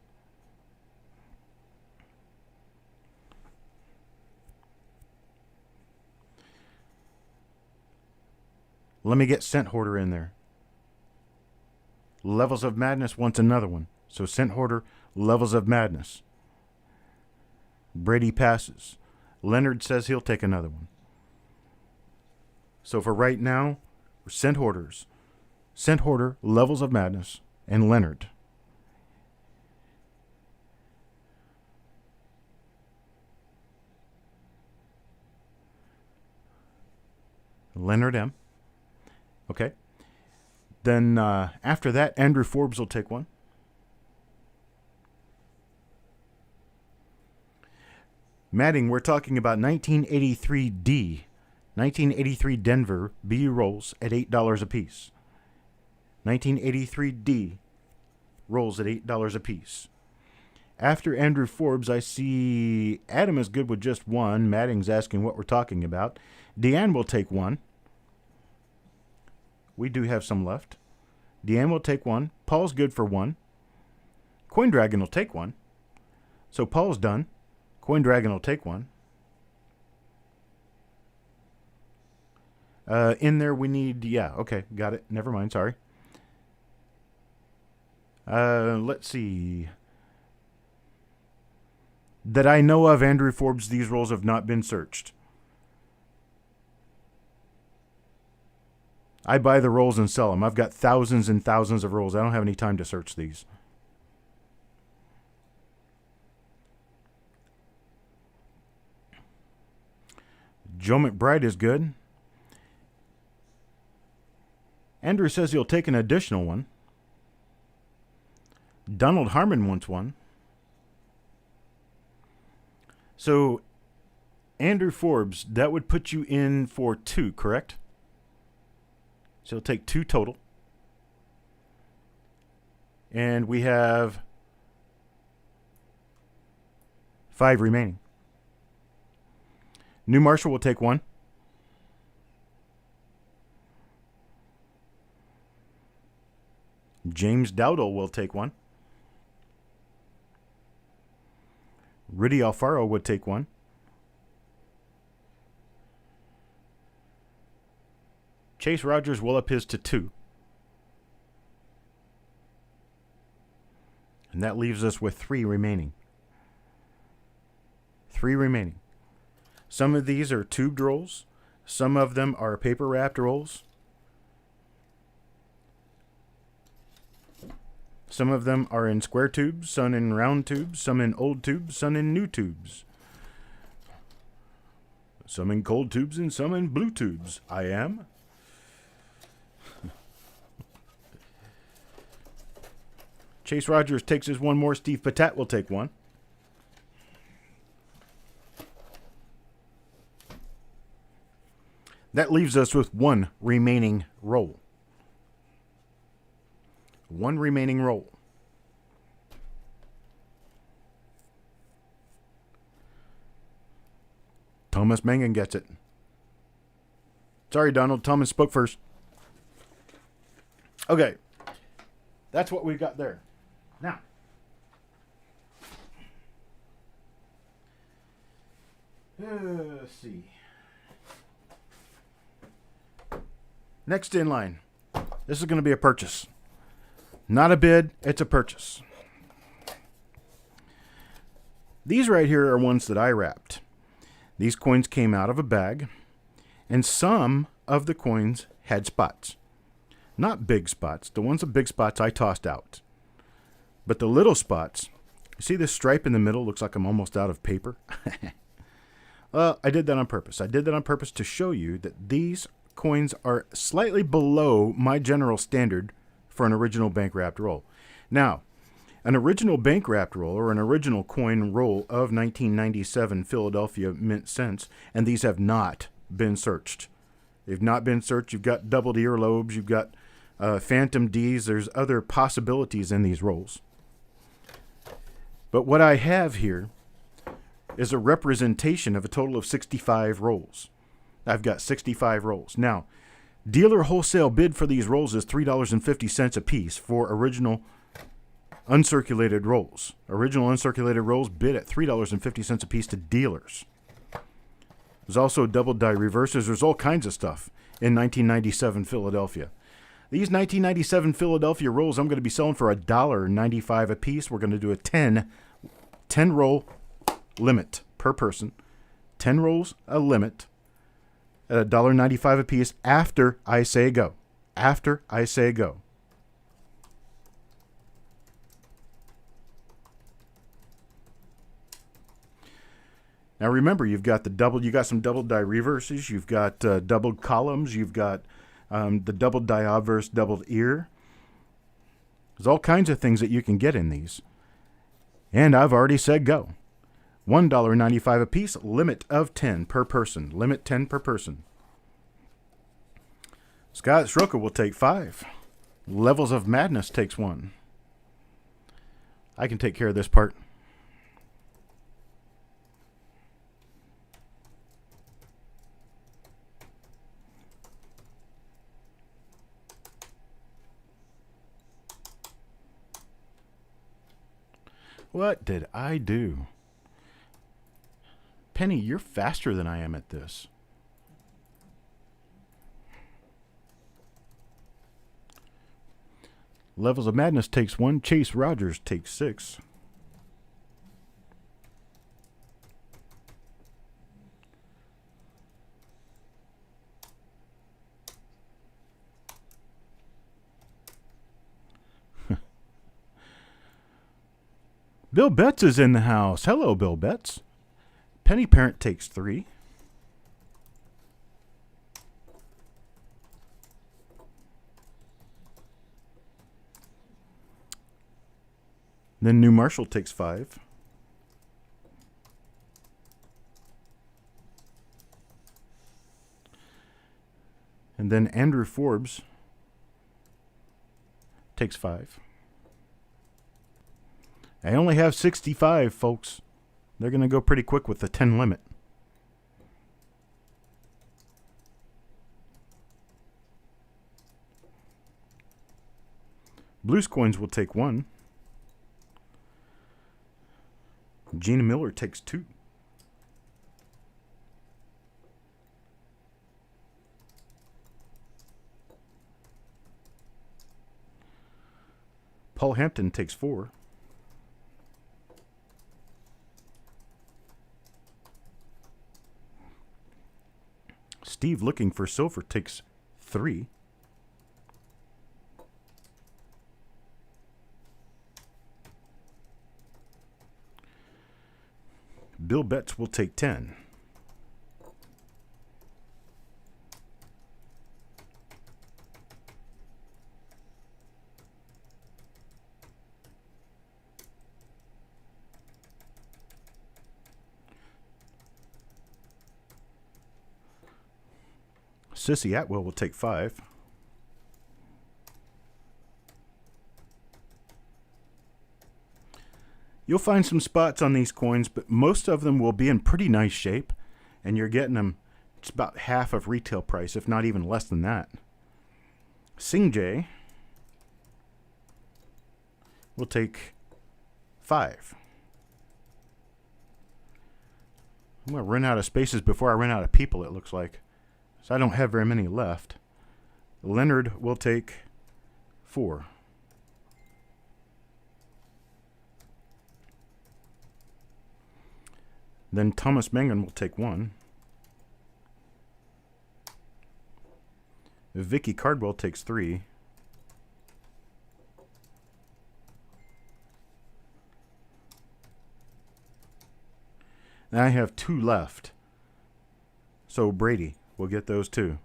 Let me get Scent Hoarder in there. Levels of Madness wants another one. So Scent Hoarder, Levels of Madness. Brady passes. Leonard says he'll take another one. So for right now, we're Scent Hoarders. Scent Hoarder, Levels of Madness, and Leonard. Leonard M. Okay. Then after that, Andrew Forbes will take one. Matting, we're talking about 1983D. 1983 Denver BU rolls at $8 a piece. 1983D rolls at $8 a piece. After Andrew Forbes, I see Adam is good with just one. Matting's asking what we're talking about. Deanne will take one. We do have some left. Deanne will take one. Paul's good for one. Coin Dragon will take one. So Paul's done. Coin Dragon will take one. In there we need, yeah, okay, got it. Never mind, sorry. Let's see. That I know of, Andrew Forbes, these rolls have not been searched. I buy the rolls and sell them. I've got thousands and thousands of rolls. I don't have any time to search these. Joe McBride is good. Andrew says he'll take an additional one. Donald Harmon wants one. So, Andrew Forbes, that would put you in for two, correct? So he'll take two total. And we have 5 remaining. New Marshall will take one. James Dowdle will take one. Rudy Alfaro would take one. Chase Rogers will up his to 2. And That leaves us with 3 remaining. 3 remaining. Some of these are tubed rolls. Some of them are paper wrapped rolls. Some of them are in square tubes, some in round tubes, some in old tubes, some in new tubes. Some in cold tubes and some in blue tubes. I am. Chase Rogers takes his one more. Steve Patat will take one. That leaves us with 1 remaining roll. 1 remaining roll. Thomas Mangan gets it. Sorry, Donald. Thomas spoke first. Okay. That's what we've got there. Now. Let's see. Next in line. This is going to be a purchase. Not a bid, it's a purchase. These right here are ones that I wrapped. These coins came out of a bag, and some of the coins had spots. Not big spots. The ones with big spots I tossed out. But the little spots, you see this stripe in the middle? Looks like I'm almost out of paper. Well, I did that on purpose. I did that on purpose to show you that these coins are slightly below my general standard for an original bank wrapped roll. Now, an original bank wrapped roll or an original coin roll of 1997 Philadelphia mint cents, and these have not been searched. They've not been searched. You've got doubled earlobes. You've got phantom D's. There's other possibilities in these rolls. But what I have here is a representation of a total of 65 rolls. I've got 65 rolls. Now, dealer wholesale bid for these rolls is $3.50 a piece for original uncirculated rolls. Original uncirculated rolls bid at $3.50 a piece to dealers. There's also double die reverses. There's all kinds of stuff in 1997 Philadelphia. These 1997 Philadelphia rolls I'm going to be selling for $1.95 a piece. We're going to do a 10 roll limit per person. 10 rolls a limit at $1.95 a piece after I say go. After I say go. Now remember, you've got some double die reverses, you've got doubled columns, you've got the double die obverse, doubled ear. There's all kinds of things that you can get in these. And I've already said go. $1.95 a piece, limit of 10 per person. Limit 10 per person. Scott Schroeder will take 5. Levels of Madness takes 1. I can take care of this part. What did I do? Penny, you're faster than I am at this. Levels of Madness takes 1. Chase Rogers takes 6. Bill Betts is in the house. Hello, Bill Betts. Penny Parent takes 3. Then New Marshall takes 5. And then Andrew Forbes takes 5. I only have 65, folks. They're going to go pretty quick with the 10 limit. Blues Coins will take 1. Gina Miller takes 2. Paul Hampton takes 4. Steve looking for silver takes 3. Bill Betts will take 10. Sissy Atwell will take 5. You'll find some spots on these coins, but most of them will be in pretty nice shape, and you're getting them it's about half of retail price, if not even less than that. Sing J will take 5. I'm going to run out of spaces before I run out of people, it looks like. So I don't have very many left. Leonard will take 4. Then Thomas Mangan will take 1. Vicky Cardwell takes 3. And I have 2 left. So Brady will get those 2.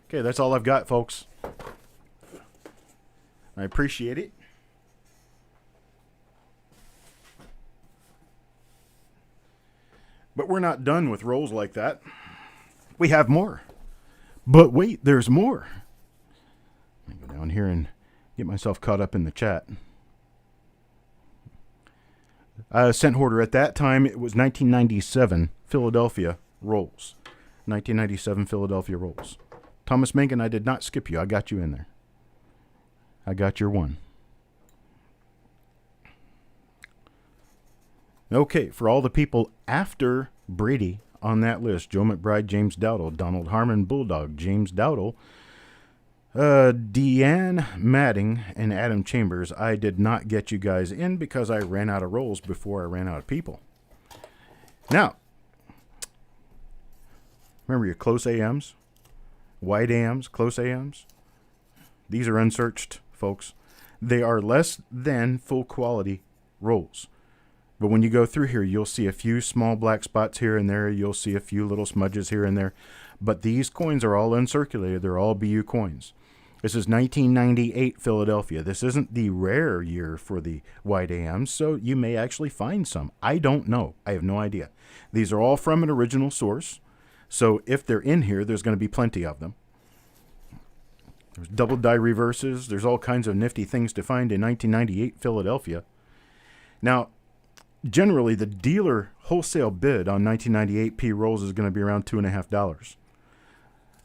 Okay, that's all I've got, folks. I appreciate it. But we're not done with rolls like that. We have more. But wait, there's more. Let me go down here and get myself caught up in the chat. Cent Hoarder, at that time, it was 1997 Philadelphia rolls. 1997 Philadelphia rolls. Thomas Mangan, I did not skip you. I got you in there. I got your 1. Okay, for all the people after Brady on that list, Joe McBride, James Dowdle, Donald Harmon, Bulldog, James Dowdle, Deanne Madding, and Adam Chambers, I did not get you guys in because I ran out of rolls before I ran out of people. Now, remember your close AMs, wide AMs, close AMs? These are unsearched, folks. They are less than full quality rolls. But when you go through here, you'll see a few small black spots here and there. You'll see a few little smudges here and there. But these coins are all uncirculated. They're all BU coins. This is 1998 Philadelphia. This isn't the rare year for the wide AMs, so you may actually find some. I don't know. I have no idea. These are all from an original source. So if they're in here, there's going to be plenty of them. There's double die reverses. There's all kinds of nifty things to find in 1998 Philadelphia. Now, generally, the dealer wholesale bid on 1998 P rolls is going to be around $2.50.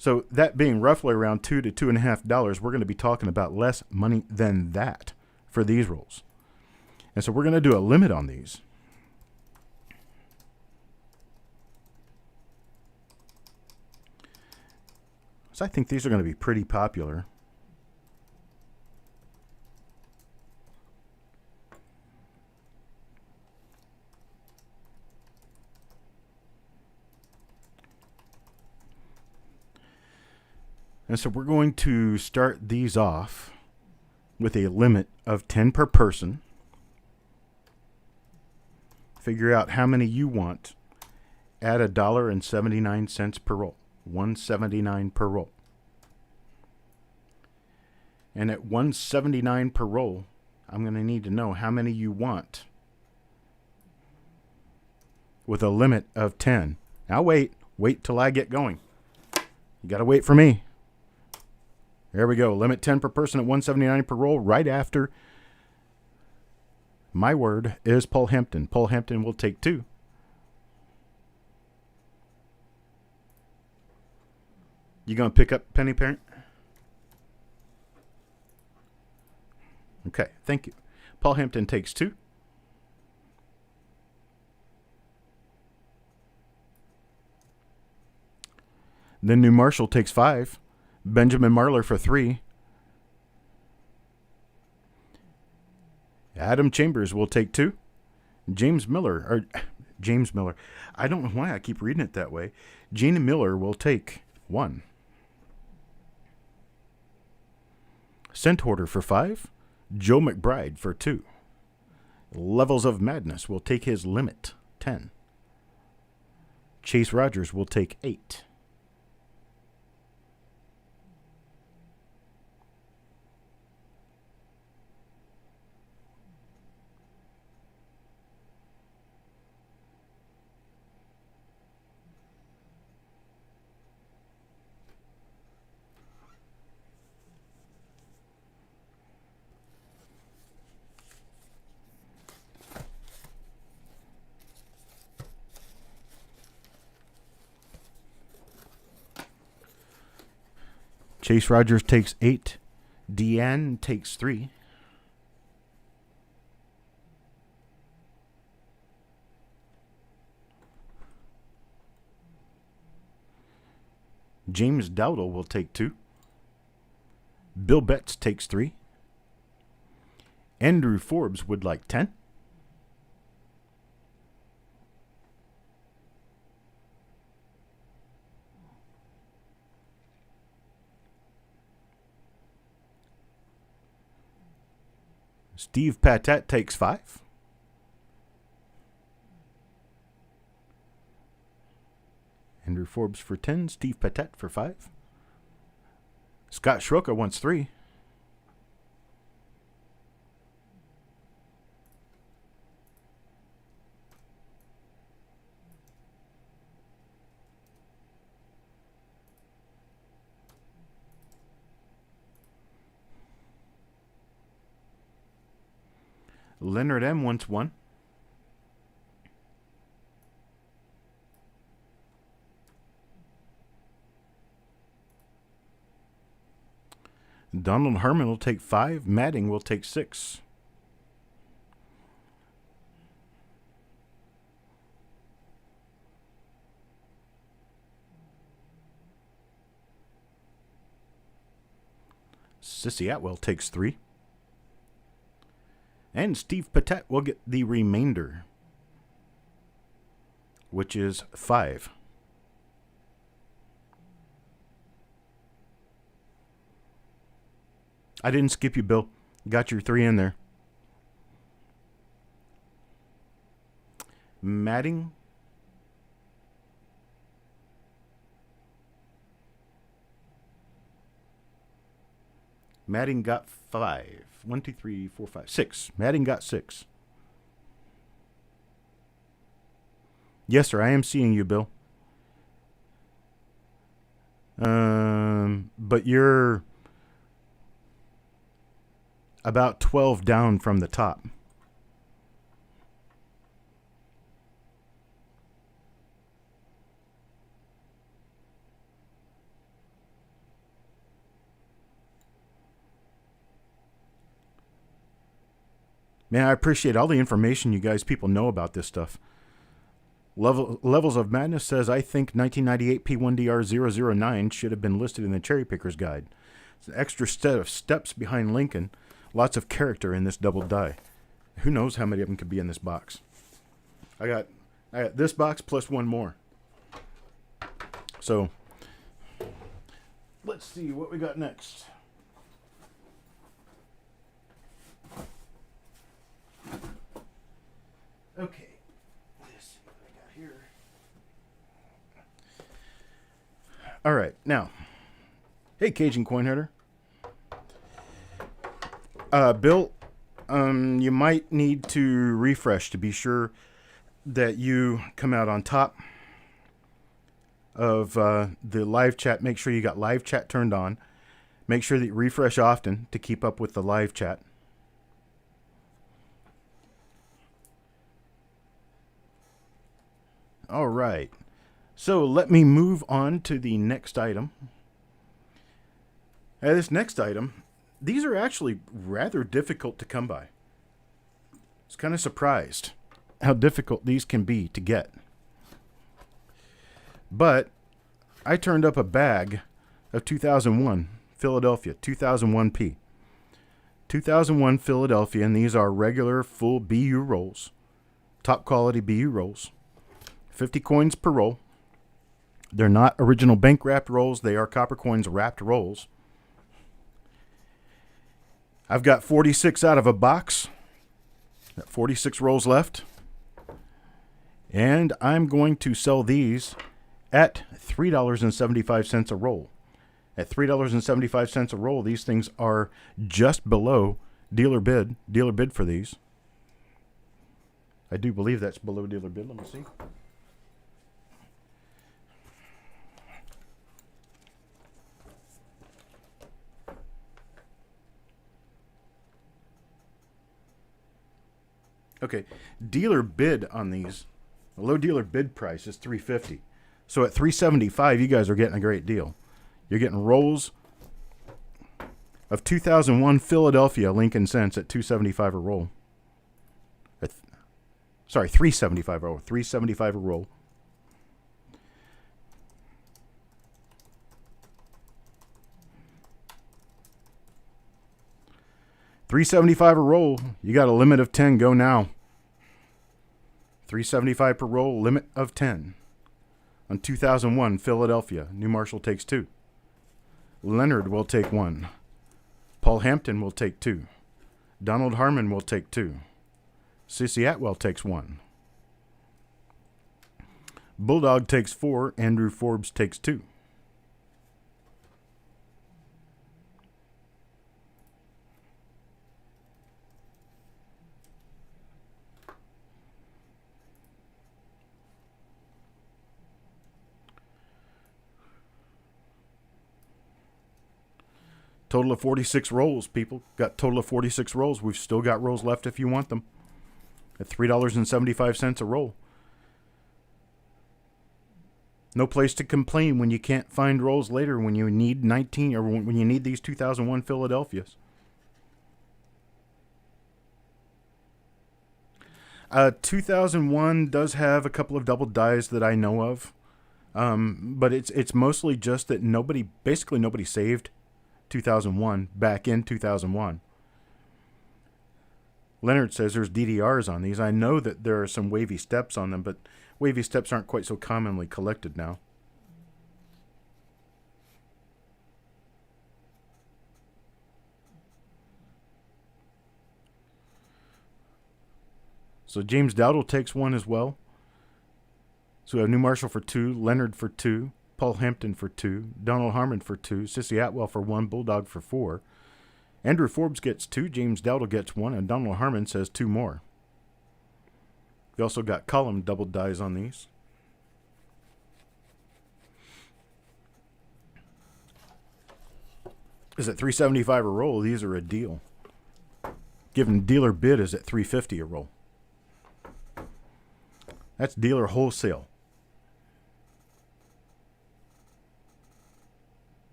So that being roughly around $2 to $2.50, we're going to be talking about less money than that for these rolls. And so we're going to do a limit on these. So I think these are going to be pretty popular. And so we're going to start these off with a limit of 10 per person. Figure out how many you want. Add $1.79 per roll. $1.79 per roll. And at $1.79 per roll, I'm going to need to know how many you want with a limit of 10. Now wait till I get going. You got to wait for me. There we go. Limit 10 per person at $1.79 per roll. Right after my word is Paul Hampton. Paul Hampton will take 2. You going to pick up Penny Parent? Okay, thank you. Paul Hampton takes 2. Then New Marshall takes 5. Benjamin Marler for 3. Adam Chambers will take 2. James Miller, or James Miller. I don't know why I keep reading it that way. Gina Miller will take 1. Scent Hoarder for 5. Joe McBride for 2. Levels of Madness will take his limit, 10. Chase Rogers will take 8. Chase Rogers takes 8. Deanne takes 3. James Dowdle will take 2. Bill Betts takes 3. Andrew Forbes would like 10. Steve Patat takes 5. Andrew Forbes for 10. Steve Patat for 5. Scott Schroeder wants 3. Leonard M wants 1. Donald Herman will take 5. Madding will take 6. Sissy Atwell takes 3. And Steve Patat will get the remainder, which is 5. I didn't skip you, Bill. Got your 3 in there. Madding. Madding got 5. 1, 2, 3, 4, 5, 6. Madding got 6. Yes, sir. I am seeing you, Bill. But you're about 12 down from the top. Man, I appreciate all the information you guys people know about this stuff. Levels of Madness says, I think 1998 P1DR009 should have been listed in the Cherry Picker's Guide. It's an extra set of steps behind Lincoln. Lots of character in this double die. Who knows how many of them could be in this box. I got this box plus 1 more. So, let's see what we got next. Okay, let's see what I got here. All right, now, hey, Cajun Coin Herder. Bill, you might need to refresh to be sure that you come out on top of the live chat. Make sure you got live chat turned on. Make sure that you refresh often to keep up with the live chat. All right, so let me move on to the next item. This next item, these are actually rather difficult to come by. I was kind of surprised how difficult these can be to get. But I turned up a bag of 2001 Philadelphia, 2001P. 2001 Philadelphia, and these are regular full BU rolls, top quality BU rolls. 50 coins per roll. They're not original bank wrapped rolls. They are copper coins wrapped rolls. I've got 46 out of a box. Got 46 rolls left. And I'm going to sell these at $3.75 a roll. At $3.75 a roll, these things are just below dealer bid. Dealer bid for these. I do believe that's below dealer bid. Let me see. Okay, dealer bid on these, the low dealer bid price is $3.50. So at $3.75, you guys are getting a great deal. You're getting rolls of 2001 Philadelphia Lincoln Cents at $2.75 a roll. Sorry, $3.75 a roll. $3.75 a roll. $3.75 a roll. You got a limit of 10. Go now. $3.75 per roll. Limit of 10. On 2001 Philadelphia. New Marshall takes 2. Leonard will take 1. Paul Hampton will take 2. Donald Harmon will take 2. Sissy Atwell takes 1. Bulldog takes 4. Andrew Forbes takes 2. Total of 46 rolls, people. Got total of 46 rolls. We've still got rolls left if you want them. At $3.75 a roll. No place to complain when you can't find rolls later when you need 19 or when you need these 2001 Philadelphias. 2001 does have a couple of double dies that I know of. But it's mostly just that basically nobody saved 2001 back in 2001. Leonard says there's DDRs on these. I know that there are some wavy steps on them, but wavy steps aren't quite so commonly collected now. So James Dowdle takes 1 as well. So we have New Marshall for 2, Leonard for 2, Paul Hampton for 2, Donald Harmon for 2, Sissy Atwell for 1, Bulldog for 4. Andrew Forbes gets 2, James Dowdle gets 1, and Donald Harmon says 2 more. We also got column double dies on these. Is at $3.75 a roll. These are a deal. Given dealer bid is at $3.50 a roll. That's dealer wholesale.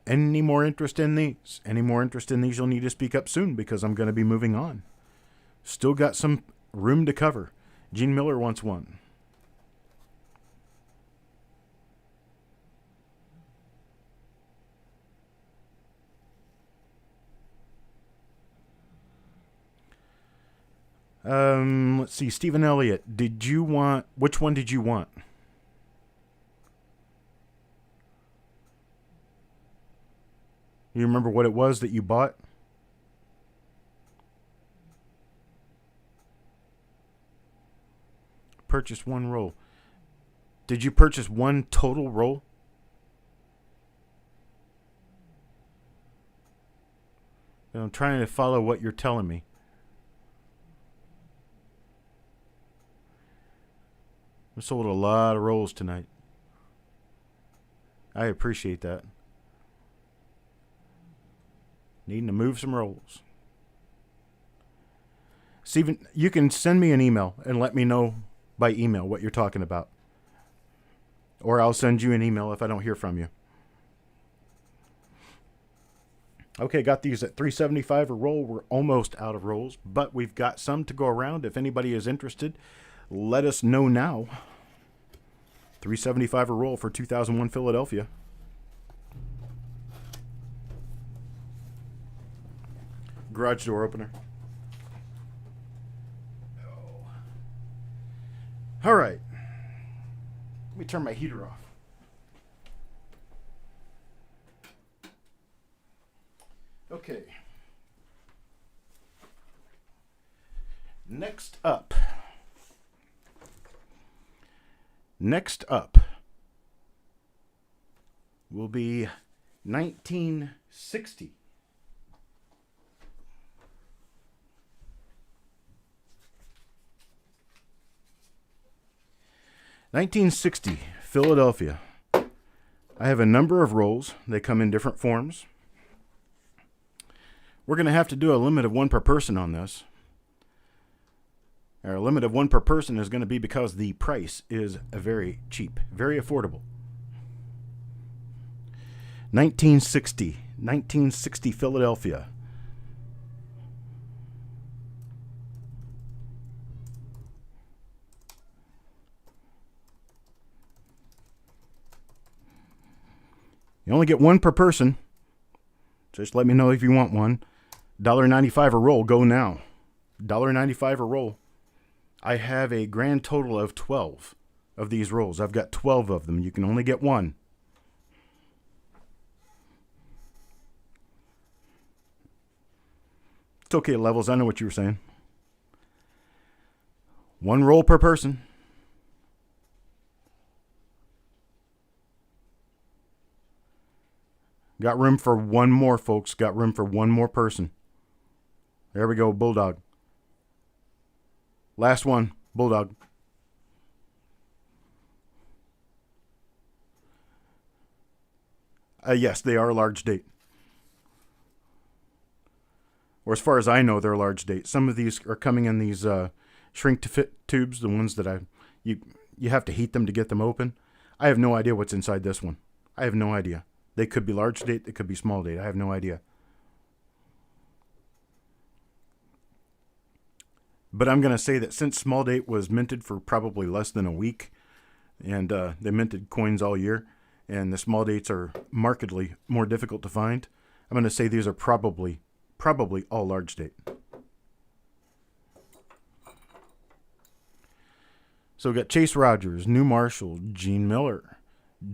Any more interest in these? Any more interest in these? You'll need to speak up soon because I'm going to be moving on. Still got some room to cover. Gene Miller wants 1. Let's see. Stephen Elliott, which one did you want? You remember what it was that you bought? Purchase 1 roll. Did you purchase 1 total roll? I'm trying to follow what you're telling me. I sold a lot of rolls tonight. I appreciate that. Needing to move some rolls. Steven, you can send me an email and let me know by email what you're talking about. Or I'll send you an email if I don't hear from you. Okay, got these at $3.75 a roll. We're almost out of rolls, but we've got some to go around. If anybody is interested, let us know now. $3.75 a roll for 2001 Philadelphia. Garage door opener. All right. Let me turn my heater off. Okay. Next up will be 1960. Philadelphia. I have a number of rolls. They come in different forms. We're going to have to do a limit of one per person on this. Our limit of one per person is going to be because the price is very cheap, very affordable. 1960 Philadelphia. You only get one per person. Just let me know if you want one. $1.95 a roll. Go now. $1.95 a roll. I have a grand total of 12 of these rolls. I've got 12 of them. You can only get one. It's okay, Levels. I know what you were saying. One roll per person. Got room for one more, folks. Got room for one more person. There we go, Bulldog. Last one, Bulldog. Yes, they are large date. Or as far as I know, they're large date. Some of these are coming in these shrink-to-fit tubes, the ones that you have to heat them to get them open. I have no idea what's inside this one. I have no idea. They could be large date, they could be small date. I have no idea. But I'm going to say that since small date was minted for probably less than a week, and they minted coins all year, and the small dates are markedly more difficult to find, I'm going to say these are probably all large date. So we've got Chase Rogers, New Marshall, Gene Miller,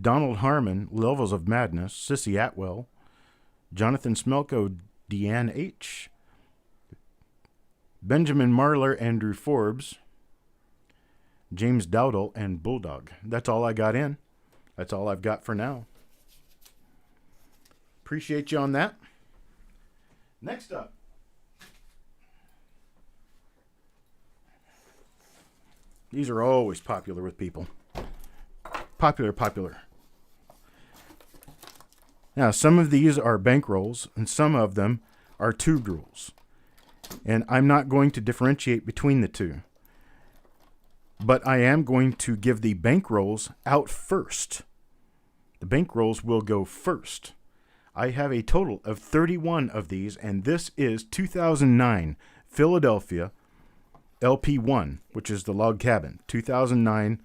Donald Harmon, Levels of Madness, Sissy Atwell, Jonathan Smelko, Deanne H., Benjamin Marler, Andrew Forbes, James Dowdle, and Bulldog. That's all I got in. That's all I've got for now. Appreciate you on that. Next up. These are always popular with people. Popular. Now, some of these are bankrolls, and some of them are tube rolls. And I'm not going to differentiate between the two. But I am going to give the bankrolls out first. The bankrolls will go first. I have a total of 31 of these, and this is 2009 Philadelphia LP1, which is the log cabin. 2009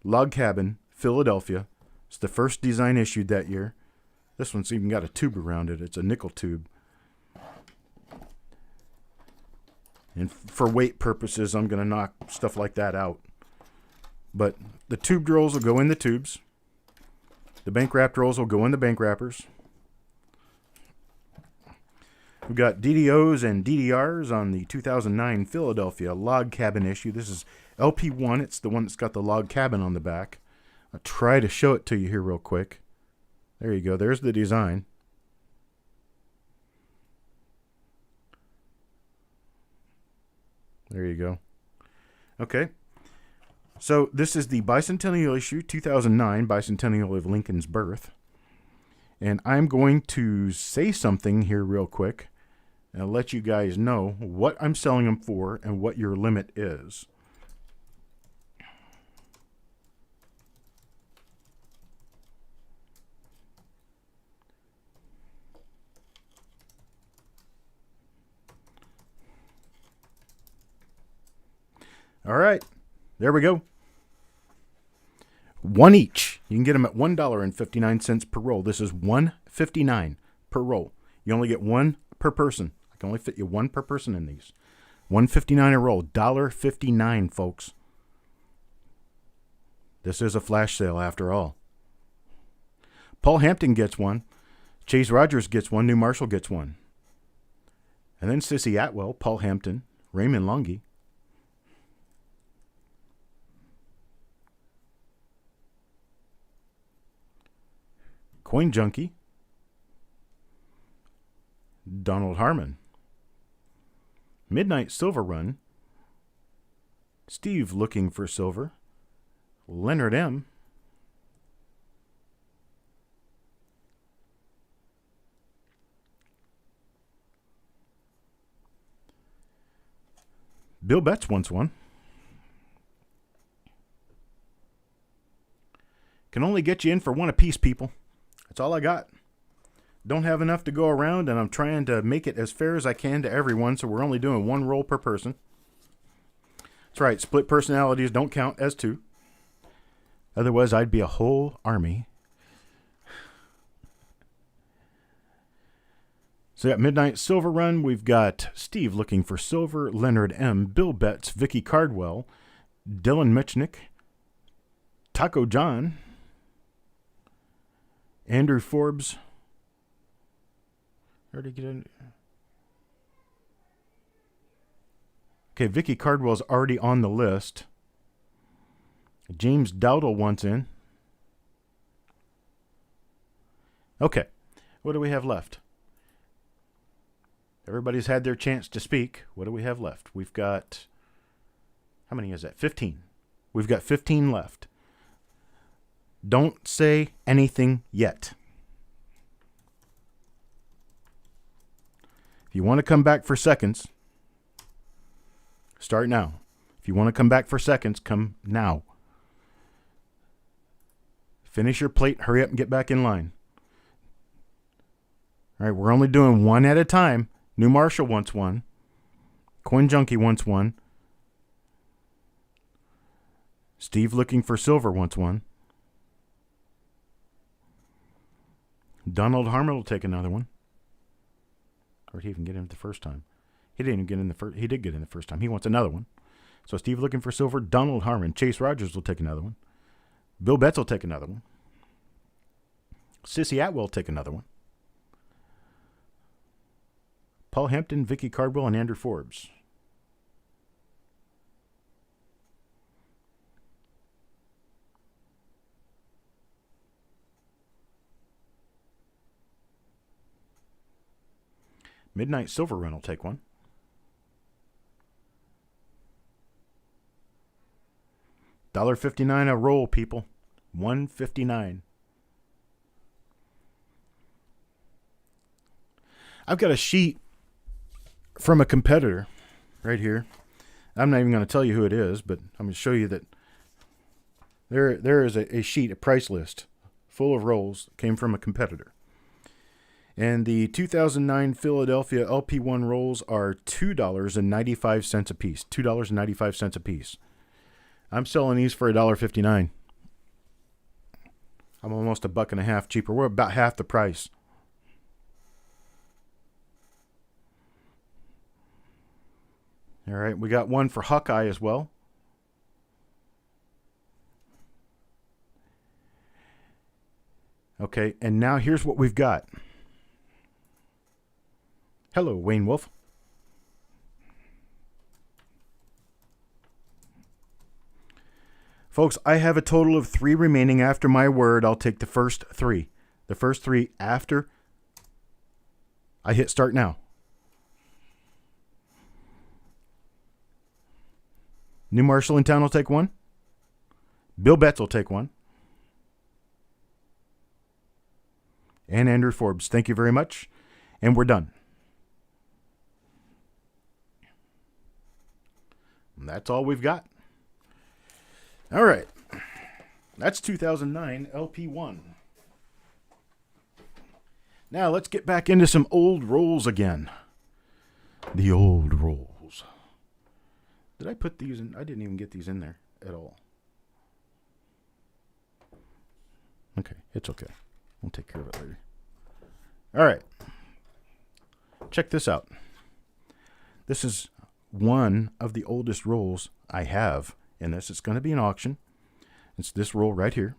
log cabin, Philadelphia. It's the first design issued that year. This one's even got a tube around it. It's a nickel tube. And for weight purposes, I'm going to knock stuff like that out. But the tube rolls will go in the tubes. The bank wrapped rolls will go in the bank wrappers. We've got DDOs and DDRs on the 2009 Philadelphia log cabin issue. This is LP1. It's the one that's got the log cabin on the back. I'll try to show it to you here real quick. There you go. There's the design. There you go. Okay. So this is the bicentennial issue, 2009, bicentennial of Lincoln's birth. And I'm going to say something here real quick and let you guys know what I'm selling them for and what your limit is. All right, there we go. One each. You can get them at $1.59 per roll. This is $1.59 per roll. You only get one per person. I can only fit you one per person in these. $1.59 a roll. $1.59, folks. This is a flash sale after all. Paul Hampton gets one. Chase Rogers gets one. New Marshall gets one. And then Sissy Atwell, Paul Hampton, Raymond Longy. Coin Junkie, Donald Harmon. Midnight Silver Run, Steve Looking for Silver, Leonard M. Bill Betts wants one. Can only get you in for one apiece, people. That's all I got. Don't have enough to go around, and I'm trying to make it as fair as I can to everyone, so we're only doing one roll per person. That's right, split personalities don't count as two. Otherwise, I'd be a whole army. So we got Midnight Silver Run. We've got Steve Looking for Silver, Leonard M., Bill Betts, Vicky Cardwell, Dylan Mitchnick, Taco John, Andrew Forbes. Where did he get in? Okay, Vicky Cardwell's already on the list. James Dowdle wants in. Okay, what do we have left? Everybody's had their chance to speak. What do we have left? We've got, how many is that? 15. We've got 15 left. Don't say anything yet. If you want to come back for seconds, start now. If you want to come back for seconds, come now. Finish your plate, hurry up and get back in line. All right, we're only doing one at a time. New Marshall wants one. Coin Junkie wants one. Steve Looking for Silver wants one. Donald Harmon will take another one. Or did he even get in the first time? He didn't even get in the first. He did get in the first time. He wants another one. So Steve Looking for Silver, Donald Harmon, Chase Rogers will take another one. Bill Betts will take another one. Sissy Atwell will take another one. Paul Hampton, Vicky Cardwell, and Andrew Forbes. Midnight Silver Run will take one. $1.59 a roll, people. $1.59. I've got a sheet from a competitor right here. I'm not even going to tell you who it is, but I'm going to show you that there is a sheet, a price list full of rolls that came from a competitor. And the 2009 Philadelphia LP1 rolls are $2.95 a piece. $2.95 a piece. I'm selling these for $1.59. I'm almost $1.50 cheaper. We're about half the price. All right, we got one for Hawkeye as well. Okay, and now here's what we've got. Hello, Wayne Wolf. Folks, I have a total of 3 remaining. After my word, I'll take the first 3. The first 3 after I hit start now. New Marshall in town will take one. Bill Betts will take one. And Andrew Forbes. Thank you very much. And we're done. And that's all we've got. All right. That's 2009 LP1. Now let's get back into some old rolls again. The old rolls. Did I put these in? I didn't even get these in there at all. Okay, it's okay. We'll take care of it later. All right. Check this out. This is one of the oldest rolls I have in this. It's going to be an auction. It's this roll right here.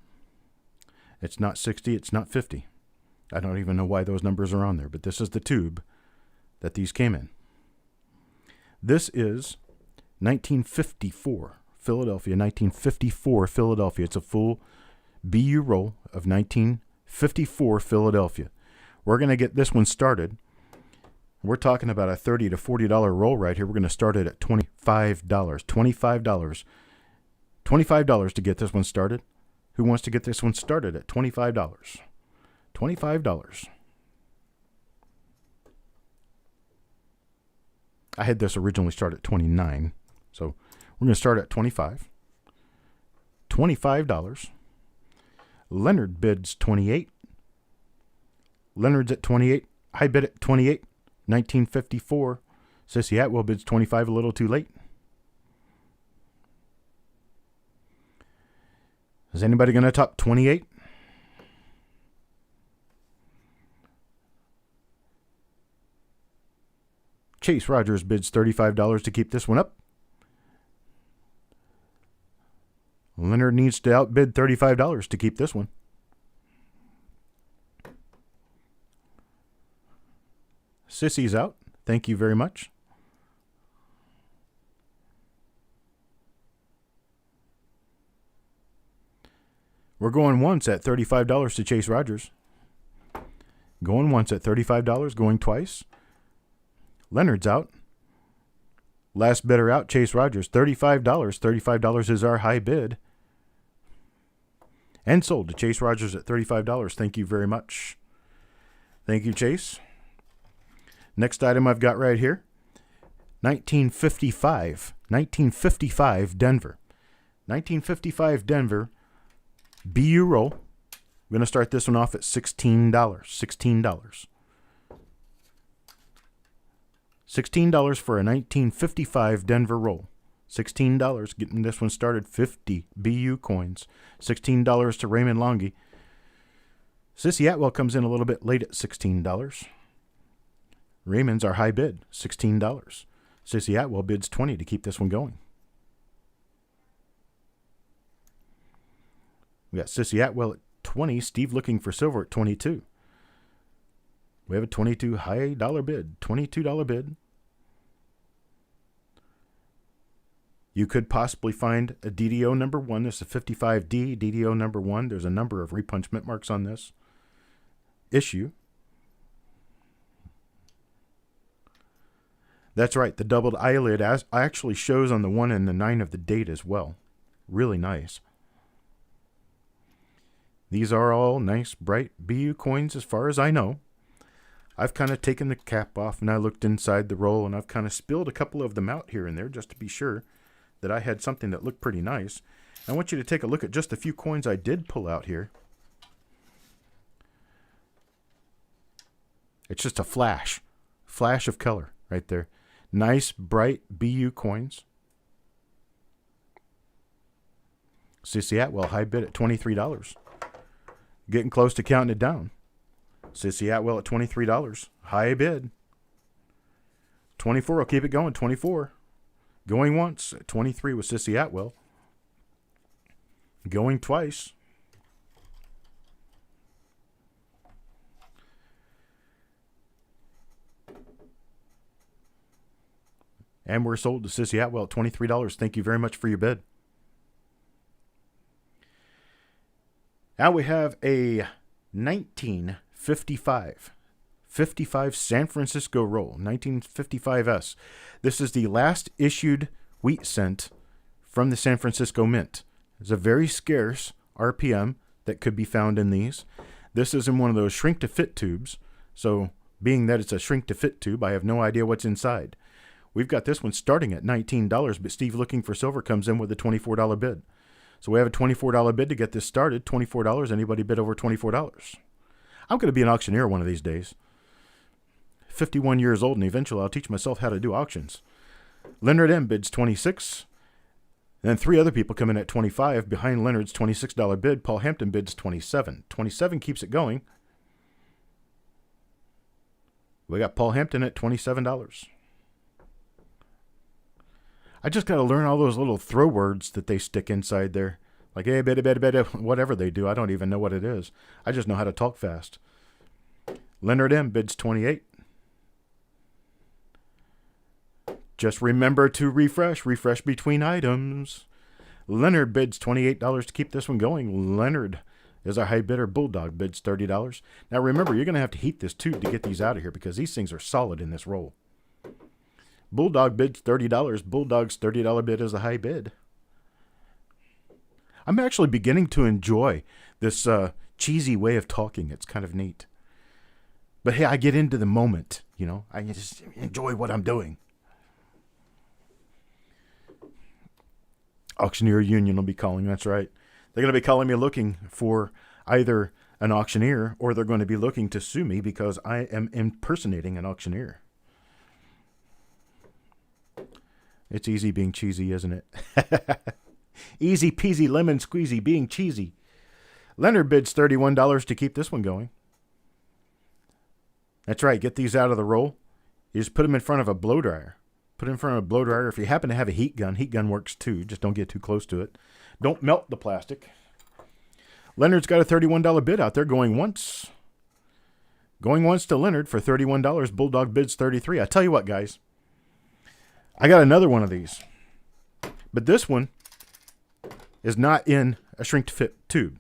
It's not 60, it's not 50. I don't even know why those numbers are on there, but this is the tube that these came in. This is 1954 Philadelphia, 1954 Philadelphia. It's a full BU roll of 1954 Philadelphia. We're going to get this one started. We're talking about a $30 to $40 roll right here. We're going to start it at $25. $25. $25 to get this one started. Who wants to get this one started at $25? $25. I had this originally start at $29, so we're going to start at $25. $25. Leonard bids $28. Leonard's at $28. I bid at $28. 1954. Sissy Atwell bids $25, a little too late. Is anybody going to top $28? Chase Rogers bids $35 to keep this one up. Leonard needs to outbid $35 to keep this one. Sissy's out. Thank you very much. We're going once at $35 to Chase Rogers. Going once at $35, going twice. Leonard's out. Last bidder out, Chase Rogers, $35. $35 is our high bid. And sold to Chase Rogers at $35. Thank you very much. Thank you, Chase. Next item I've got right here, 1955 Denver. 1955 Denver, BU roll. I'm going to start this one off at $16. $16. $16 for a 1955 Denver roll. $16 getting this one started. 50 BU coins. $16 to Raymond Longy. Sissy Atwell comes in a little bit late at $16. Raymond's our high bid, $16. Sissy Atwell bids $20 to keep this one going. We got Sissy Atwell at $20. Steve looking for silver at $22. We have a $22 high dollar bid, $22 bid. You could possibly find a DDO number 1. This is a 55D DDO number 1. There's a number of repunchment marks on this issue. That's right. The doubled eyelid actually shows on the 1 and the 9 of the date as well. Really nice. These are all nice, bright BU coins as far as I know. I've kind of taken the cap off and I looked inside the roll and I've kind of spilled a couple of them out here and there just to be sure that I had something that looked pretty nice. I want you to take a look at just a few coins I did pull out here. It's just a flash of color right there. Nice, bright BU coins. Sissy Atwell, high bid at $23. Getting close to counting it down. Sissy Atwell at $23. High bid. 24, I'll keep it going. 24. Going once at 23 with Sissy Atwell. Going twice. And we're sold to Sissy Atwell at $23. Thank you very much for your bid. Now we have a 1955 San Francisco roll, 1955S. This is the last issued wheat cent from the San Francisco Mint. It's a very scarce RPM that could be found in these. This is in one of those shrink-to-fit tubes. So being that it's a shrink-to-fit tube, I have no idea what's inside. We've got this one starting at $19, but Steve looking for silver comes in with a $24 bid. So we have a $24 bid to get this started. $24. Anybody bid over $24? I'm going to be an auctioneer one of these days. 51 years old, and eventually I'll teach myself how to do auctions. Leonard M. bids $26. Then 3 other people come in at $25. Behind Leonard's $26 bid, Paul Hampton bids $27. $27 keeps it going. We got Paul Hampton at $27. I just got to learn all those little throw words that they stick inside there. Like, hey, whatever they do. I don't even know what it is. I just know how to talk fast. Leonard M. bids 28. Just remember to refresh between items. Leonard bids $28 to keep this one going. Leonard is our high bidder. Bulldog bids $30. Now remember, you're going to have to heat this tube to get these out of here because these things are solid in this roll. Bulldog bids $30. Bulldog's $30 bid is a high bid. I'm actually beginning to enjoy this cheesy way of talking. It's kind of neat. But hey, I get into the moment, you know. I just enjoy what I'm doing. Auctioneer Union will be calling, that's right. They're going to be calling me looking for either an auctioneer or they're going to be looking to sue me because I am impersonating an auctioneer. It's easy being cheesy, isn't it? Easy peasy lemon squeezy being cheesy. Leonard bids $31 to keep this one going. That's right, get these out of the roll. You just put them in front of a blow dryer. Put it in front of a blow dryer. If you happen to have a heat gun works too. Just don't get too close to it. Don't melt the plastic. Leonard's got a $31 bid out there going once. Going once to Leonard for $31. Bulldog bids $33. I tell you what, guys. I got another one of these. But this one is not in a shrink-to-fit tube.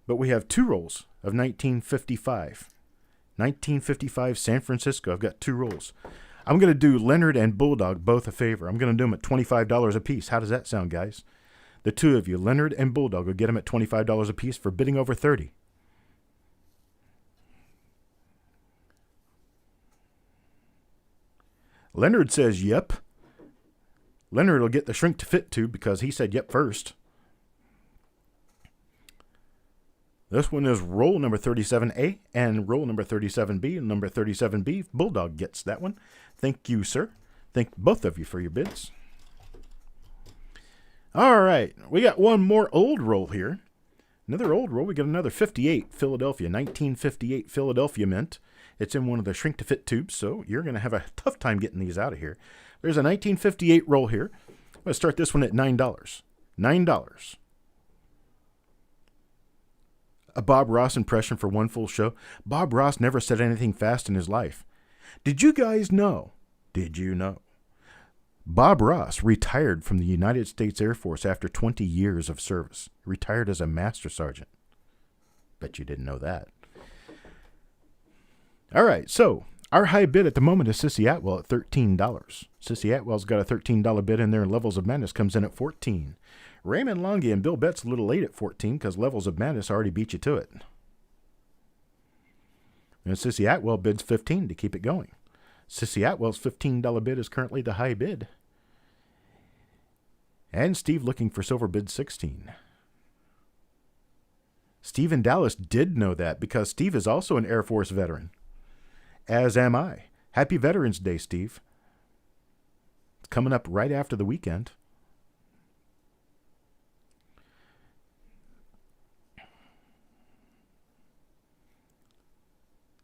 But we have two rolls of 1955. 1955 San Francisco. I've got two rolls. I'm going to do Leonard and Bulldog both a favor. I'm going to do them at $25 a piece. How does that sound, guys? The two of you, Leonard and Bulldog, will get them at $25 a piece for bidding over $30. Leonard says yep. Leonard will get the shrink to fit tube because he said yep first. This one is roll number 37A and roll number 37B. And number 37B, Bulldog gets that one. Thank you, sir. Thank both of you for your bids. All right. We got one more old roll here. Another old roll. We got another 58 Philadelphia, 1958 Philadelphia mint. It's in one of the shrink-to-fit tubes, so you're going to have a tough time getting these out of here. There's a 1958 roll here. I'm going to start this one at $9. $9. A Bob Ross impression for one full show. Bob Ross never said anything fast in his life. Did you guys know? Did you know? Bob Ross retired from the United States Air Force after 20 years of service. Retired as a master sergeant. Bet you didn't know that. All right, so our high bid at the moment is Sissy Atwell at $13. Sissy Atwell's got a $13 bid in there, and Levels of Madness comes in at $14. Raymond Longy and Bill Betts a little late at $14 because Levels of Madness already beat you to it. And Sissy Atwell bids $15 to keep it going. Sissy Atwell's $15 bid is currently the high bid. And Steve Looking for Silver bids $16. Steve in Dallas did know that because Steve is also an Air Force veteran. As am I. Happy Veterans Day, Steve. It's coming up right after the weekend.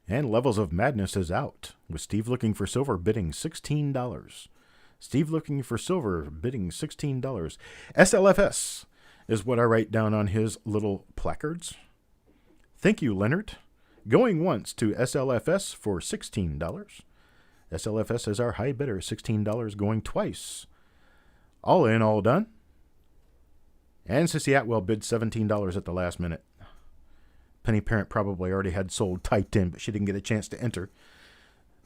And Levels of Madness is out, with Steve Looking for Silver bidding $16. Steve Looking for Silver bidding $16. SLFS is what I write down on his little placards. Thank you, Leonard. Going once to SLFS for $16. SLFS is our high bidder, $16 going twice. All in, all done. And Sissy Atwell bid $17 at the last minute. Penny Parent probably already had sold typed in, but she didn't get a chance to enter.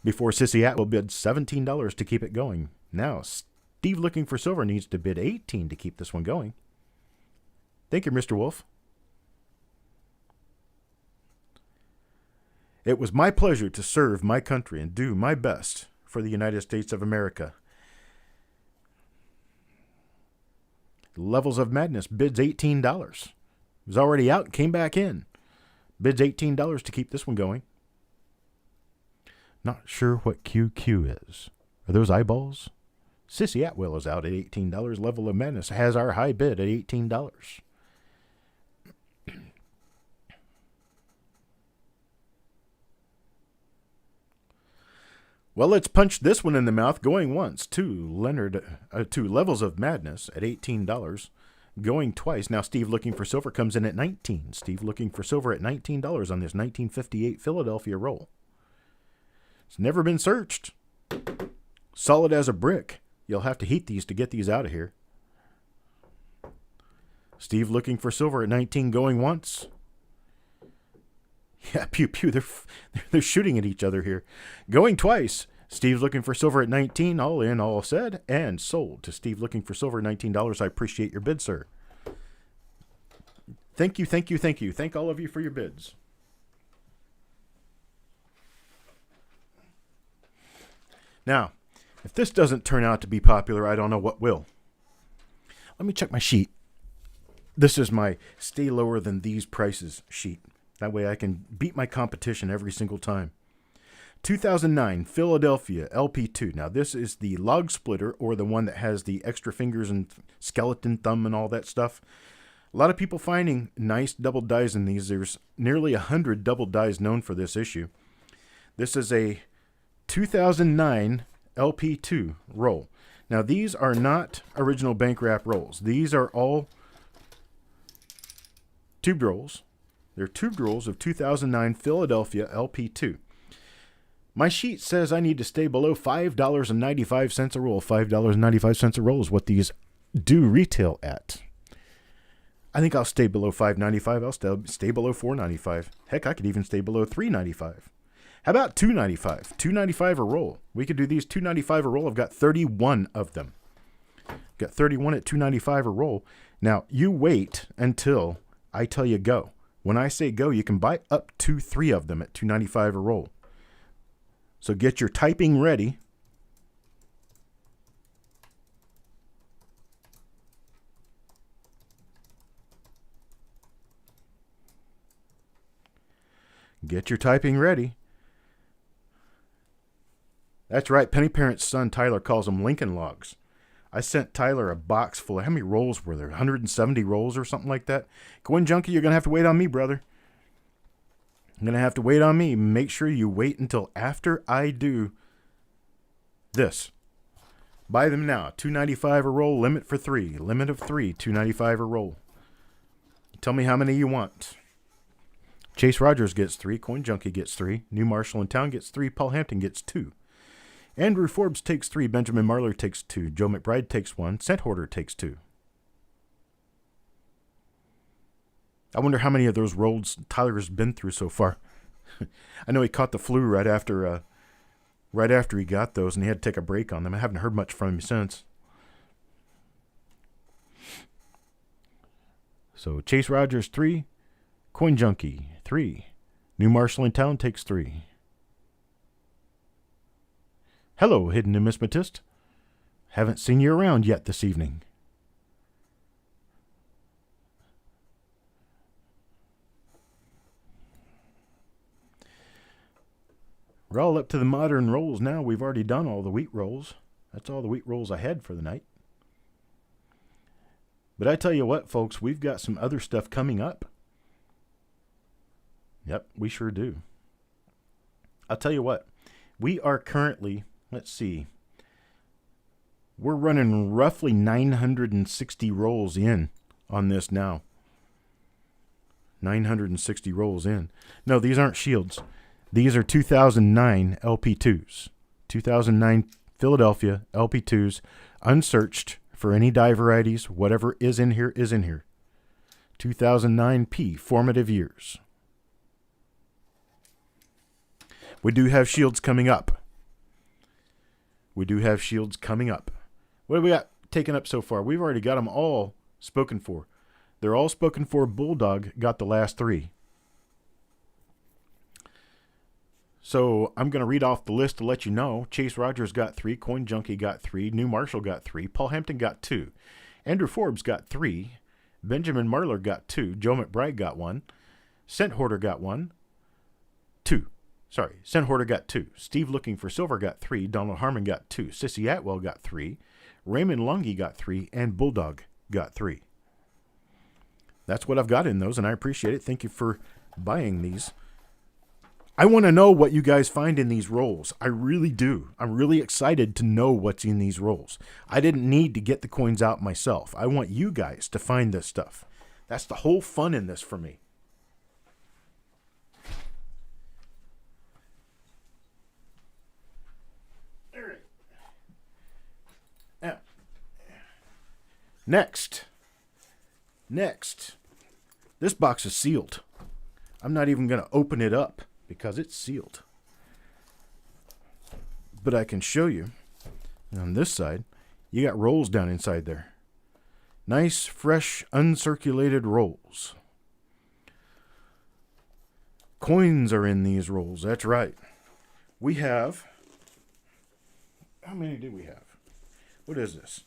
Before Sissy Atwell bid $17 to keep it going. Now, Steve Looking for Silver needs to bid $18 to keep this one going. Thank you, Mr. Wolf. It was my pleasure to serve my country and do my best for the United States of America. Levels of Madness bids $18. It was already out, came back in. Bids $18 to keep this one going. Not sure what QQ is. Are those eyeballs? Sissy Atwell is out at $18. Level of Madness has our high bid at $18. Well, let's punch this one in the mouth going once to Levels of Madness at $18. going twice. Now, Steve looking for silver comes in at 19. Steve looking for silver at $19 on this 1958 Philadelphia roll. It's never been searched. Solid as a brick. You'll have to heat these to get these out of here. Steve looking for silver at 19 going once. Yeah, pew pew. They're shooting at each other here. Going twice. Steve looking for silver at 19. All in, all said, and sold to Steve looking for silver at $19. I appreciate your bid, sir. Thank you, thank you, thank you. Thank all of you for your bids. Now, if this doesn't turn out to be popular, I don't know what will. Let me check my sheet. This is my stay lower than these prices sheet. That way I can beat my competition every single time. 2009 Philadelphia LP2. Now this is the log splitter, or the one that has the extra fingers and skeleton thumb and all that stuff. A lot of people finding nice double dies in these. There's nearly 100 double dies known for this issue. This is a 2009 LP2 roll. Now these are not original bank wrap rolls. These are all tubed rolls. They're tubed rolls of 2009 Philadelphia LP2. My sheet says I need to stay below $5.95 a roll. $5.95 a roll is what these do retail at. I think I'll stay below $5.95. I'll stay below $4.95. Heck, I could even stay below $3.95. How about $2.95? $2.95 a roll. We could do these $2.95 a roll. I've got 31 of them. Got 31 at $2.95 a roll. Now, you wait until I tell you go. When I say go, you can buy up to 3 of them at $2.95 a roll. So get your typing ready. Get your typing ready. That's right. Penny Parent's son, Tyler, calls them Lincoln Logs. I sent Tyler a box full of, how many rolls were there? 170 rolls or something like that. Coin Junkie, you're going to have to wait on me, brother. You're going to have to wait on me. Make sure you wait until after I do this. Buy them now. $2.95 a roll, limit for 3. Limit of 3, $2.95 a roll. Tell me how many you want. Chase Rogers gets 3. Coin Junkie gets 3. New Marshall in Town gets 3. Paul Hampton gets 2. Andrew Forbes takes 3. Benjamin Marler takes 2. Joe McBride takes 1. Scent Hoarder takes 2. I wonder how many of those rolls Tyler has been through so far. I know he caught the flu right after he got those, and he had to take a break on them. I haven't heard much from him since. So Chase Rogers 3. Coin Junkie 3. New Marshall in Town takes 3. Hello, Hidden Numismatist. Haven't seen you around yet this evening. We're all up to the modern rolls now. We've already done all the wheat rolls. That's all the wheat rolls I had for the night. But I tell you what, folks, we've got some other stuff coming up. Yep, we sure do. I'll tell you what. We are currently, let's see, we're running roughly 960 rolls in on this now. 960 rolls in. No, these aren't shields. These are 2009 LP2s. 2009 Philadelphia LP2s, unsearched for any die varieties. Whatever is in here is in here. 2009 P, formative years. We do have shields coming up. We do have shields coming up. What have we got taken up so far? We've already got them all spoken for. They're all spoken for. Bulldog got the last 3. So I'm going to read off the list to let you know. Chase Rogers got 3. Coin Junkie got 3. New Marshall got 3. Paul Hampton got 2. Andrew Forbes got 3. Benjamin Marler got 2. Joe McBride got 1. Scent Hoarder got 1. 2. Sorry, Scent Hoarder got 2. Steve Looking for Silver got 3. Donald Harmon got 2. Sissy Atwell got 3. Raymond Lungy got 3. And Bulldog got 3. That's what I've got in those, and I appreciate it. Thank you for buying these. I want to know what you guys find in these rolls. I really do. I'm really excited to know what's in these rolls. I didn't need to get the coins out myself. I want you guys to find this stuff. That's the whole fun in this for me. All right. Now, next. This box is sealed. I'm not even going to open it up because it's sealed. But I can show you on this side, you got rolls down inside there. Nice, fresh, uncirculated rolls. Coins are in these rolls. That's right. We have, how many do we have? What is this?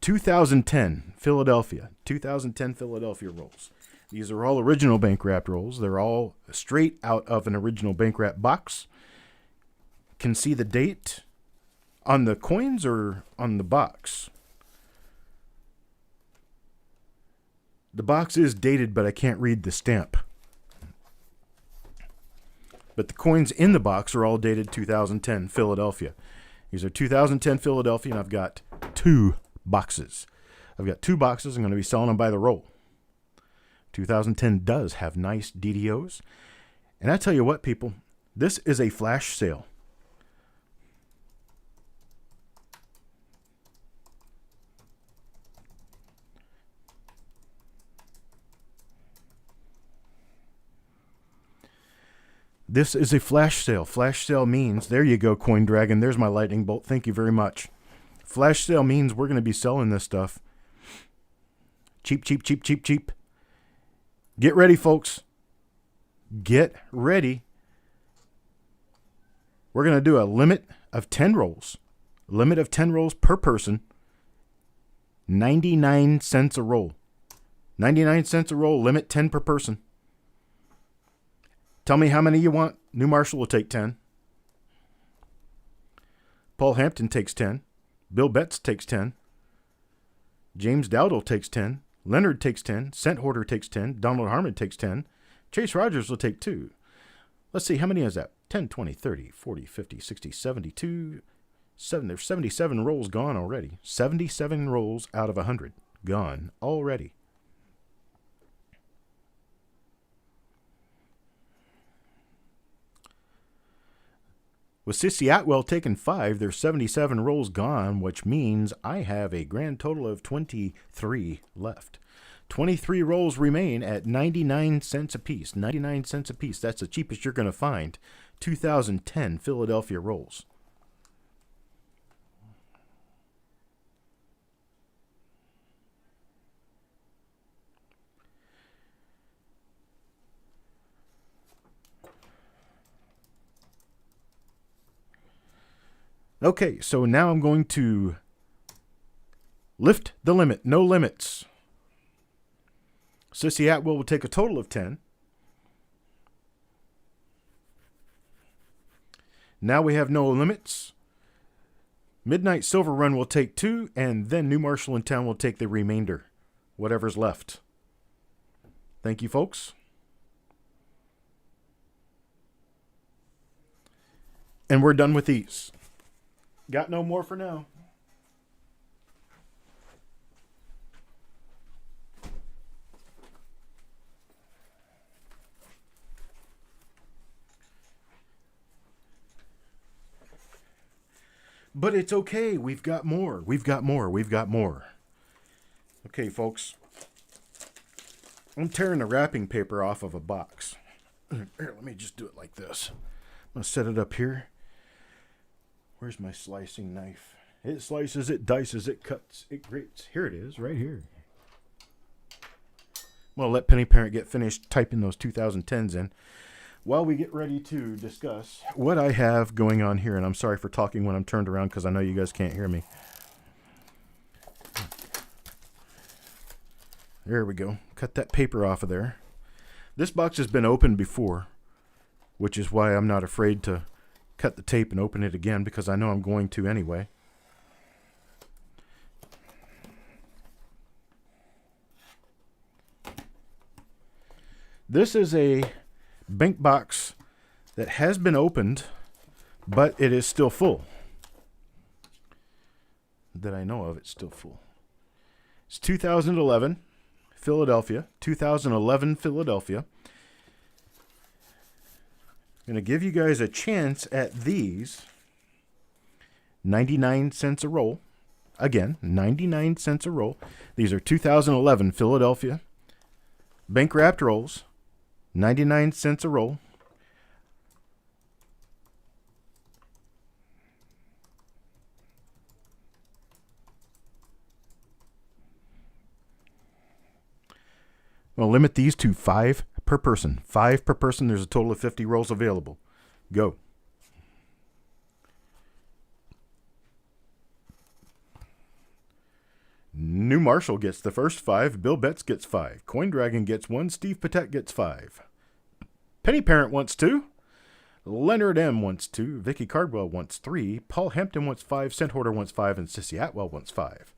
2010 Philadelphia. 2010 Philadelphia rolls. These are all original bank wrapped rolls. They're all straight out of an original bank wrap box. Can see the date on the coins or on the box? The box is dated, but I can't read the stamp. But the coins in the box are all dated 2010 Philadelphia. These are 2010 Philadelphia, and I've got 2 boxes. I've got 2 boxes. I'm going to be selling them by the roll. 2010 does have nice DDOs. And I tell you what, people, this is a flash sale. This is a flash sale. Flash sale means, there you go, Coin Dragon. There's my lightning bolt. Thank you very much. Flash sale means we're going to be selling this stuff. Cheap, cheap, cheap, cheap, cheap. Get ready, folks. Get ready. We're going to do a limit of 10 rolls. Limit of 10 rolls per person. 99 cents a roll. 99 cents a roll. Limit 10 per person. Tell me how many you want. New Marshall will take 10. Paul Hampton takes 10. Bill Betts takes 10. James Dowdle takes 10. Leonard takes 10. Cent Hoarder takes 10. Donald Harmon takes 10. Chase Rogers will take 2. Let's see, how many is that? 10, 20, 30, 40, 50, 60, 72. There's 77 rolls gone already. 77 rolls out of 100 gone already. With Sissy Atwell taking 5, there's 77 rolls gone, which means I have a grand total of 23 left. 23 rolls remain at 99 cents a piece. 99 cents a piece. That's the cheapest you're going to find. 2010 Philadelphia rolls. Okay, so now I'm going to lift the limit. No limits. Sissy Atwell will take a total of 10. Now we have no limits. Midnight Silver Run will take 2, and then New Marshall in Town will take the remainder, whatever's left. Thank you, folks. And we're done with these. Got no more for now. But it's okay. We've got more. We've got more. We've got more. Okay, folks. I'm tearing the wrapping paper off of a box. Here, let me just do it like this. I'm going to set it up here. Where's my slicing knife? It slices, it dices, it cuts, it grates. Here it is, right here. Well, let Penny Parent get finished typing those 2010s in while we get ready to discuss what I have going on here. And I'm sorry for talking when I'm turned around because I know you guys can't hear me. There we go. Cut that paper off of there. This box has been opened before, which is why I'm not afraid to cut the tape and open it again, because I know I'm going to anyway. This is a bank box that has been opened, but it is still full. That I know of, it's still full. It's 2011 Philadelphia. 2011 Philadelphia. I'm going to give you guys a chance at these. 99 cents a roll. Again, 99 cents a roll. These are 2011 Philadelphia bank wrapped rolls. 99 cents a roll. We'll limit these to 5 per person. 5 per person. There's a total of 50 rolls available. Go. New Marshall gets the first 5. Bill Betts gets 5. Coin Dragon gets 1. Steve Patek gets 5. Penny Parent wants 2. Leonard M wants 2. Vicky Cardwell wants 3. Paul Hampton wants 5. Scent Hoarder wants 5. And Sissy Atwell wants 5.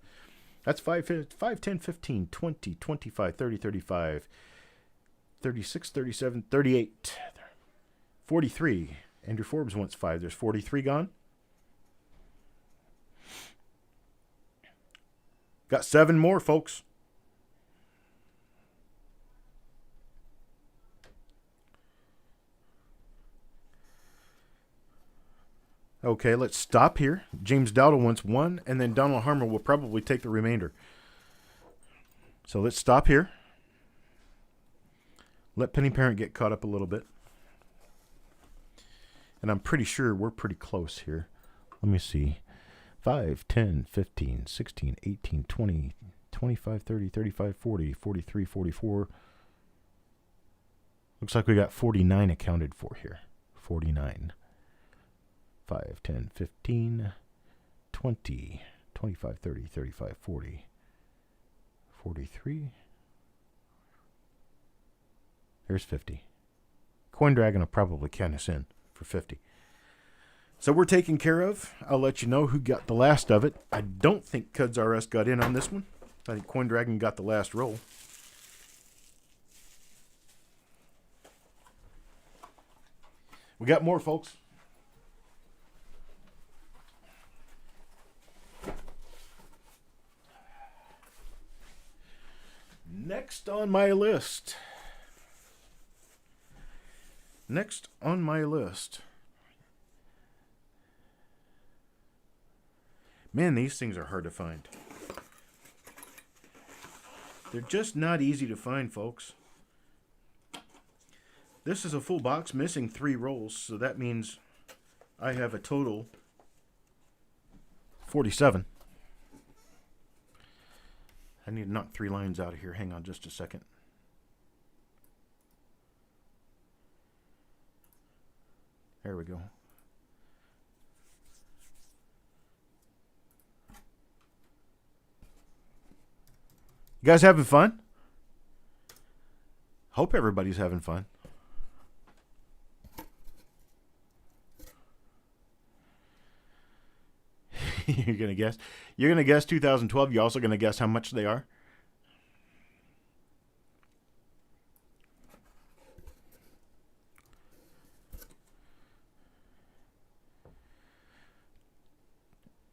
That's 5, 10, 15, 20, 25, 30, 35, 36, 37, 38, 43. Andrew Forbes wants 5. There's 43 gone. Got 7 more, folks. Okay, let's stop here. James Dowdle wants 1, and then Donald Harmer will probably take the remainder. So let's stop here. Let Penny Parent get caught up a little bit. And I'm pretty sure we're pretty close here. Let me see. 5, 10, 15, 16, 18, 20, 25, 30, 35, 40, 43, 44. Looks like we got 49 accounted for here. 49. 5, 10, 15, 20, 25, 30, 35, 40, 43. There's 50. Coin Dragon will probably count us in for 50. So we're taken care of. I'll let you know who got the last of it. I don't think Cuds RS got in on this one. I think Coin Dragon got the last roll. We got more, folks. Next on my list. Man, these things are hard to find. They're just not easy to find, folks. This is a full box missing 3 rolls, so that means I have a total 47. I need to knock 3 lines out of here. Hang on just a second. There we go. You guys having fun? Hope everybody's having fun. You're gonna guess. You're gonna guess 2012. You're also gonna guess how much they are.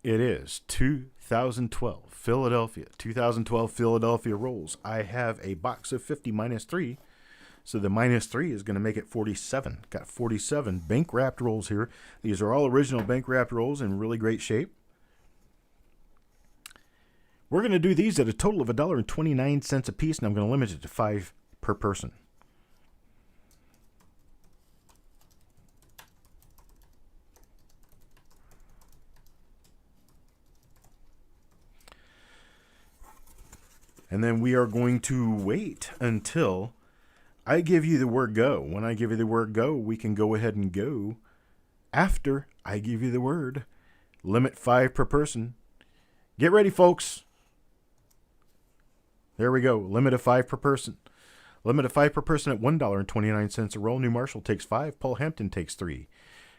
It is 2012 Philadelphia. 2012 Philadelphia rolls. I have a box of 50 minus 3. So the minus 3 is going to make it 47. Got 47 bank wrapped rolls here. These are all original bank wrapped rolls in really great shape. We're going to do these at a total of $1.29 a piece, and I'm going to limit it to 5 per person. And then we are going to wait until I give you the word go. When I give you the word go, we can go ahead and go after I give you the word. Limit 5 per person. Get ready, folks. There we go. Limit of 5 per person. Limit of 5 per person at $1.29 a roll. New Marshall takes 5. Paul Hampton takes 3.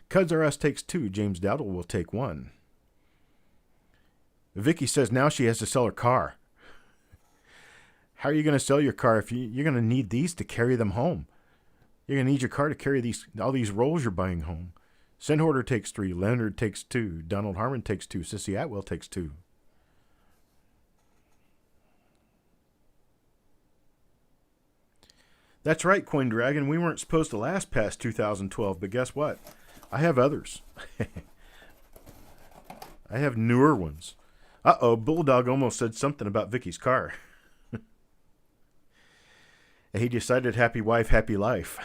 Cuds RS takes 2. James Dowdle will take 1. Vicky says now she has to sell her car. How are you going to sell your car if you're going to need these to carry them home? You're going to need your car to carry all these rolls you're buying home. Sendhorder takes 3. Leonard takes 2. Donald Harmon takes 2. Sissy Atwell takes 2. That's right, Coin Dragon. We weren't supposed to last past 2012, but guess what? I have others. I have newer ones. Uh-oh, Bulldog almost said something about Vicky's car. He decided happy wife, happy life.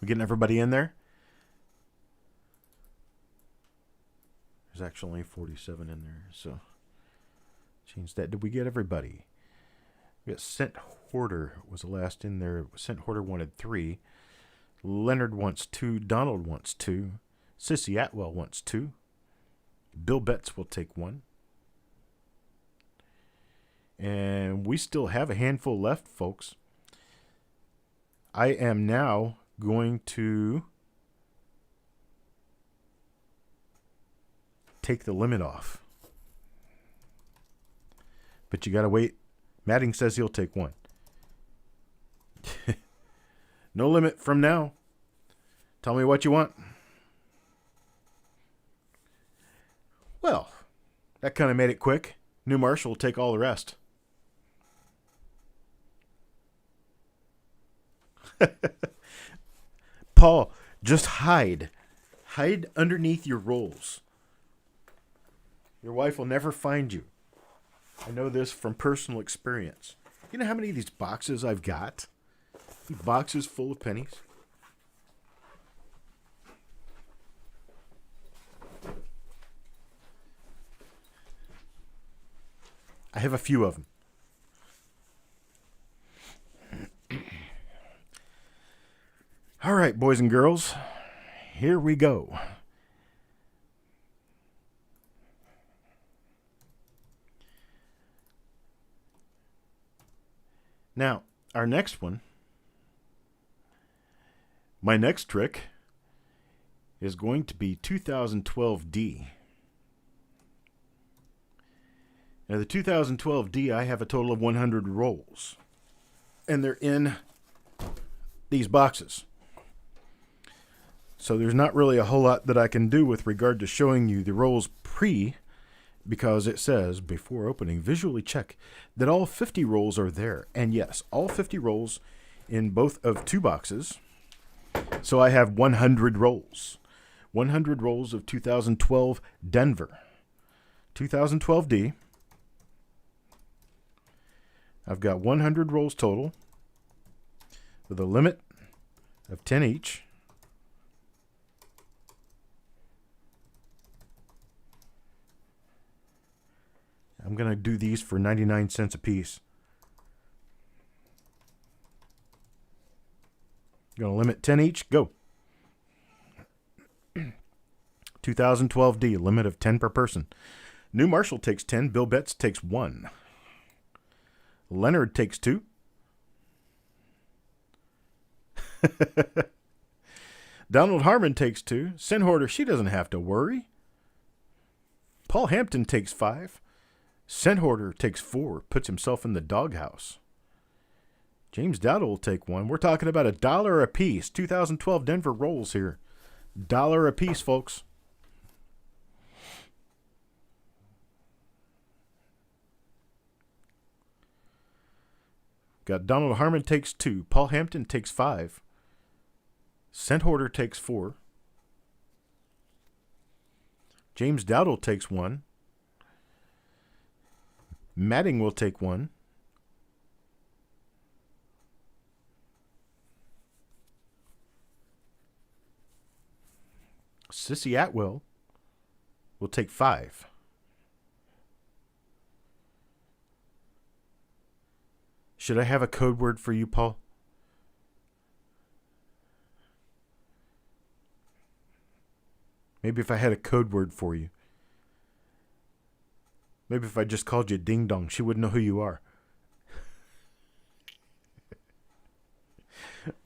We getting everybody in there? There's actually only 47 in there, so change that. Did we get everybody? We got Scent Hoarder was the last in there. Scent Hoarder wanted 3. Leonard wants 2. Donald wants 2. Sissy Atwell wants 2. Bill Betts will take 1. And we still have a handful left, folks. I am now going to take the limit off. But you got to wait. Madding says he'll take 1. No limit from now. Tell me what you want. Well, that kind of made it quick. New Marshall will take all the rest. Paul, just hide. Hide underneath your rolls. Your wife will never find you. I know this from personal experience. You know how many of these boxes I've got? Boxes full of pennies. I have a few of them. All right, boys and girls, here we go. Now, our next one, my next trick is going to be 2012D. Now, the 2012D, I have a total of 100 rolls, and they're in these boxes. So there's not really a whole lot that I can do with regard to showing you the rolls because it says, before opening, visually check that all 50 rolls are there. And yes, all 50 rolls in both of 2 boxes. So I have 100 rolls. 100 rolls of 2012 Denver. 2012D. I've got 100 rolls total with a limit of 10 each. I'm going to do these for 99 cents a piece. Going to limit 10 each. Go. 2012D, limit of 10 per person. New Marshall takes 10. Bill Betts takes 1. Leonard takes 2. Donald Harmon takes 2. Sendhorder, she doesn't have to worry. Paul Hampton takes 5. Sendhorder takes 4, puts himself in the doghouse. James Dowdle will take 1. We're talking about $1 a piece. 2012 Denver rolls here. $1 a piece, folks. Got Donald Harmon takes 2. Paul Hampton takes 5. Sendhorder takes 4. James Dowdle takes 1. Madding will take 1. Sissy Atwell will take 5. Should I have a code word for you, Paul? Maybe if I had a code word for you. Maybe if I just called you Ding Dong, she wouldn't know who you are.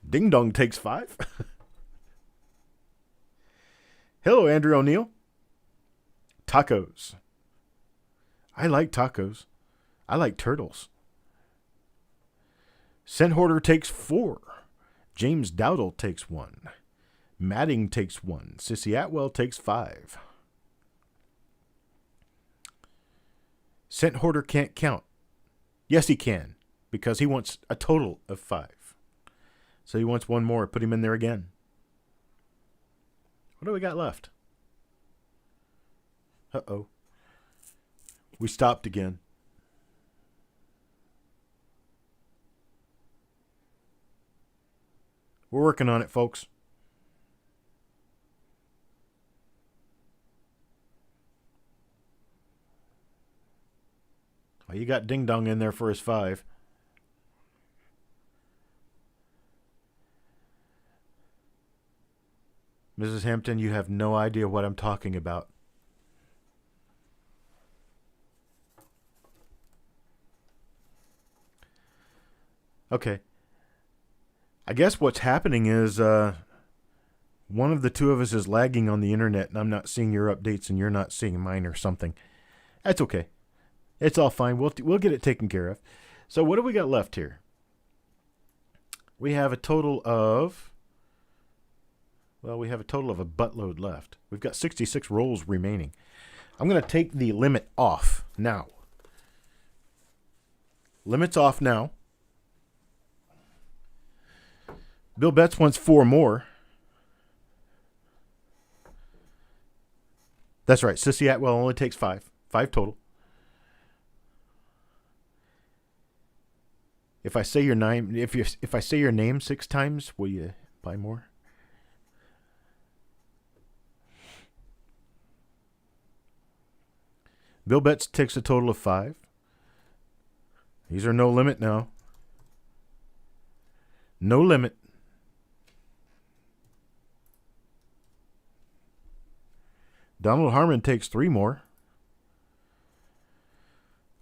Ding Dong takes 5. Hello, Andrew O'Neill. Tacos. I like tacos. I like turtles. Scent Hoarder takes 4. James Dowdle takes 1. Madding takes 1. Sissy Atwell takes 5. Scent Hoarder can't count. Yes, he can, because he wants a total of 5. So he wants one more. Put him in there again. What do we got left? Uh-oh. We stopped again. We're working on it, folks. Well, you got Ding Dong in there for his 5. Mrs. Hampton, you have no idea what I'm talking about. Okay. I guess what's happening is one of the two of us is lagging on the internet, and I'm not seeing your updates and you're not seeing mine or something. That's okay. It's all fine. We'll get it taken care of. So what do we got left here? We have a total of... Well, we have a total of a buttload left. We've got 66 rolls remaining. I'm going to take the limit off now. Limit's off now. Bill Betts wants 4 more. That's right. Sissy Atwell only takes 5. 5 total. If I say your name, if I say your name 6 times, will you buy more? Bill Betts takes a total of 5. These are no limit now. No limit. Donald Harmon takes 3 more.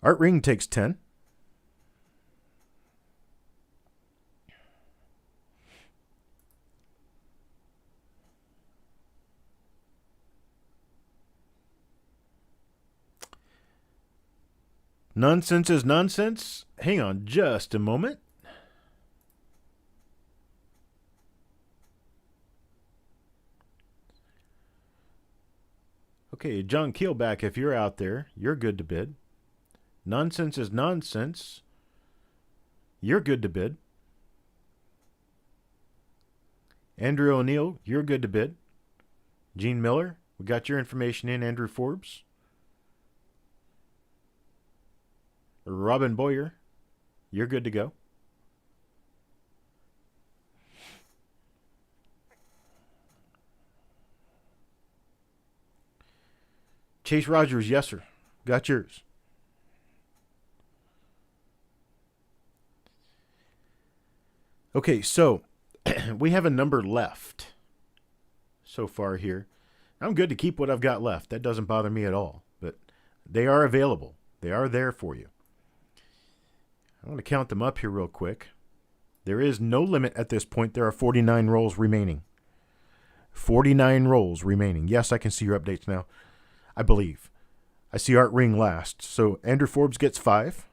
Art Ring takes 10. Nonsense is nonsense. Hang on just a moment. Okay, John Keelback, if you're out there, you're good to bid. Nonsense is nonsense. You're good to bid. Andrew O'Neill, you're good to bid. Gene Miller, we got your information in. Andrew Forbes. Robin Boyer, you're good to go. Chase Rogers, yes, sir. Got yours. Okay, so we have a number left so far here. I'm good to keep what I've got left. That doesn't bother me at all. But they are available. They are there for you. I want to count them up here real quick. There is no limit at this point. There are 49 rolls remaining. 49 rolls remaining. Yes, I can see your updates now. I believe. I see Art Ring last. So Andrew Forbes gets 5.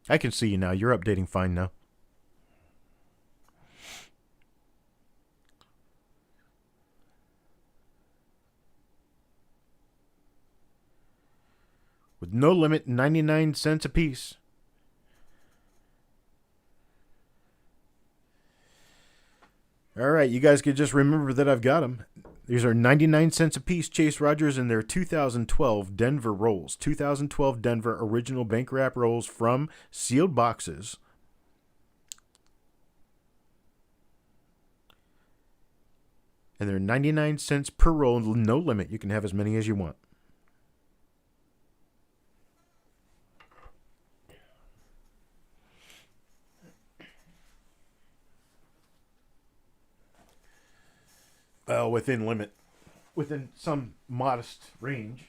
I can see you now. You're updating fine now. With no limit, 99 cents a piece. All right, you guys can just remember that I've got them. These are 99 cents a piece, Chase Rogers, and they're 2012 Denver rolls. 2012 Denver original bank wrap rolls from sealed boxes. And they're 99 cents per roll, no limit. You can have as many as you want. Well, within limit. Within some modest range.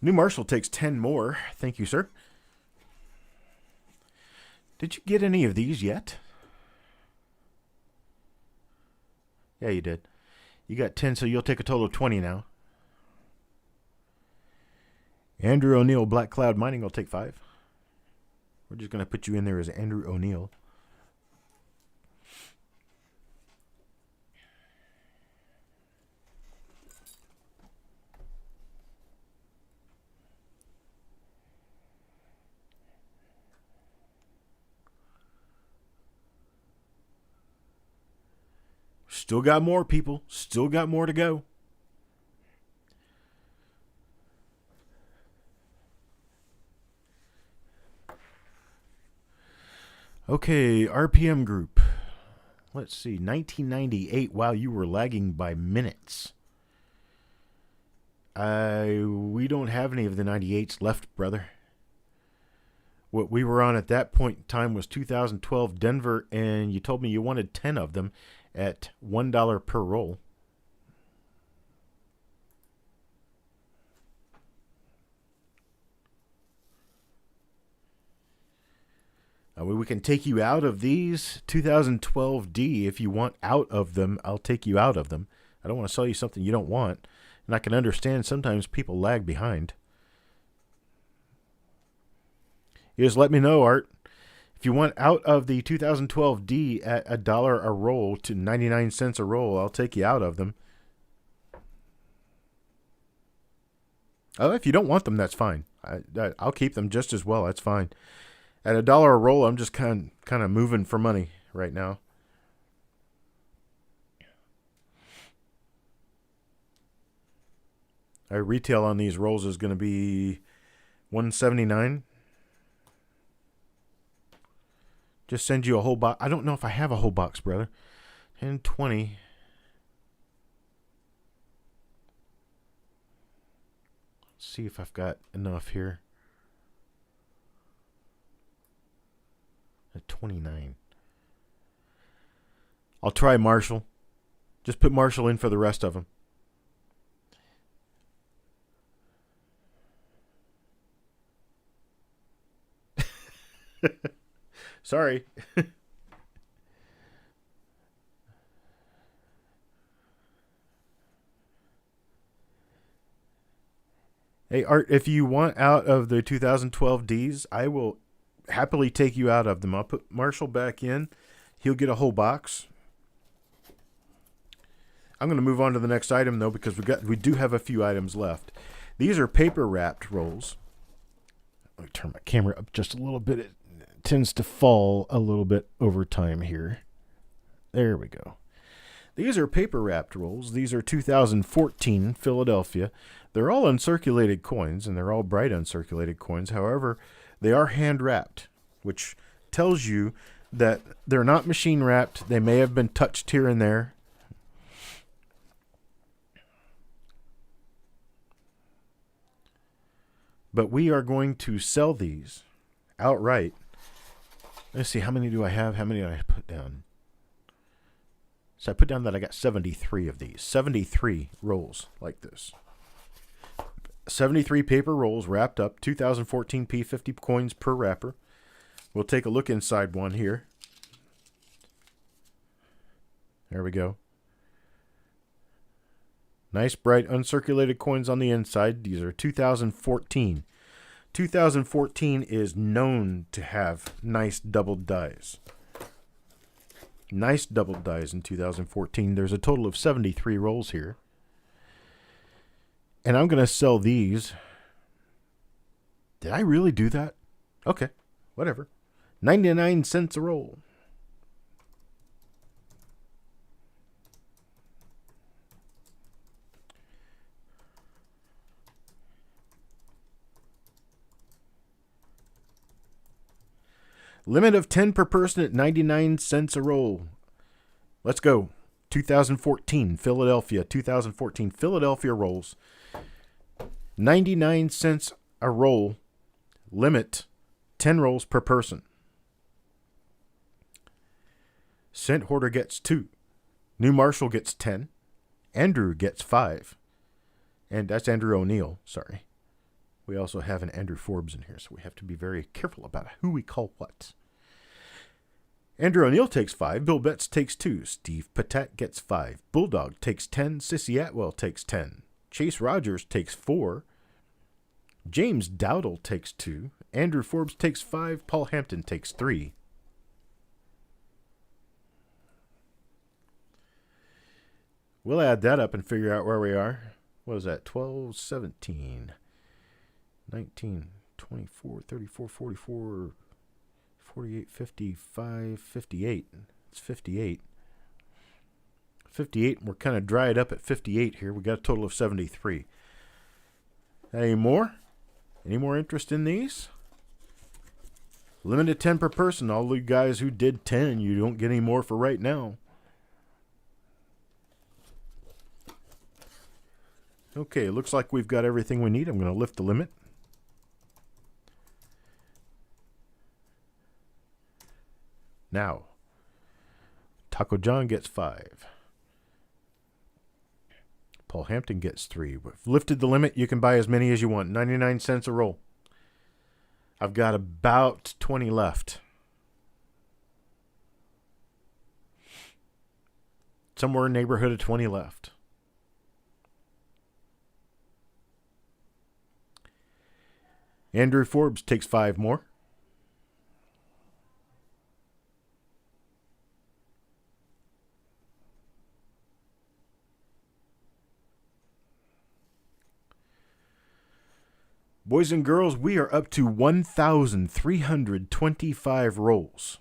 New Marshall takes 10 more. Thank you, sir. Did you get any of these yet? Yeah, you did. You got 10, so you'll take a total of 20 now. Andrew O'Neill, Black Cloud Mining, will take 5. We're just going to put you in there as Andrew O'Neill. Still got more, people. Still got more to go. Okay, RPM group. Let's see, 1998. Wow, you were lagging by minutes. We don't have any of the 98s left, brother. What we were on at that point in time was 2012 Denver, and you told me you wanted 10 of them at $1 per roll. We can take you out of these 2012D if you want out of them. I'll take you out of them. I don't want to sell you something you don't want, and I can understand sometimes people lag behind. You just let me know, Art. If you want out of the 2012D at $1 a roll to 99 cents a roll, I'll take you out of them. Oh, if you don't want them, that's fine. I'll keep them just as well. That's fine. At $1 a roll, I'm just kind of moving for money right now. Our retail on these rolls is going to be $1.79. Just send you a whole box. I don't know if I have a whole box, brother. 10, 20. Let's see if I've got enough here. At 29. I'll try Marshall. Just put Marshall in for the rest of them. Sorry. Hey, Art, if you want out of the 2012 Ds, I will happily take you out of them. I'll put Marshall back in. He'll get a whole box. I'm going to move on to the next item, though, because we do have a few items left. These are paper-wrapped rolls. Let me turn my camera up just a little bit. It tends to fall a little bit over time here. There we go. These are paper-wrapped rolls. These are 2014 Philadelphia. They're all uncirculated coins, and they're all bright uncirculated coins. However, they are hand-wrapped, which tells you that they're not machine-wrapped. They may have been touched here and there. But we are going to sell these outright. Let's see, how many do I have? How many did I put down? So I put down that I got 73 of these. 73 rolls like this. 73 paper rolls wrapped up. 2014 P50 coins per wrapper. We'll take a look inside one here. There we go. Nice bright uncirculated coins on the inside. These are 2014. 2014 is known to have nice doubled dies. Nice doubled dies in 2014. There's a total of 73 rolls here. And I'm going to sell these. Did I really do that? Okay, whatever. 99 cents a roll. Limit of 10 per person at 99 cents a roll. Let's go. 2014 Philadelphia. 2014 Philadelphia rolls. 99 cents a roll. Limit 10 rolls per person. Cent Hoarder gets 2. New Marshall gets 10. Andrew gets 5. And that's Andrew O'Neill. Sorry. We also have an Andrew Forbes in here, so we have to be very careful about who we call what. Andrew O'Neill takes 5. Bill Betts takes 2. Steve Patat gets 5. Bulldog takes 10. Sissy Atwell takes 10. Chase Rogers takes 4. James Dowdle takes 2. Andrew Forbes takes 5. Paul Hampton takes 3. We'll add that up and figure out where we are. What is that? 12, 17, 19, 24, 34, 44, 48, 55, 58. It's 58. 58, we're kind of dried up at 58 here. We got a total of 73. Any more? Any more interest in these? Limited 10 per person. All the guys who did 10, you don't get any more for right now. Okay, looks like we've got everything we need. I'm going to lift the limit. Now, Taco John gets 5. Paul Hampton gets 3. We've lifted the limit. You can buy as many as you want. 99 cents a roll. I've got about 20 left. Somewhere in the neighborhood of 20 left. Andrew Forbes takes 5 more. Boys and girls, we are up to 1,325 rolls.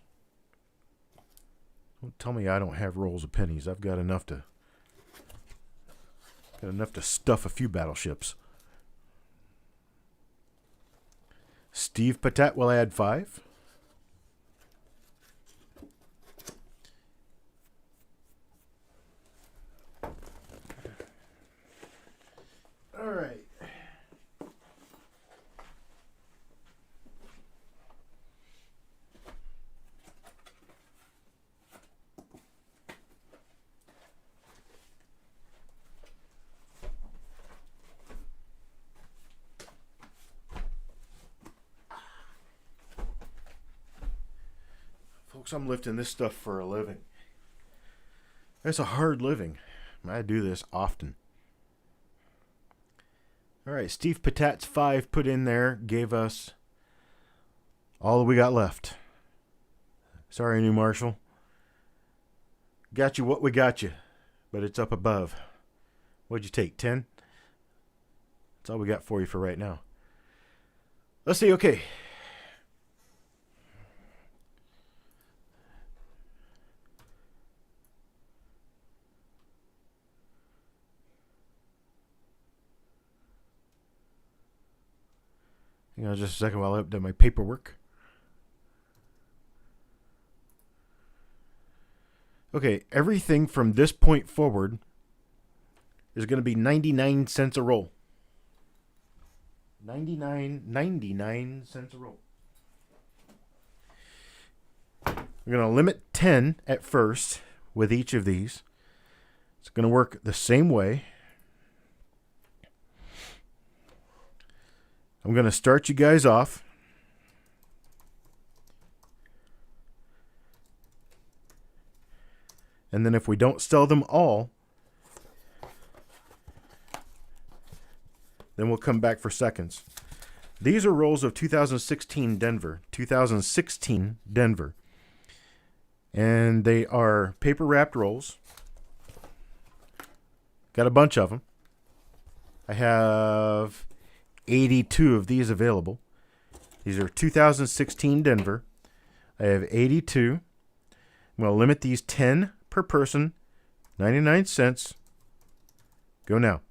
Don't tell me I don't have rolls of pennies. I've got enough to stuff a few battleships. Steve Patat will add 5. All right. Folks, I'm lifting this stuff for a living. It's a hard living. I do this often. All right, Steve Patat's 5 put in there gave us all that we got left. Sorry, New Marshall. Got you what we got you, but it's up above. What'd you take, 10? That's all we got for you for right now. Let's see, okay. Hang on just a second while I update my paperwork. Okay, everything from this point forward is going to be 99 cents a roll. 99 cents a roll. We're going to limit 10 at first with each of these. It's going to work the same way. I'm going to start you guys off. And then if we don't sell them all, then we'll come back for seconds. These are rolls of 2016 Denver. 2016 Denver. And they are paper wrapped rolls. Got a bunch of them. I have 82 of these available. These are 2016 Denver. I have 82. I'm going to limit these 10 per person, 99 cents. Go now.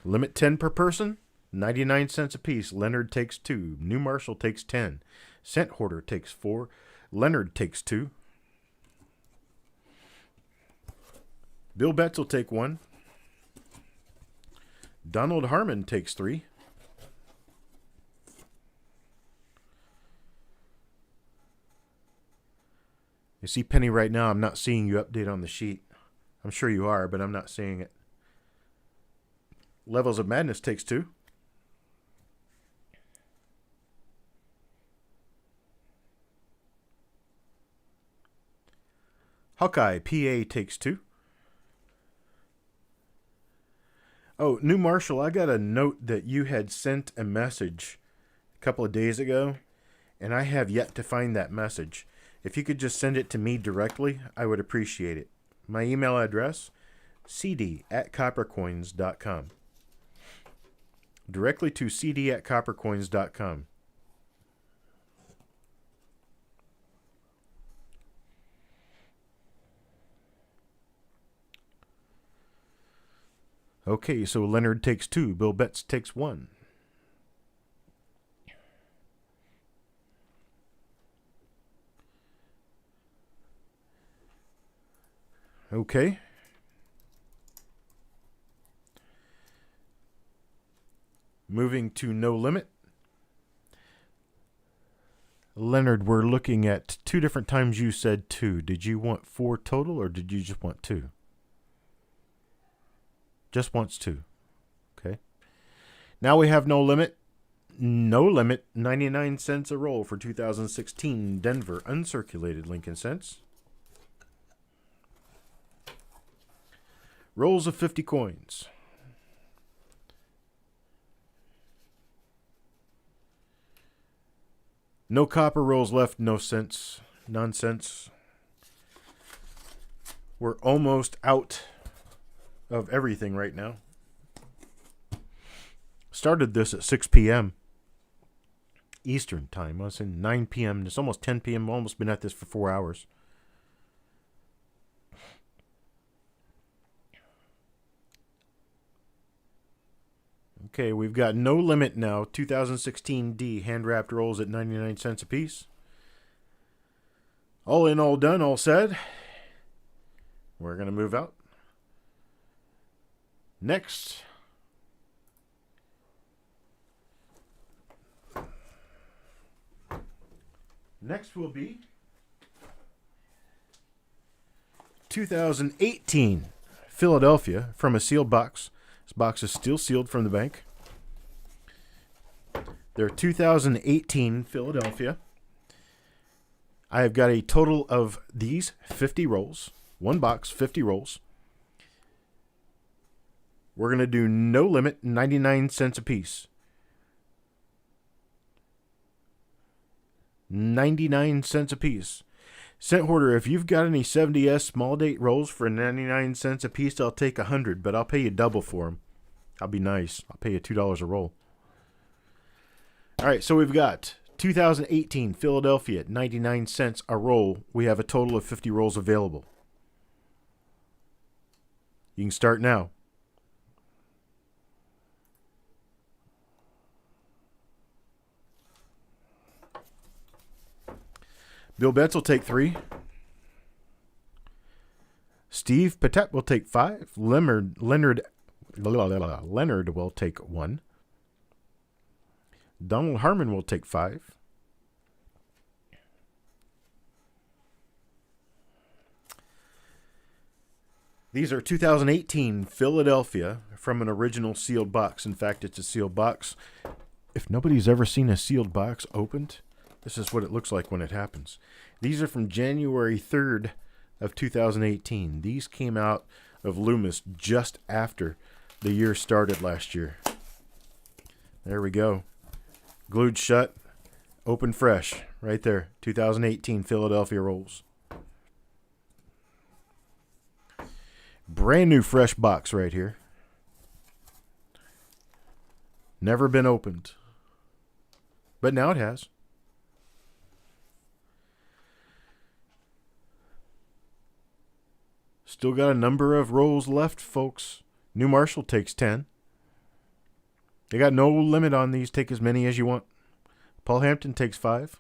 Limit 10 per person, 99 cents a piece. Leonard takes 2. New Marshall takes 10. Cent Hoarder takes 4. Leonard takes 2. Bill Betts will take 1. Donald Harmon takes 3. You see Penny right now, I'm not seeing you update on the sheet. I'm sure you are, but I'm not seeing it. Levels of Madness takes 2. Hawkeye, PA takes 2. Oh, New Marshall, I got a note that you had sent a message a couple of days ago, and I have yet to find that message. If you could just send it to me directly, I would appreciate it. My email address, cd@coppercoins.com. Directly to cd@coppercoins.com. Okay, so Leonard takes 2. Bill Betts takes 1. Okay. Moving to No Limit. Leonard, we're looking at 2 different times you said 2. Did you want 4 total, or did you just want 2? Just wants 2. Okay. Now we have No Limit. No Limit, 99 cents a roll for 2016 Denver uncirculated Lincoln cents. Rolls of 50 coins. No copper rolls left, no cents. Nonsense. We're almost out of everything right now. Started this at 6 p.m. Eastern time. I was in 9 p.m. It's almost 10 p.m. I've almost been at this for 4 hours. Okay, we've got No Limit now. 2016 D hand-wrapped rolls at 99 cents a piece. All in, all done, all said. We're going to move out. Next. Next will be 2018 Philadelphia from a sealed box. This box is still sealed from the bank. They're 2018 Philadelphia. I have got a total of these 50 rolls. One box, 50 rolls. We're going to do No Limit, 99 cents a piece. 99 cents a piece. Cent Hoarder, if you've got any 70S small date rolls for 99 cents a piece, I'll take 100, but I'll pay you double for them. I'll be nice. I'll pay you $2 a roll. All right, so we've got 2018 Philadelphia, 99 cents a roll. We have a total of 50 rolls available. You can start now. Bill Betts will take 3. Steve Patet will take 5. Leonard will take 1. Donald Harmon will take 5. These are 2018 Philadelphia from an original sealed box. In fact, it's a sealed box. If nobody's ever seen a sealed box opened, this is what it looks like when it happens. These are from January 3rd of 2018. These came out of Loomis just after the year started last year. There we go. Glued shut, open fresh, right there. 2018 Philadelphia rolls. Brand new fresh box right here. Never been opened. But now it has. Still got a number of rolls left, folks. New Marshall takes 10. They got no limit on these. Take as many as you want. Paul Hampton takes 5.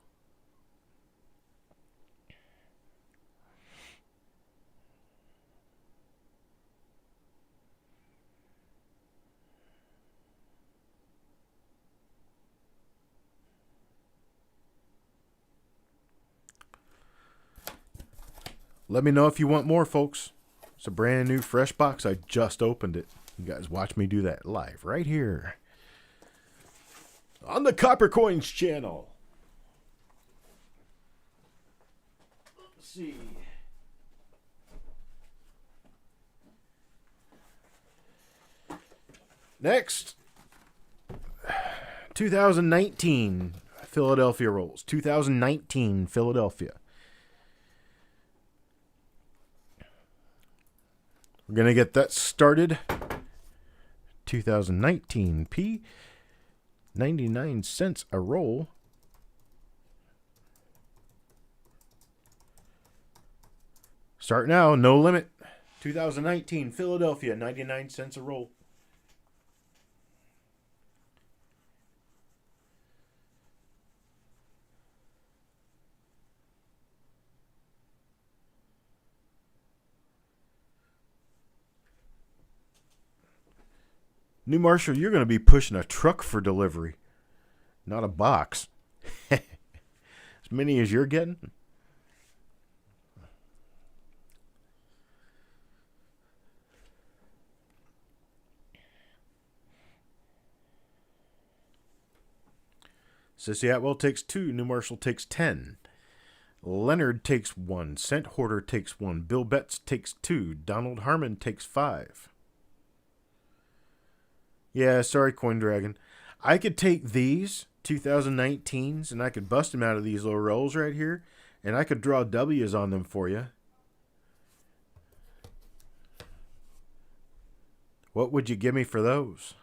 Let me know if you want more, folks. It's a brand new fresh box. I just opened it. You guys watch me do that live right here on the Copper Coins channel. Let's see. Next, 2019 Philadelphia rolls. 2019 Philadelphia. We're going to get that started. 2019 P. 99 cents a roll. Start now, no limit. 2019 Philadelphia, 99 cents a roll. New Marshall, you're going to be pushing a truck for delivery, not a box. As many as you're getting. Sissy Atwell takes 2. New Marshall takes 10. Leonard takes 1. Scent Hoarder takes 1. Bill Betts takes 2. Donald Harmon takes 5. Yeah, sorry, Coin Dragon. I could take these 2019s and I could bust them out of these little rolls right here, and I could draw W's on them for you. What would you give me for those?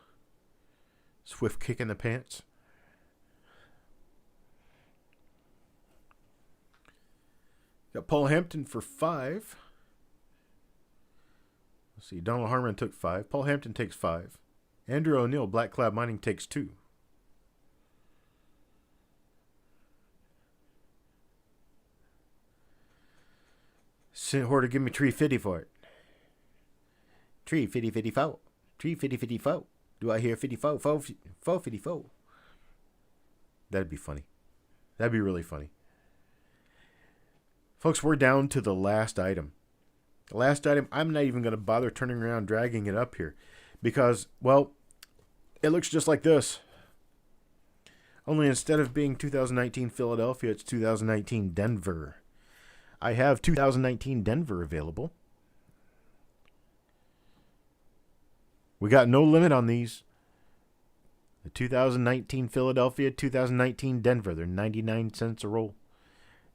Swift kick in the pants. Got Paul Hampton for 5. Let's see. Donald Harmon took 5. Paul Hampton takes 5. Andrew O'Neill, Black Cloud Mining, takes 2. Scent Hoarder, give me $3.50 for it. $3.54. $3.54. Do I hear 54? $4.54. That'd be funny. That'd be really funny. Folks, we're down to the last item. The last item, I'm not even going to bother turning around dragging it up here because, well, it looks just like this. Only instead of being 2019 Philadelphia, it's 2019 Denver. I have 2019 Denver available. We got no limit on these. The 2019 Philadelphia, 2019 Denver. They're 99 cents a roll.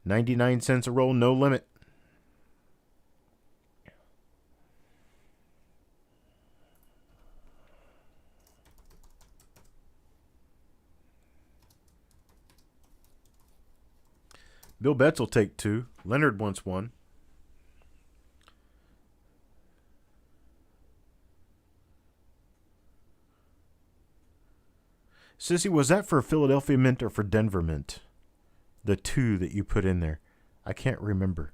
99 cents a roll, no limit. Bill Betts will take 2. Leonard wants 1. Sissy, was that for Philadelphia Mint or for Denver Mint? The 2 that you put in there. I can't remember.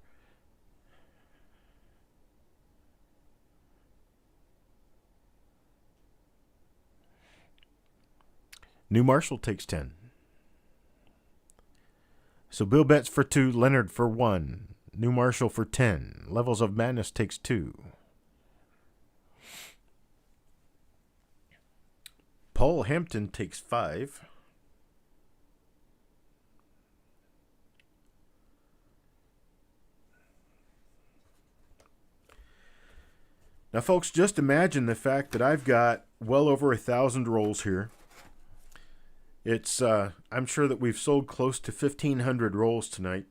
New Marshall takes 10. So Bill Betts for 2, Leonard for 1, New Marshall for 10. Levels of Madness takes 2. Paul Hampton takes 5. Now, folks, just imagine the fact that I've got well over 1,000 rolls here. It's I'm sure that we've sold close to 1,500 rolls tonight.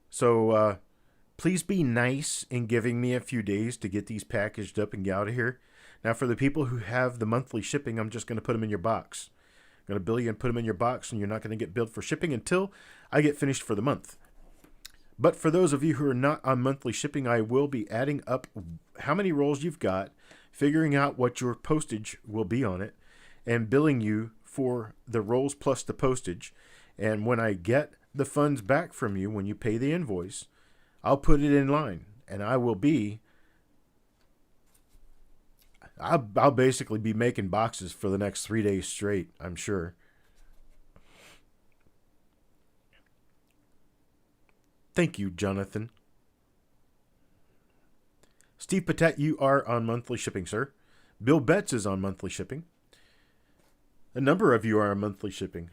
So please be nice in giving me a few days to get these packaged up and get out of here. Now, for the people who have the monthly shipping, I'm just going to put them in your box. I'm going to bill you and put them in your box, and you're not going to get billed for shipping until I get finished for the month. But for those of you who are not on monthly shipping, I will be adding up how many rolls you've got, figuring out what your postage will be on it, and billing you for the rolls plus the postage. And when I get the funds back from you, when you pay the invoice, I'll put it in line, and I'll basically be making boxes for the next 3 days straight, I'm sure. Thank you, Jonathan. Steve Patet, you are on monthly shipping, sir. Bill Betts is on monthly shipping. A number of you are on monthly shipping.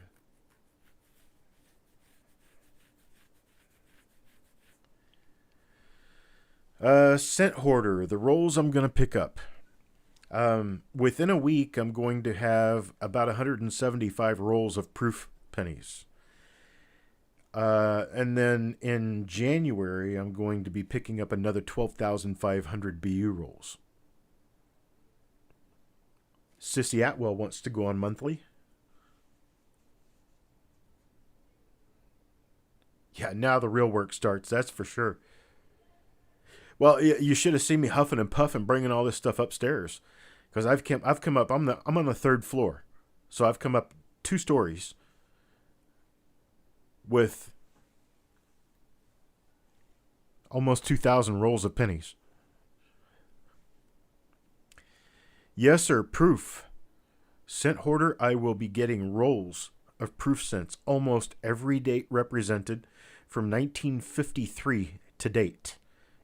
Scent Hoarder, the rolls I'm going to pick up. Within a week, I'm going to have about 175 rolls of proof pennies. And then in January, I'm going to be picking up another 12,500 BU rolls. Sissy Atwell wants to go on monthly. Yeah, now the real work starts, that's for sure. Well, you should have seen me huffing and puffing, bringing all this stuff upstairs, because I've come up. I'm on the third floor, so I've come up 2 stories with almost 2,000 rolls of pennies. Yes, sir. Proof. Scent Hoarder, I will be getting rolls of proof scents, almost every date represented from 1953 to date,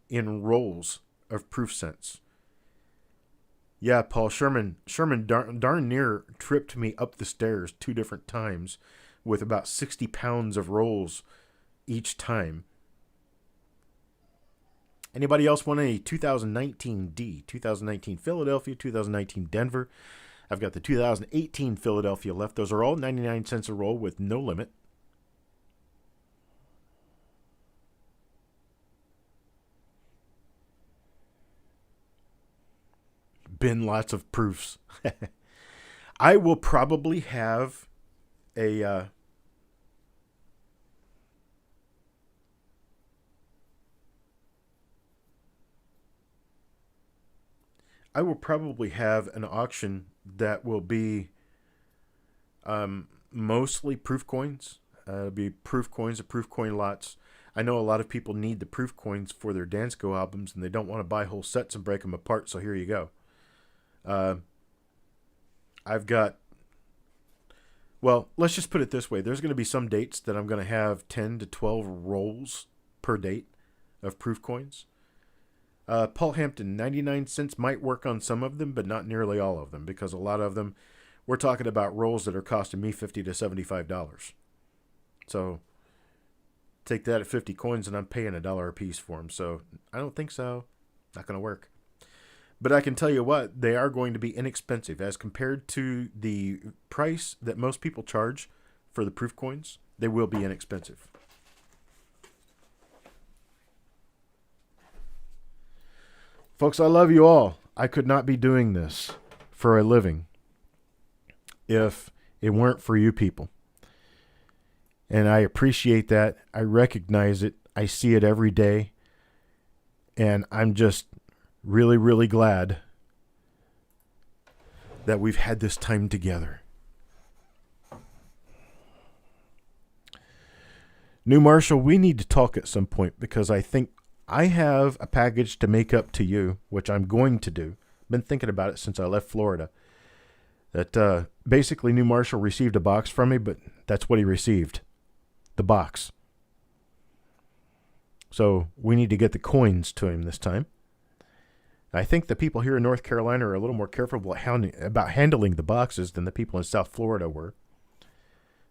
in rolls of proof scents. Yeah, Paul, Sherman darn near tripped me up the stairs 2 different times with about 60 pounds of rolls each time. Anybody else want a 2019 D? 2019 Philadelphia, 2019 Denver. I've got the 2018 Philadelphia left. Those are all 99 cents a roll with no limit. Been lots of proofs. I will probably have a an auction that will be mostly proof coins. It'll be proof coins or proof coin lots. I know a lot of people need the proof coins for their Dansko albums, and they don't want to buy whole sets and break them apart, so here you go. I've got, well, let's just put it this way. There's going to be some dates that I'm going to have 10 to 12 rolls per date of proof coins. Paul Hampton, 99 cents might work on some of them, but not nearly all of them, because a lot of them, we're talking about rolls that are costing me $50 to $75. So take that at 50 coins and I'm paying $1 a piece for them. So I don't think so. Not going to work. But I can tell you what, they are going to be inexpensive as compared to the price that most people charge for the proof coins. They will be inexpensive. Folks, I love you all. I could not be doing this for a living if it weren't for you people. And I appreciate that. I recognize it. I see it every day. And I'm just really, really glad that we've had this time together. New Marshall, we need to talk at some point, because I think I have a package to make up to you, which I'm going to do. Been thinking about it since I left Florida. That basically New Marshall received a box from me, but that's what he received. The box. So we need to get the coins to him this time. I think the people here in North Carolina are a little more careful about handling the boxes than the people in South Florida were.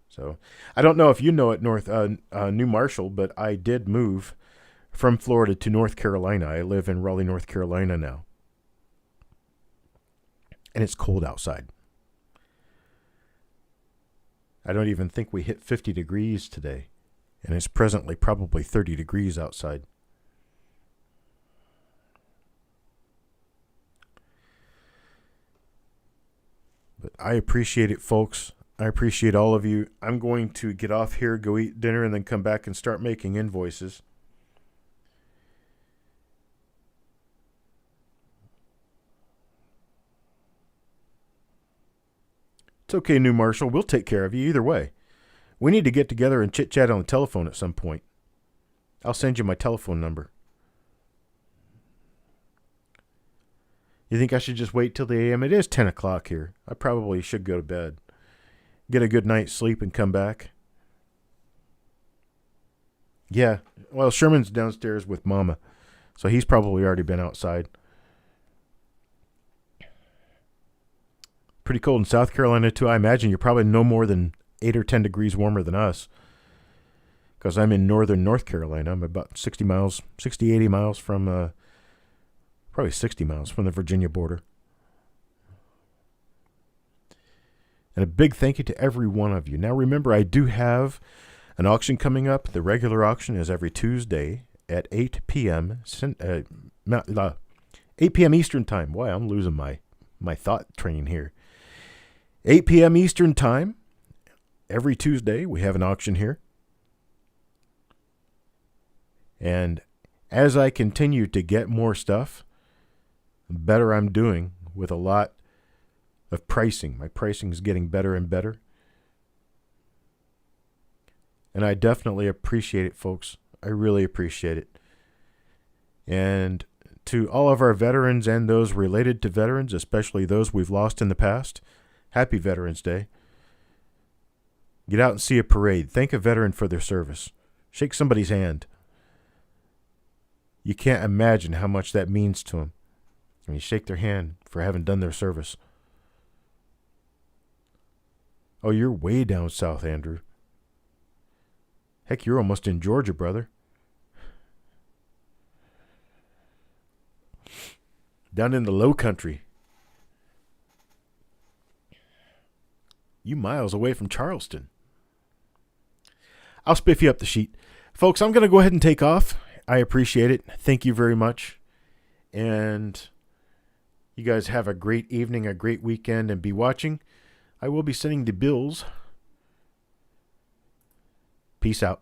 So I don't know if you know it, New Marshall, but I did move from Florida to North Carolina. I live in Raleigh, North Carolina now. And it's cold outside. I don't even think we hit 50 degrees today. And it's presently probably 30 degrees outside. But I appreciate it, folks. I appreciate all of you. I'm going to get off here, go eat dinner, and then come back and start making invoices. It's okay, New Marshall. We'll take care of you either way. We need to get together and chit-chat on the telephone at some point. I'll send you my telephone number. You think I should just wait till the a.m.? It is 10 o'clock here. I probably should go to bed. Get a good night's sleep and come back. Yeah. Well, Sherman's downstairs with Mama, so he's probably already been outside. pretty cold in South Carolina, too. I imagine you're probably no more than 8 or 10 degrees warmer than us, because I'm in northern North Carolina. I'm about 60, 80 miles from, probably 60 miles from the Virginia border. And a big thank you to every one of you. Now, remember, I do have an auction coming up. The regular auction is every Tuesday at 8 p.m. 8 p.m. Eastern Time. Boy, I'm losing my thought train here. 8 p.m. Eastern Time. Every Tuesday, we have an auction here. And as I continue to get more stuff, the better I'm doing with a lot of pricing. My pricing is getting better and better. And I definitely appreciate it, folks. I really appreciate it. And to all of our veterans and those related to veterans, especially those we've lost in the past, happy Veterans Day. Get out and see a parade. Thank a veteran for their service. Shake somebody's hand. You can't imagine how much that means to them when you shake their hand for having done their service. Oh, you're way down south, Andrew. Heck, you're almost in Georgia, brother. Down in the low country. You miles away from Charleston. I'll spiff you up the sheet. Folks, I'm going to go ahead and take off. I appreciate it. Thank you very much. And you guys have a great evening, a great weekend, and be watching. I will be sending the bills. Peace out.